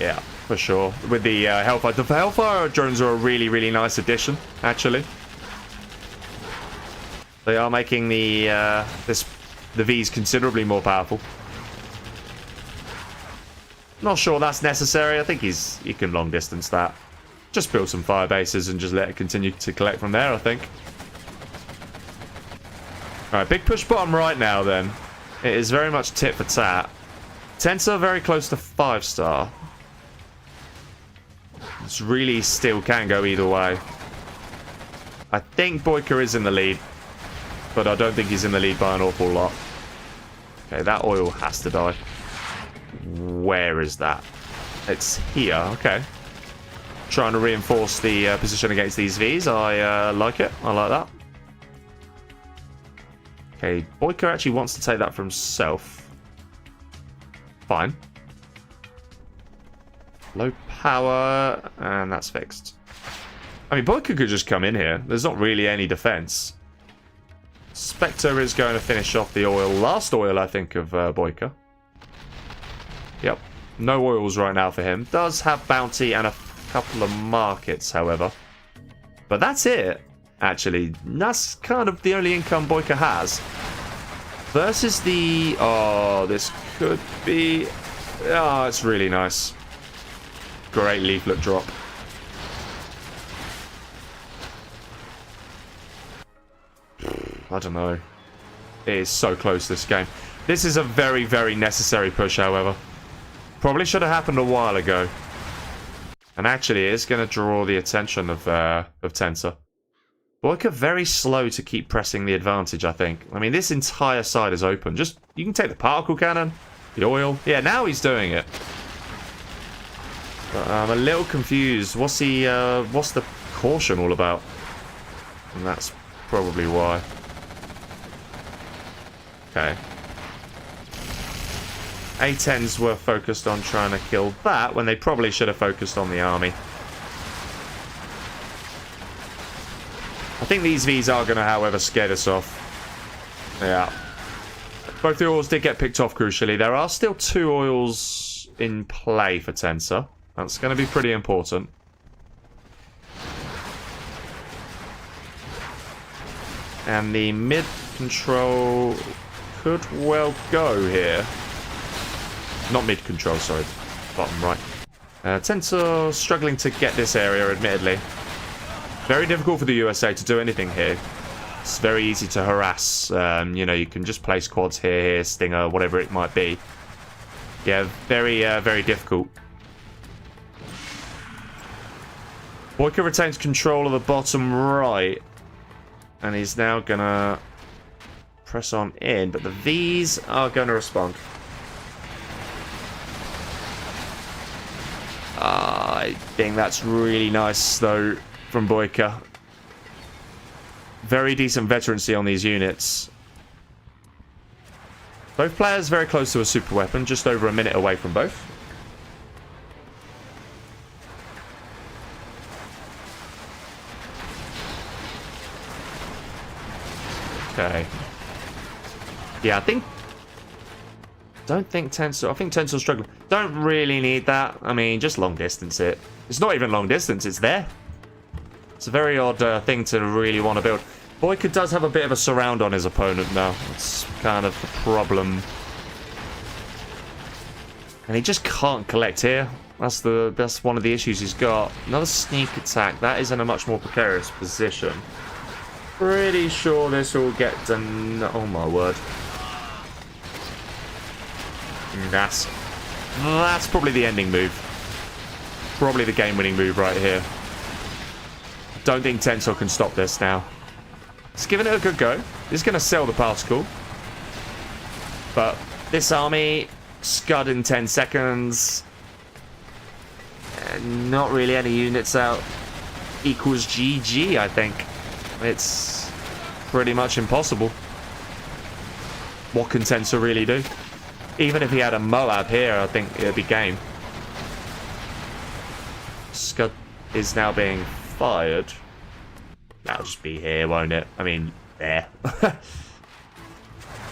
Yeah, for sure. With the Hellfire. The Hellfire drones are a really, really nice addition, actually. They are making the Vs considerably more powerful. Not sure that's necessary. I think he can long distance that. Just build some fire bases and just let it continue to collect from there, I think. Alright, big push bottom right now then. It is very much tit for tat. Tensor very close to 5-star. This really still can go either way. I think BoYcaH is in the lead, but I don't think he's in the lead by an awful lot. Okay, that oil has to die. Where is that? It's here. Okay. Trying to reinforce the position against these Vs. I like it. I like that. Okay, BoYcaH actually wants to take that for himself. Fine. Low power, and that's fixed. I mean, BoYcaH could just come in here. There's not really any defense. Spectre is going to finish off the oil. Last oil, I think, of BoYcaH. Yep. No oils right now for him. Does have bounty and a couple of markets, however. But that's it, actually. That's kind of the only income BoYcaH has. Versus the... Oh, this could be... Oh, it's really nice. Great leaflet drop. I don't know. It is so close, this game. This is a very, very necessary push, however. Probably should have happened a while ago. And actually, it is going to draw the attention of Tensor. BoYcaH very slow to keep pressing the advantage, I think. I mean, this entire side is open. Just, you can take the particle cannon, the oil. Yeah, now he's doing it. But I'm a little confused. What's the caution all about? And that's probably why. Okay. A10s were focused on trying to kill that when they probably should have focused on the army. I think these Vs are going to, however, scare this off. Yeah. Both the oils did get picked off, crucially. There are still 2 oils in play for Tensor. That's going to be pretty important. And the mid control could well go here. Not mid control, sorry. Bottom right. Tensor struggling to get this area, admittedly. Very difficult for the USA to do anything here. It's very easy to harass. You know, you can just place quads here, stinger, whatever it might be. Yeah, very, very difficult. BoYcaH retains control of the bottom right. And he's now going to press on in. But the Vs are going to respond. I think that's really nice, though, from BoYcaH. Very decent veterancy on these units. Both players very close to a super weapon, just over a minute away from both. Okay. Yeah, I think Tensor's struggling. Don't really need that. I mean, just long distance it. It's not even long distance, it's there. It's a very odd thing to really want to build. BoYcaH does have a bit of a surround on his opponent now. It's kind of the problem. And he just can't collect here. That's one of the issues he's got. Another sneak attack. That is in a much more precarious position. Pretty sure this will get done. Oh my word. That's probably the ending move. Probably the game-winning move right here. Don't think Tensor can stop this now. He's giving it a good go. He's going to sell the particle. But this army, scud in 10 seconds. Not really any units out. Equals GG, I think. It's pretty much impossible. What can Tensor really do? Even if he had a Moab here, I think it'd be game. Scud is now being fired. That'll just be here, won't it? I mean, there.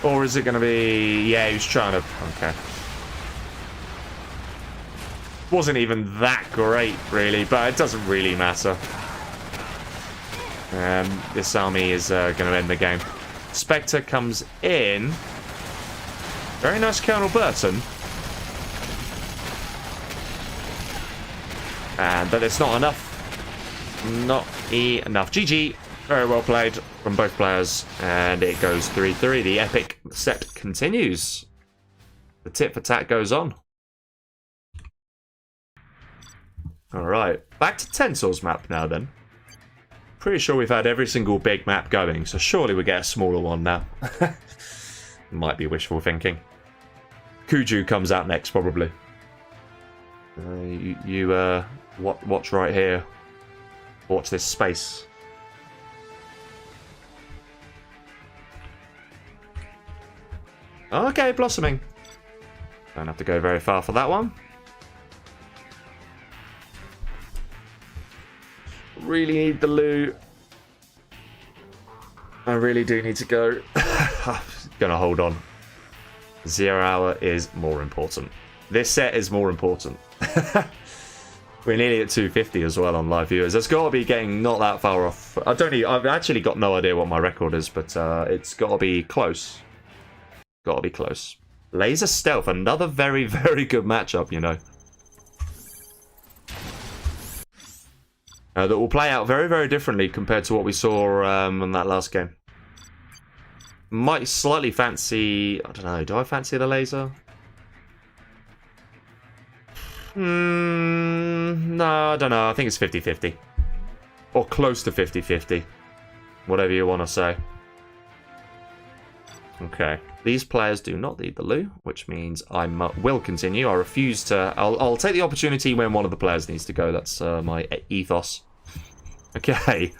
Or is it going to be... Yeah, he was trying to... Okay. Wasn't even that great, really, but it doesn't really matter. This army is going to end the game. Spectre comes in. Very nice Colonel Burton. But it's not enough. Not enough. GG. Very well played from both players. And it goes 3-3. The epic set continues. The tit for tat goes on. Alright. Back to Tensor's map now then. Pretty sure we've had every single big map going, so surely we get a smaller one now. Might be wishful thinking. Kuju comes out next, probably. Watch right here. Watch this space. Okay, blossoming. Don't have to go very far for that one. Really need the loot. I really do need to go. Gonna hold on. 0 hour is more important. This set is more important. We're nearly at 250 as well on live viewers. It's got to be getting not that far off. I've actually got no idea what my record is, but it's got to be close. Got to be close. Laser Stealth, another very, very good matchup, you know. That will play out very, very differently compared to what we saw in that last game. Might slightly fancy... I don't know, do I fancy the laser? No, I don't know. I think it's 50-50. Or close to 50-50. Whatever you want to say. Okay. These players do not need the loot, which means I will continue. I refuse to... I'll take the opportunity when one of the players needs to go. That's my ethos. Okay.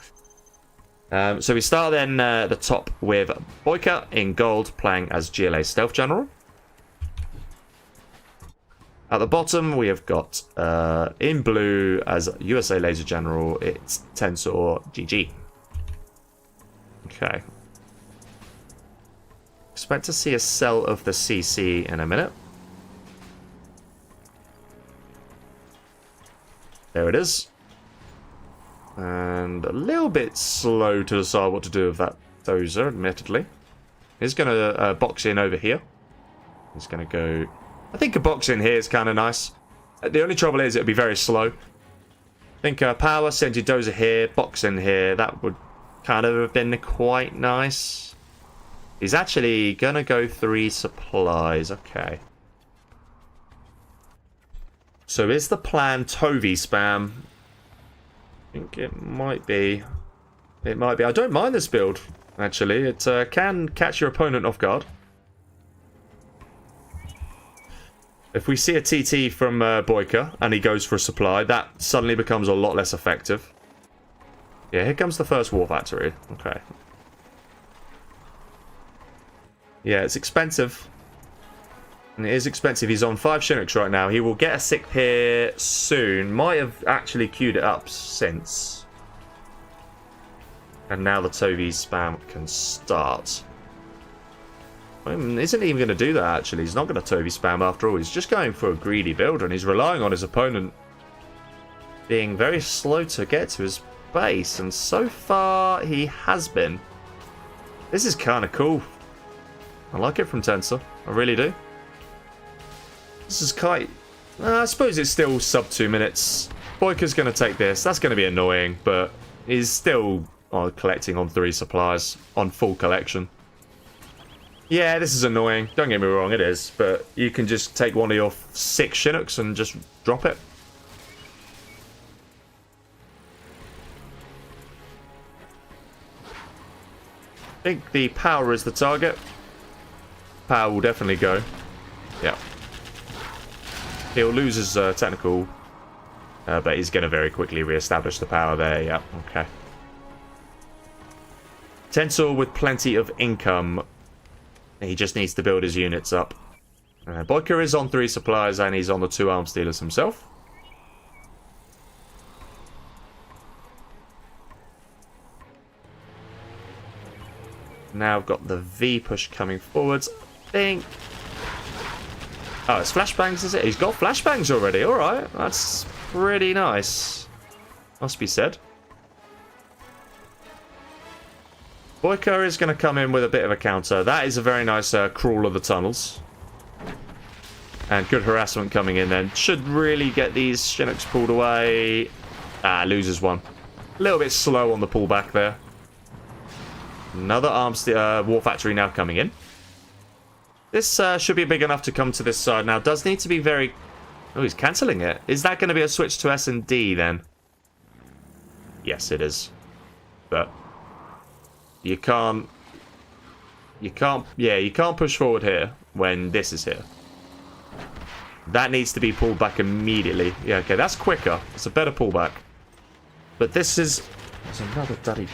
So we start then at the top with BoYcaH in gold, playing as GLA Stealth General. At the bottom, we have got, in blue, as USA Laser General, it's tensorgg. Okay. Expect to see a cell of the CC in a minute. There it is. And a little bit slow to decide what to do with that dozer, admittedly. He's going to box in over here. He's going to go... I think a box in here is kind of nice. The only trouble is it'll be very slow. I think power, send your dozer here, box in here. That would kind of have been quite nice. He's actually going to go 3 supplies. Okay. So is the plan Tovey spam? I think it might be. It might be. I don't mind this build, actually. It can catch your opponent off guard. If we see a TT from BoYcaH and he goes for a supply, that suddenly becomes a lot less effective. Yeah, here comes the first war factory. Okay. Yeah, it's expensive. And it is expensive. He's on 5 Chinooks right now. He will get a 6 here soon. Might have actually queued it up since. And now the Tovey spam can start. Isn't even going to do that, actually. He's not going to Tovey spam after all. He's just going for a greedy builder, and he's relying on his opponent being very slow to get to his base. And so far, he has been. This is kind of cool. I like it from Tensor. I really do. This is quite... I suppose it's still sub 2 minutes. BoYcaH's going to take this. That's going to be annoying, but he's still collecting on 3 supplies on full collection. Yeah, this is annoying. Don't get me wrong, it is. But you can just take one of your 6 Chinooks and just drop it. I think the power is the target. Power will definitely go. Yeah. He'll lose his technical, but he's going to very quickly re-establish the power there. Yeah, okay. Tensor with plenty of income. He just needs to build his units up. BoYcaH is on 3 supplies and he's on the 2 arms dealers himself. Now I've got the V push coming forwards. I think... Oh, it's flashbangs, is it? He's got flashbangs already. Alright, that's pretty nice. Must be said. BoYcaH is going to come in with a bit of a counter. That is a very nice crawl of the tunnels. And good harassment coming in then. Should really get these Chinooks pulled away. Loses one. A little bit slow on the pullback there. Another arms war factory now coming in. This should be big enough to come to this side now. Does need to be very... Oh, he's cancelling it. Is that going to be a switch to S&D then? Yes, it is. But you can't... Yeah, you can't push forward here when this is here. That needs to be pulled back immediately. Yeah, okay, that's quicker. It's a better pullback. But this is... There's another daddy...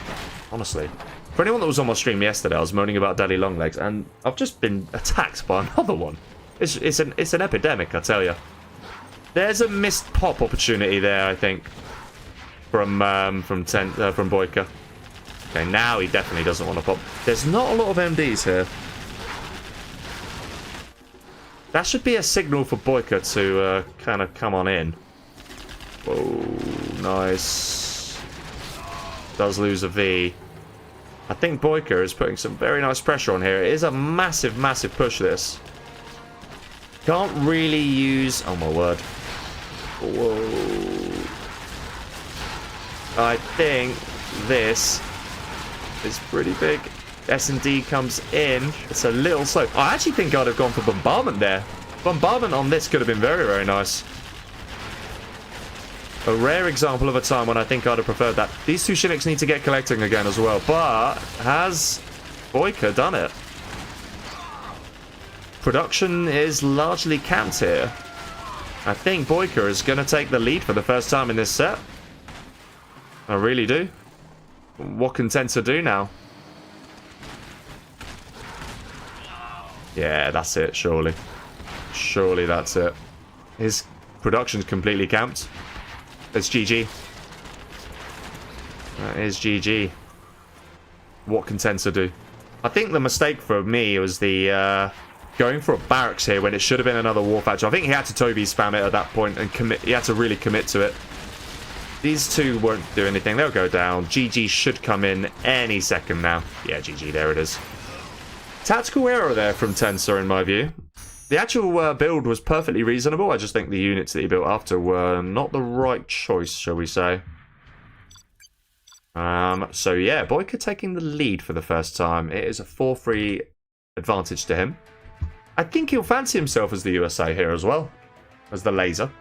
Honestly. For anyone that was on my stream yesterday, I was moaning about daddy long legs, and I've just been attacked by another one. It's an epidemic, I tell you. There's a missed pop opportunity there, I think, from BoYcaH. Okay, now he definitely doesn't want to pop. There's not a lot of MDs here. That should be a signal for BoYcaH to kind of come on in. Whoa, nice. Does lose a V. I think BoYcaH is putting some very nice pressure on here. It is a massive, massive push, this. Can't really use... Oh, my word. Whoa. I think this is pretty big. S&D comes in. It's a little slow. I actually think I'd have gone for bombardment there. Bombardment on this could have been very, very nice. A rare example of a time when I think I'd have preferred that. These two Chinooks need to get collecting again as well. But has BoYcaH done it? Production is largely camped here. I think BoYcaH is going to take the lead for the first time in this set. I really do. What can Tensor do now? Yeah, that's it, surely. Surely that's it. His production's completely camped. It's GG. That is GG. What can Tensor do? I think the mistake for me was the going for a barracks here when it should have been another war factory. I think he had to Toby spam it at that point and commit. He had to really commit to it. These two won't do anything. They'll go down. GG should come in any second now. Yeah, GG. There it is. Tactical error there from Tensor in my view. The actual build was perfectly reasonable. I just think the units that he built after were not the right choice, shall we say. So yeah, BoYcaH taking the lead for the first time. It is a 4-3 advantage to him. I think he'll fancy himself as the USA here as well. As the laser.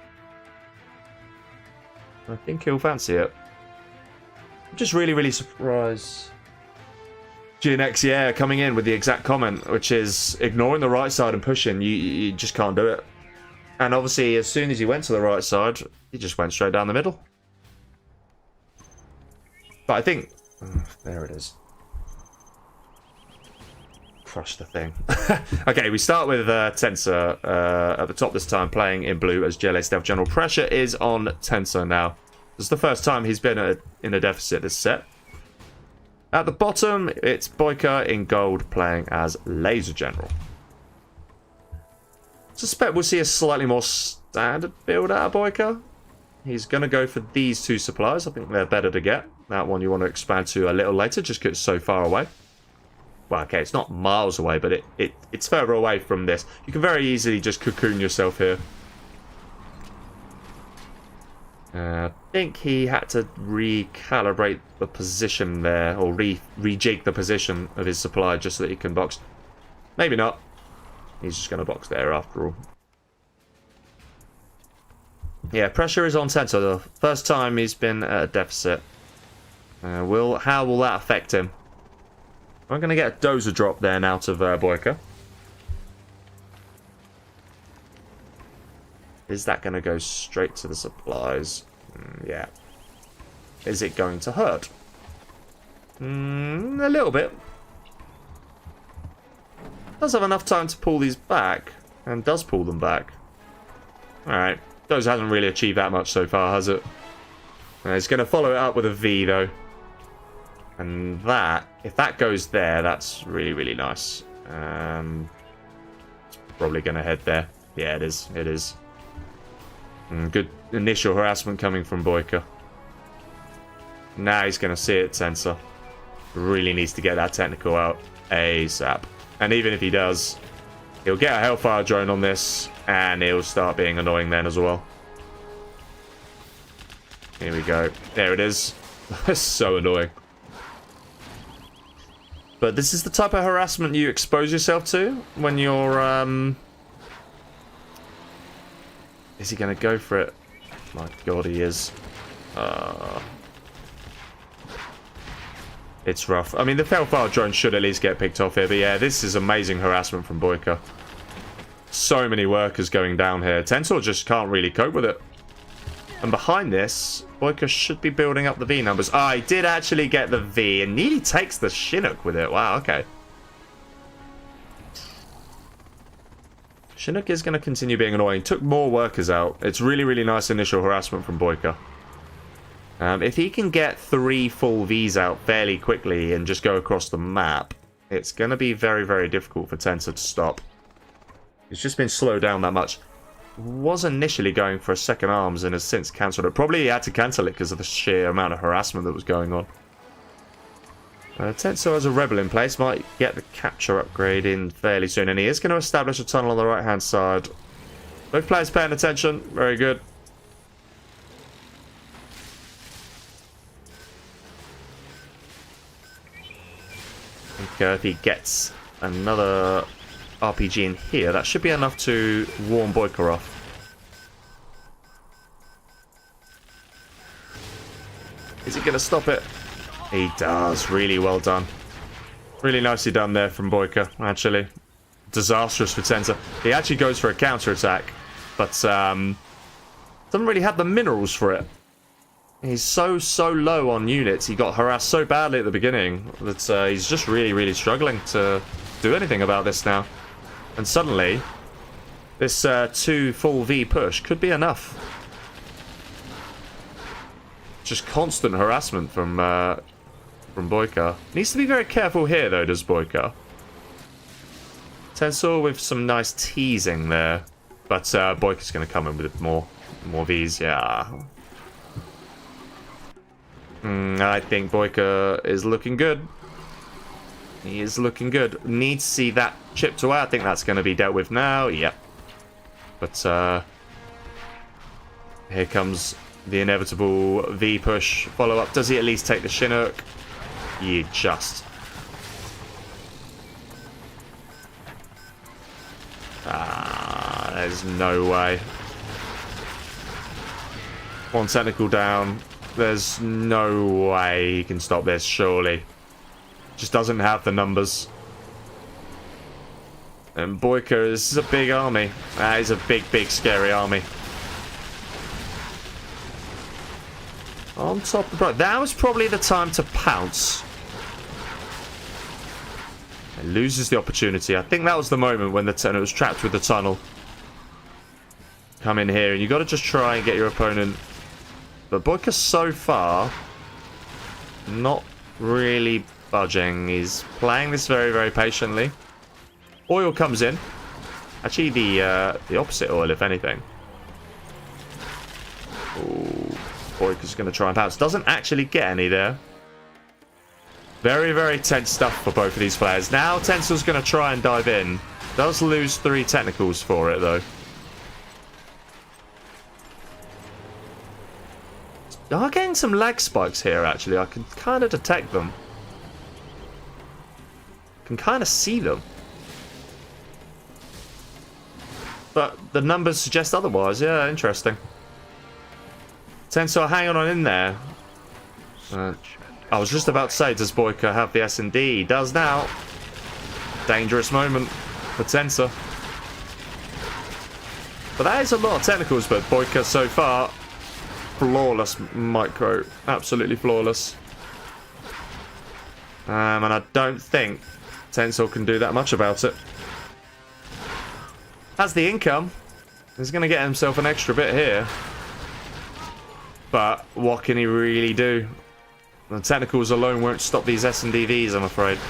I think he'll fancy it. I'm just really, really surprised. GNX, yeah, coming in with the exact comment, which is ignoring the right side and pushing. You just can't do it. And obviously, as soon as he went to the right side, he just went straight down the middle. But I think... there it is. Crush the thing. Okay, we start with Tensor at the top this time, playing in blue as GLA Stealth General. Pressure is on Tensor now. This is the first time he's been in a deficit this set. At the bottom, it's BoYcaH in gold playing as Laser General. Suspect we'll see a slightly more standard build out of BoYcaH. He's going to go for these two supplies. I think they're better to get. That one you want to expand to a little later, just because it's so far away. Well, okay, it's not miles away, but it's further away from this. You can very easily just cocoon yourself here. I think he had to recalibrate the position there, or rejig the position of his supply just so that he can box. Maybe not. He's just going to box there after all. Yeah, pressure is on Tensor. The first time he's been at a deficit. How will that affect him? I'm going to get a dozer drop there now to BoYcaH. Is that going to go straight to the supplies? Yeah. Is it going to hurt? A little bit. Does have enough time to pull these back. And does pull them back. Alright. Dozer hasn't really achieved that much so far, has it? It's going to follow it up with a V, though. And that, if that goes there, that's really, really nice. It's probably going to head there. Yeah, it is. It is. Good initial harassment coming from BoYcaH. Now he's going to see it, Tensor. Really needs to get that technical out ASAP. And even if he does, He'll get a Hellfire drone on this, and he'll start being annoying then as well. Here we go. There it is. That's so annoying. But this is the type of harassment you expose yourself to when you're, Is he going to go for it? My god, he is. It's rough. I mean, the Hellfire drone should at least get picked off here. But yeah, this is amazing harassment from BoYcaH. So many workers going down here. tensorgg just can't really cope with it. And behind this, BoYcaH should be building up the V numbers. Ah, he did actually get the V and nearly takes the Chinook with it. Wow, okay. Chinook is going to continue being annoying. Took more workers out. It's really, really nice initial harassment from BoYcaH. If he can get 3 full Vs out fairly quickly and just go across the map, it's going to be very, very difficult for tensorgg to stop. He's just been slowed down that much. Was initially going for a second arms and has since cancelled it. Probably he had to cancel it because of the sheer amount of harassment that was going on. tensorgg has a rebel in place, might get the capture upgrade in fairly soon, and he is going to establish a tunnel on the right hand side. Both players paying attention, very good. I think if he gets another RPG in here, that should be enough to warn BoYcaH off. Is he going to stop it? He does. Really well done. Really nicely done there from BoYcaH, actually. Disastrous for tensorgg. He actually goes for a counter-attack, but doesn't really have the minerals for it. He's so low on units. He got harassed so badly at the beginning that he's just really, really struggling to do anything about this now. And suddenly, this 2 full V push could be enough. Just constant harassment from BoYcaH. Needs to be very careful here, though, does BoYcaH. tensorgg with some nice teasing there. But BoYcaH's going to come in with more Vs, yeah. I think BoYcaH is looking good. He is looking good. Need to see that chipped away. I think that's going to be dealt with now. Yep. But here comes the inevitable V push follow-up. Does he at least take the Chinook? Yeah, just. There's no way. 1 technical down. There's no way he can stop this, surely. Just doesn't have the numbers. And BoYcaH is a big army. That is a big, scary army. On top of the... That was probably the time to pounce. It loses the opportunity. I think that was the moment when it was trapped with the tunnel. Come in here, and you got to just try and get your opponent... But BoYcaH so far, not really budging. He's playing this very, very patiently. Oil comes in. Actually, the opposite oil, if anything. Ooh, BoYcaH's going to try and pounce. Doesn't actually get any there. Very, very tense stuff for both of these players. Now, tensorgg's going to try and dive in. Does lose 3 technicals for it, though. I'm getting some lag spikes here, actually. I can kind of detect them. Can kind of see them. But the numbers suggest otherwise. Yeah, interesting. tensorgg hanging on in there. I was just about to say, does BoYcaH have the S&D? He does now. Dangerous moment for tensorgg. But that is a lot of technicals, but BoYcaH so far... Flawless micro. Absolutely flawless. And I don't think tensorgg can do that much about it. Has the income. He's going to get himself an extra bit here. But what can he really do? The technicals alone won't stop these S&DVs, I'm afraid.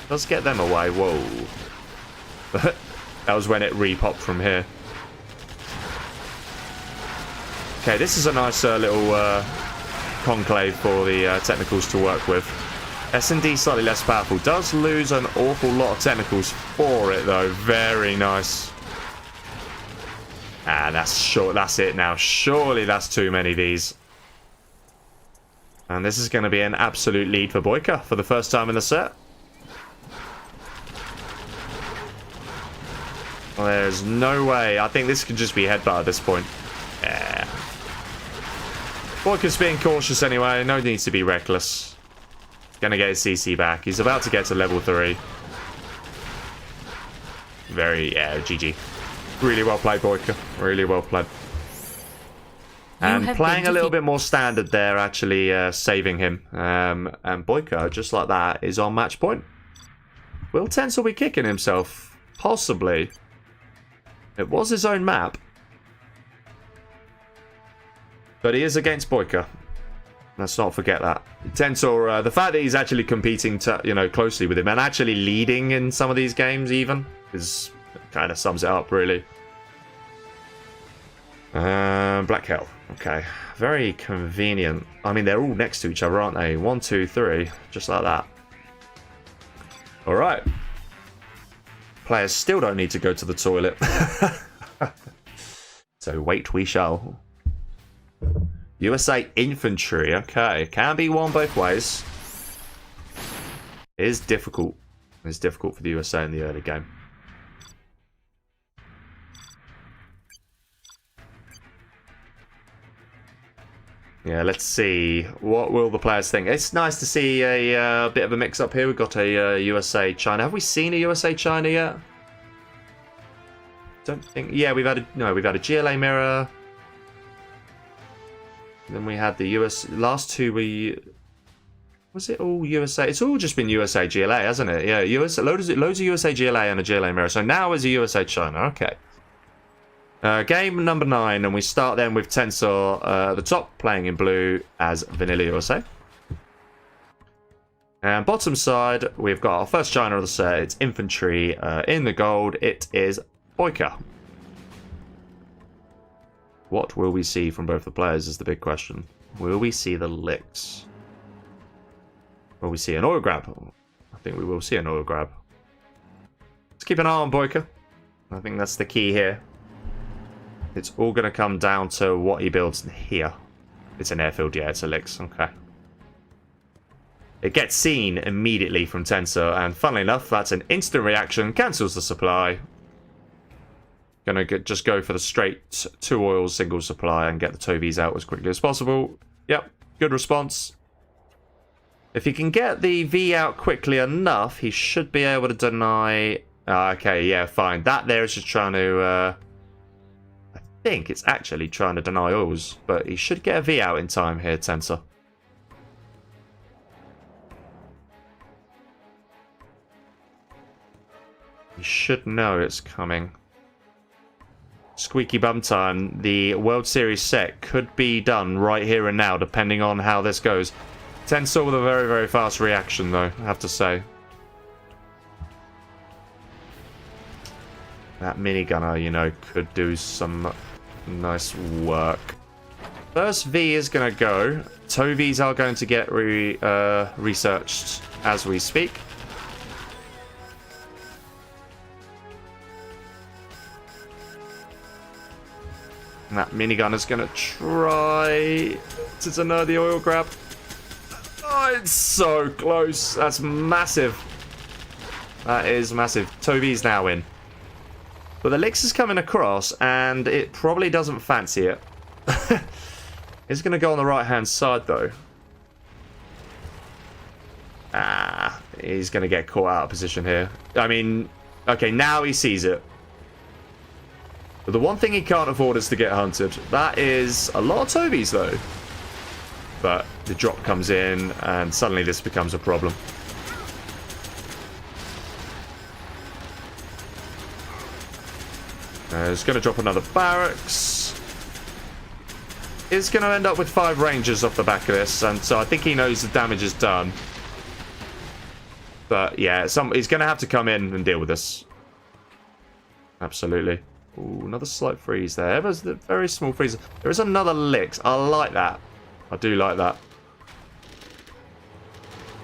Does get them away. Whoa. That was when it re-popped from here. Okay, this is a nice little conclave for the technicals to work with. S&D slightly less powerful. Does lose an awful lot of technicals for it, though. Very nice. And that's short. That's it now. Surely that's too many of these. And this is going to be an absolute lead for BoYcaH for the first time in the set. Well, there's no way. I think this could just be headbutt at this point. Yeah. BoYcaH's being cautious anyway. No need to be reckless. Gonna get his CC back. He's about to get to level 3. Yeah, GG. Really well played, BoYcaH. Really well played. And playing a little bit more standard there, actually saving him. And BoYcaH, just like that, is on match point. Will Tensor be kicking himself? Possibly. It was his own map. But he is against BoYcaH. Let's not forget that. Tensor, the fact that he's actually competing closely with him and actually leading in some of these games even, kind of sums it up, really. Black Hell. Okay. Very convenient. I mean, they're all next to each other, aren't they? 1, 2, 3. Just like that. Alright. Players still don't need to go to the toilet. So wait we shall. USA Infantry. Okay. Can be won both ways. It is difficult. It's difficult for the USA in the early game. Yeah, let's see. What will the players think? It's nice to see a bit of a mix-up here. We've got a USA-China. Have we seen a USA-China yet? Don't think... Yeah, we've had a GLA mirror. Then we had the US... Last two we... Was it all USA? It's all just been USA GLA, hasn't it? Yeah, loads of USA GLA and a GLA mirror. So now is a USA China. Okay. Game number 9, and we start then with Tensor at the top, playing in blue as Vanilla USA. And bottom side, we've got our first China of the set. It's Infantry. In the gold, it is BoYcaH. What will we see from both the players is the big question. Will we see the licks? Will we see an oil grab? I think we will see an oil grab. Let's keep an eye on BoYcaH. I think that's the key here. It's all going to come down to what he builds here. It's an airfield, yeah, it's a licks. Okay. It gets seen immediately from Tensor, and funnily enough, that's an instant reaction, cancels the supply. Gonna just go for the straight 2 oils single supply and get the Tovies out as quickly as possible. Yep, good response. If he can get the V out quickly enough, he should be able to deny... okay, yeah, fine. That there is just trying to... I think it's actually trying to deny oils, but he should get a V out in time here, Tensor. He should know it's coming. Squeaky bum time. The World Series set could be done right here and now, depending on how this goes. Tensor with a very, very fast reaction, though, I have to say. That minigunner, you know, could do some nice work. First V is going to go. Tovies are going to get researched as we speak. And that minigunner's going to try to deny the oil grab. Oh, it's so close. That's massive. That is massive. Tovies now in. But the licks is coming across, and it probably doesn't fancy it. It's going to go on the right-hand side, though. Ah, he's going to get caught out of position here. I mean, okay, now he sees it. But the one thing he can't afford is to get hunted. That is a lot of Tovies, though. But the drop comes in, and suddenly this becomes a problem. He's going to drop another barracks. He's going to end up with 5 rangers off the back of this, and so I think he knows the damage is done. But yeah, he's going to have to come in and deal with this. Absolutely. Ooh, another slight freeze there. There's a very small freeze. There is another licks. I like that. I do like that.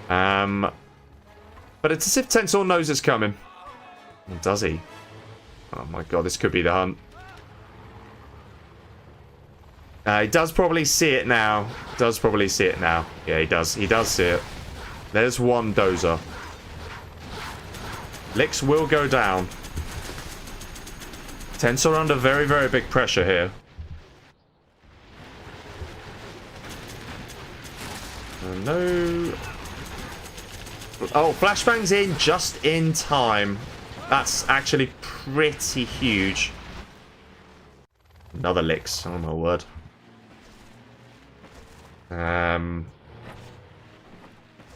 But it's as if Tensor knows it's coming. Or does he? Oh my god, this could be the hunt. He does probably see it now. Yeah, he does. He does see it. There's one dozer. Licks will go down. Tensor under very, very big pressure here. No. Oh, flashbang's in just in time. That's actually pretty huge. Another licks. Oh my word. Yeah,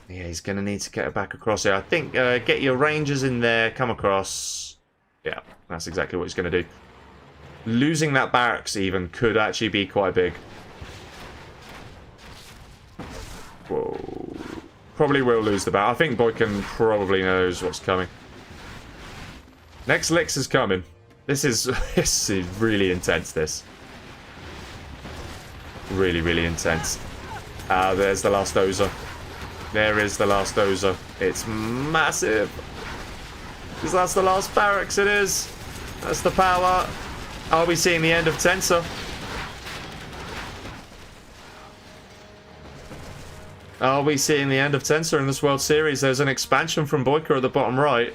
he's going to need to get it back across here. I think get your rangers in there, come across. Yeah, that's exactly what he's going to do. Losing that barracks even could actually be quite big. Whoa. Probably will lose the battle. I think BoYcaH probably knows what's coming. Next licks is coming. This is really intense, this. Really, really intense. There's the last dozer. There is the last dozer. It's massive. Because that's the last barracks, it is. That's the power. Are we seeing the end of Tensor? Are we seeing the end of Tensor in this World Series? There's an expansion from BoYcaH at the bottom right.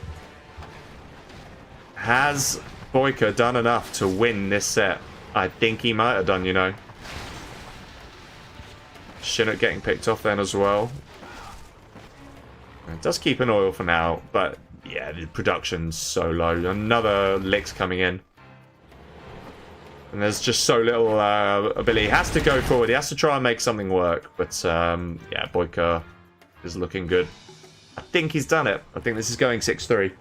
Has BoYcaH done enough to win this set? I think he might have done, you know. Chinook getting picked off then as well. It does keep an oil for now, but yeah, the production's so low. Another licks coming in. And there's just so little ability. He has to go forward. He has to try and make something work. But yeah, BoYcaH is looking good. I think he's done it. I think this is going 6-3.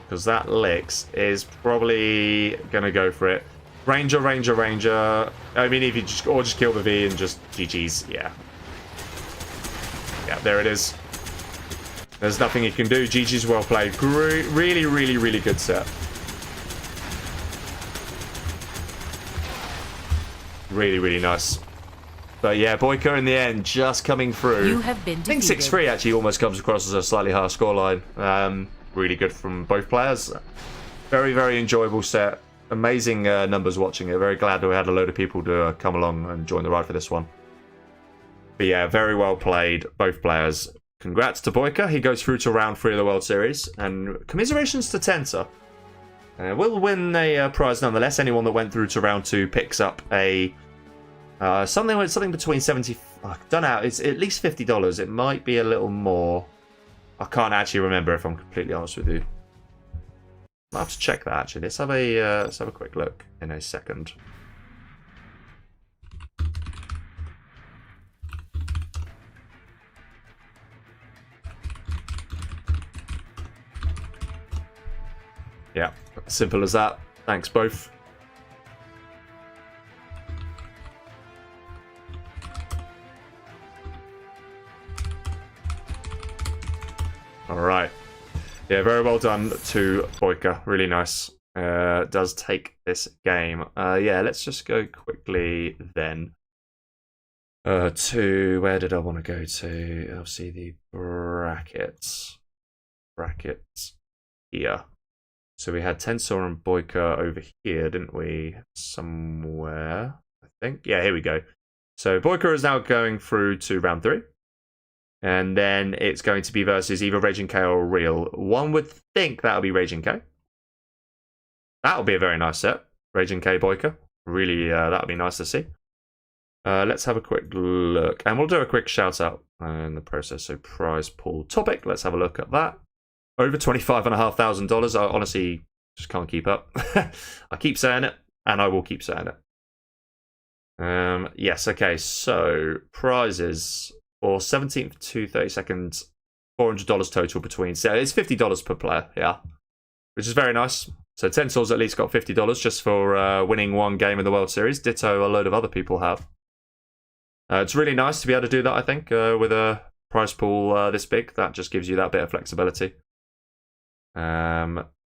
Because that licks is probably going to go for it. Ranger, Ranger, Ranger. I mean, if you just kill the V and just GG's. Yeah. Yeah, there it is. There's nothing he can do. GG's well played. Really, really, really good set. Really, really nice. But yeah, BoYcaH in the end just coming through. You have been defeated. I think 6-3 actually almost comes across as a slightly higher scoreline. Really good from both players. Very, very enjoyable set. Amazing numbers watching it. Very glad we had a load of people to come along and join the ride for this one. But yeah, very well played, both players. Congrats to BoYcaH. He goes through to round 3 of the World Series. And commiserations to Tensor. Will win a prize nonetheless. Anyone that went through to round 2 picks up a something between 70. I don't know. It's at least $50. It might be a little more. I can't actually remember if I'm completely honest with you. I'll have to check that actually. Let's have a quick look in a second. Yeah, simple as that. Thanks both. All right. Yeah, very well done to BoYcaH. Really nice. Does take this game. Yeah, let's just go quickly then to where did I want to go to? I'll see the brackets. Brackets here. So we had Tensor and BoYcaH over here, didn't we? Somewhere, I think. Yeah, here we go. So BoYcaH is now going through to round 3. And then it's going to be versus either Raging K or Real. One would think that'll be Raging K. That'll be a very nice set. Raging K BoYcaH. Really, that'll be nice to see. Let's have a quick look. And we'll do a quick shout out in the process. So prize pool topic. Let's have a look at that. Over $25,500. I honestly just can't keep up. I keep saying it, and I will keep saying it. Yes, okay. So prizes. For 17th to 32nd, $400 total between. So it's $50 per player, yeah. Which is very nice. So Tensor's at least got $50 just for winning one game in the World Series. Ditto a load of other people have. It's really nice to be able to do that, I think, with a prize pool this big. That just gives you that bit of flexibility.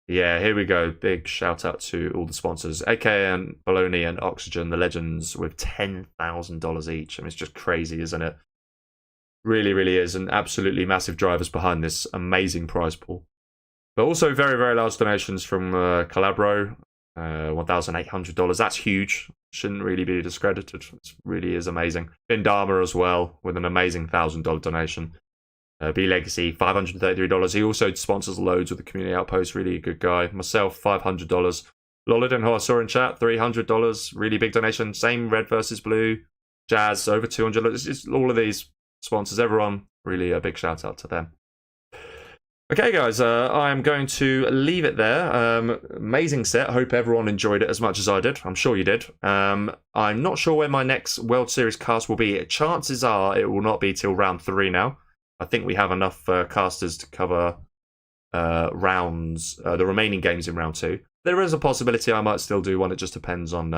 Yeah, here we go. Big shout out to all the sponsors. AKN, Bologna, and Oxygen, the legends, with $10,000 each. I mean, it's just crazy, isn't it? Really, really is. And absolutely massive drivers behind this amazing prize pool. But also very, very large donations from Calabro, $1,800. That's huge. Shouldn't really be discredited. It really is amazing. Bindama as well, with an amazing $1,000 donation. B Legacy, $533. He also sponsors loads with the community outpost. Really a good guy. Myself, $500. Loliden, who I saw in chat, $300. Really big donation. Same red versus blue. Jazz, over $200. It's just all of these sponsors, everyone. Really a big shout out to them. Okay, guys, I am going to leave it there. Amazing set. Hope everyone enjoyed it as much as I did. I'm sure you did. I'm not sure when my next World Series cast will be. Chances are it will not be till round 3 now. I think we have enough casters to cover rounds, the remaining games in round 2. There is a possibility I might still do one. It just depends on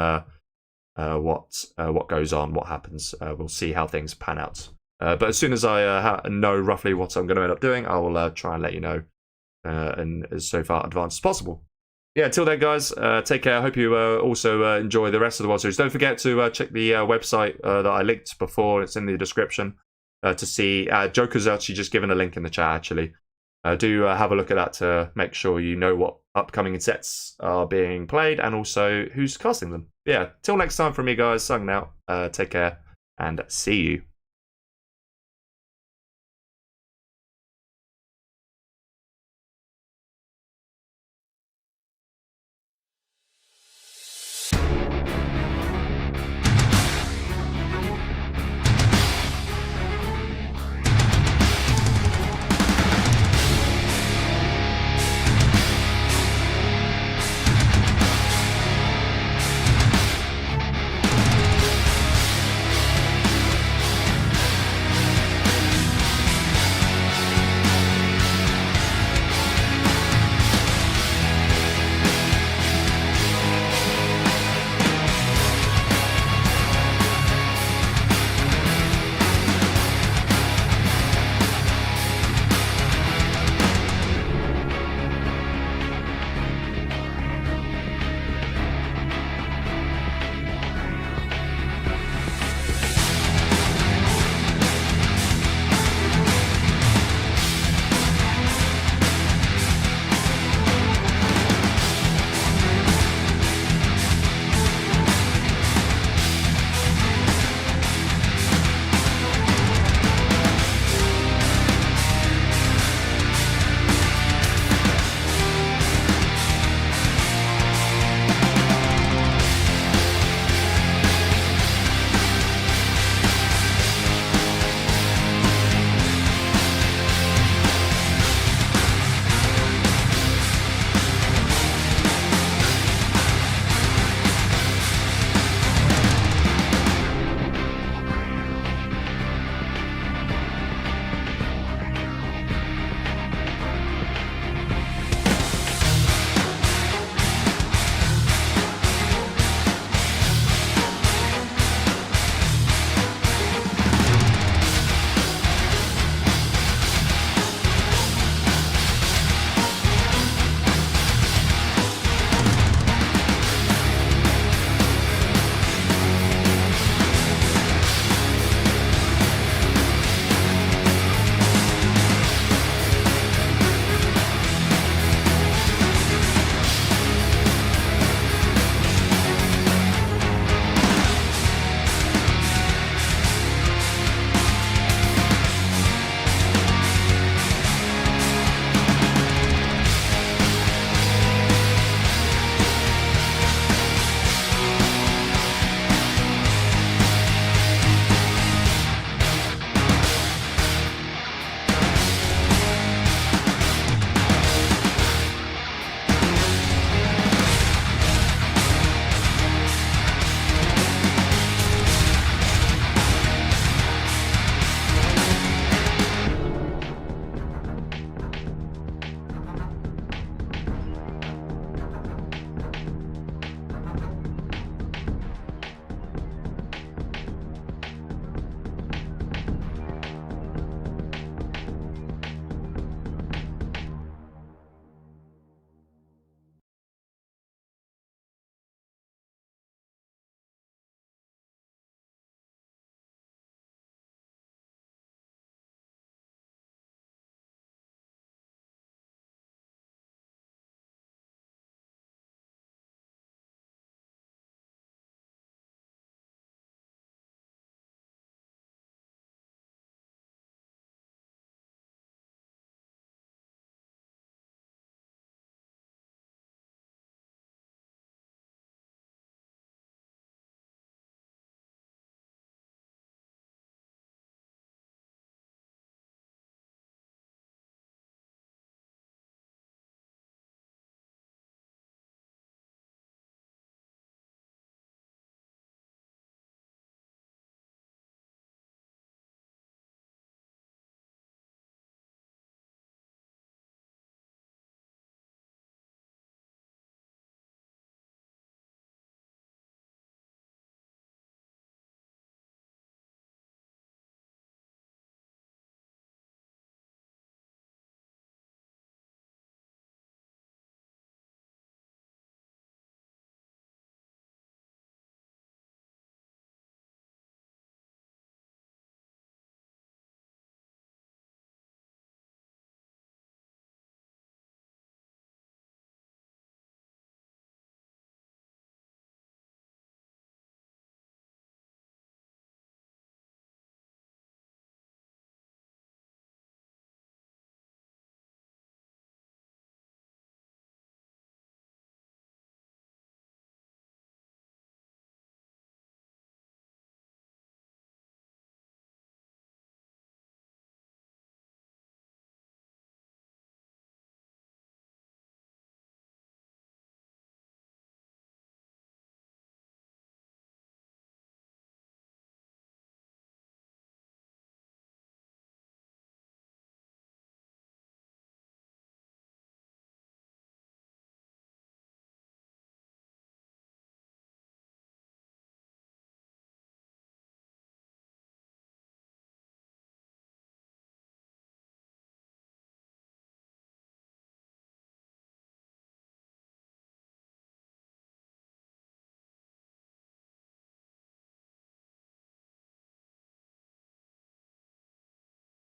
what goes on, what happens. We'll see how things pan out. But as soon as I know roughly what I'm going to end up doing, I will try and let you know and as so far advanced as possible. Yeah, until then, guys, take care. I hope you also enjoy the rest of the World Series. Don't forget to check the website that I linked before. It's in the description. To see, Joker's actually just given a link in the chat, actually. Do have a look at that to make sure you know what upcoming sets are being played and also who's casting them. Yeah, till next time from me, guys, signing out. Take care and see you.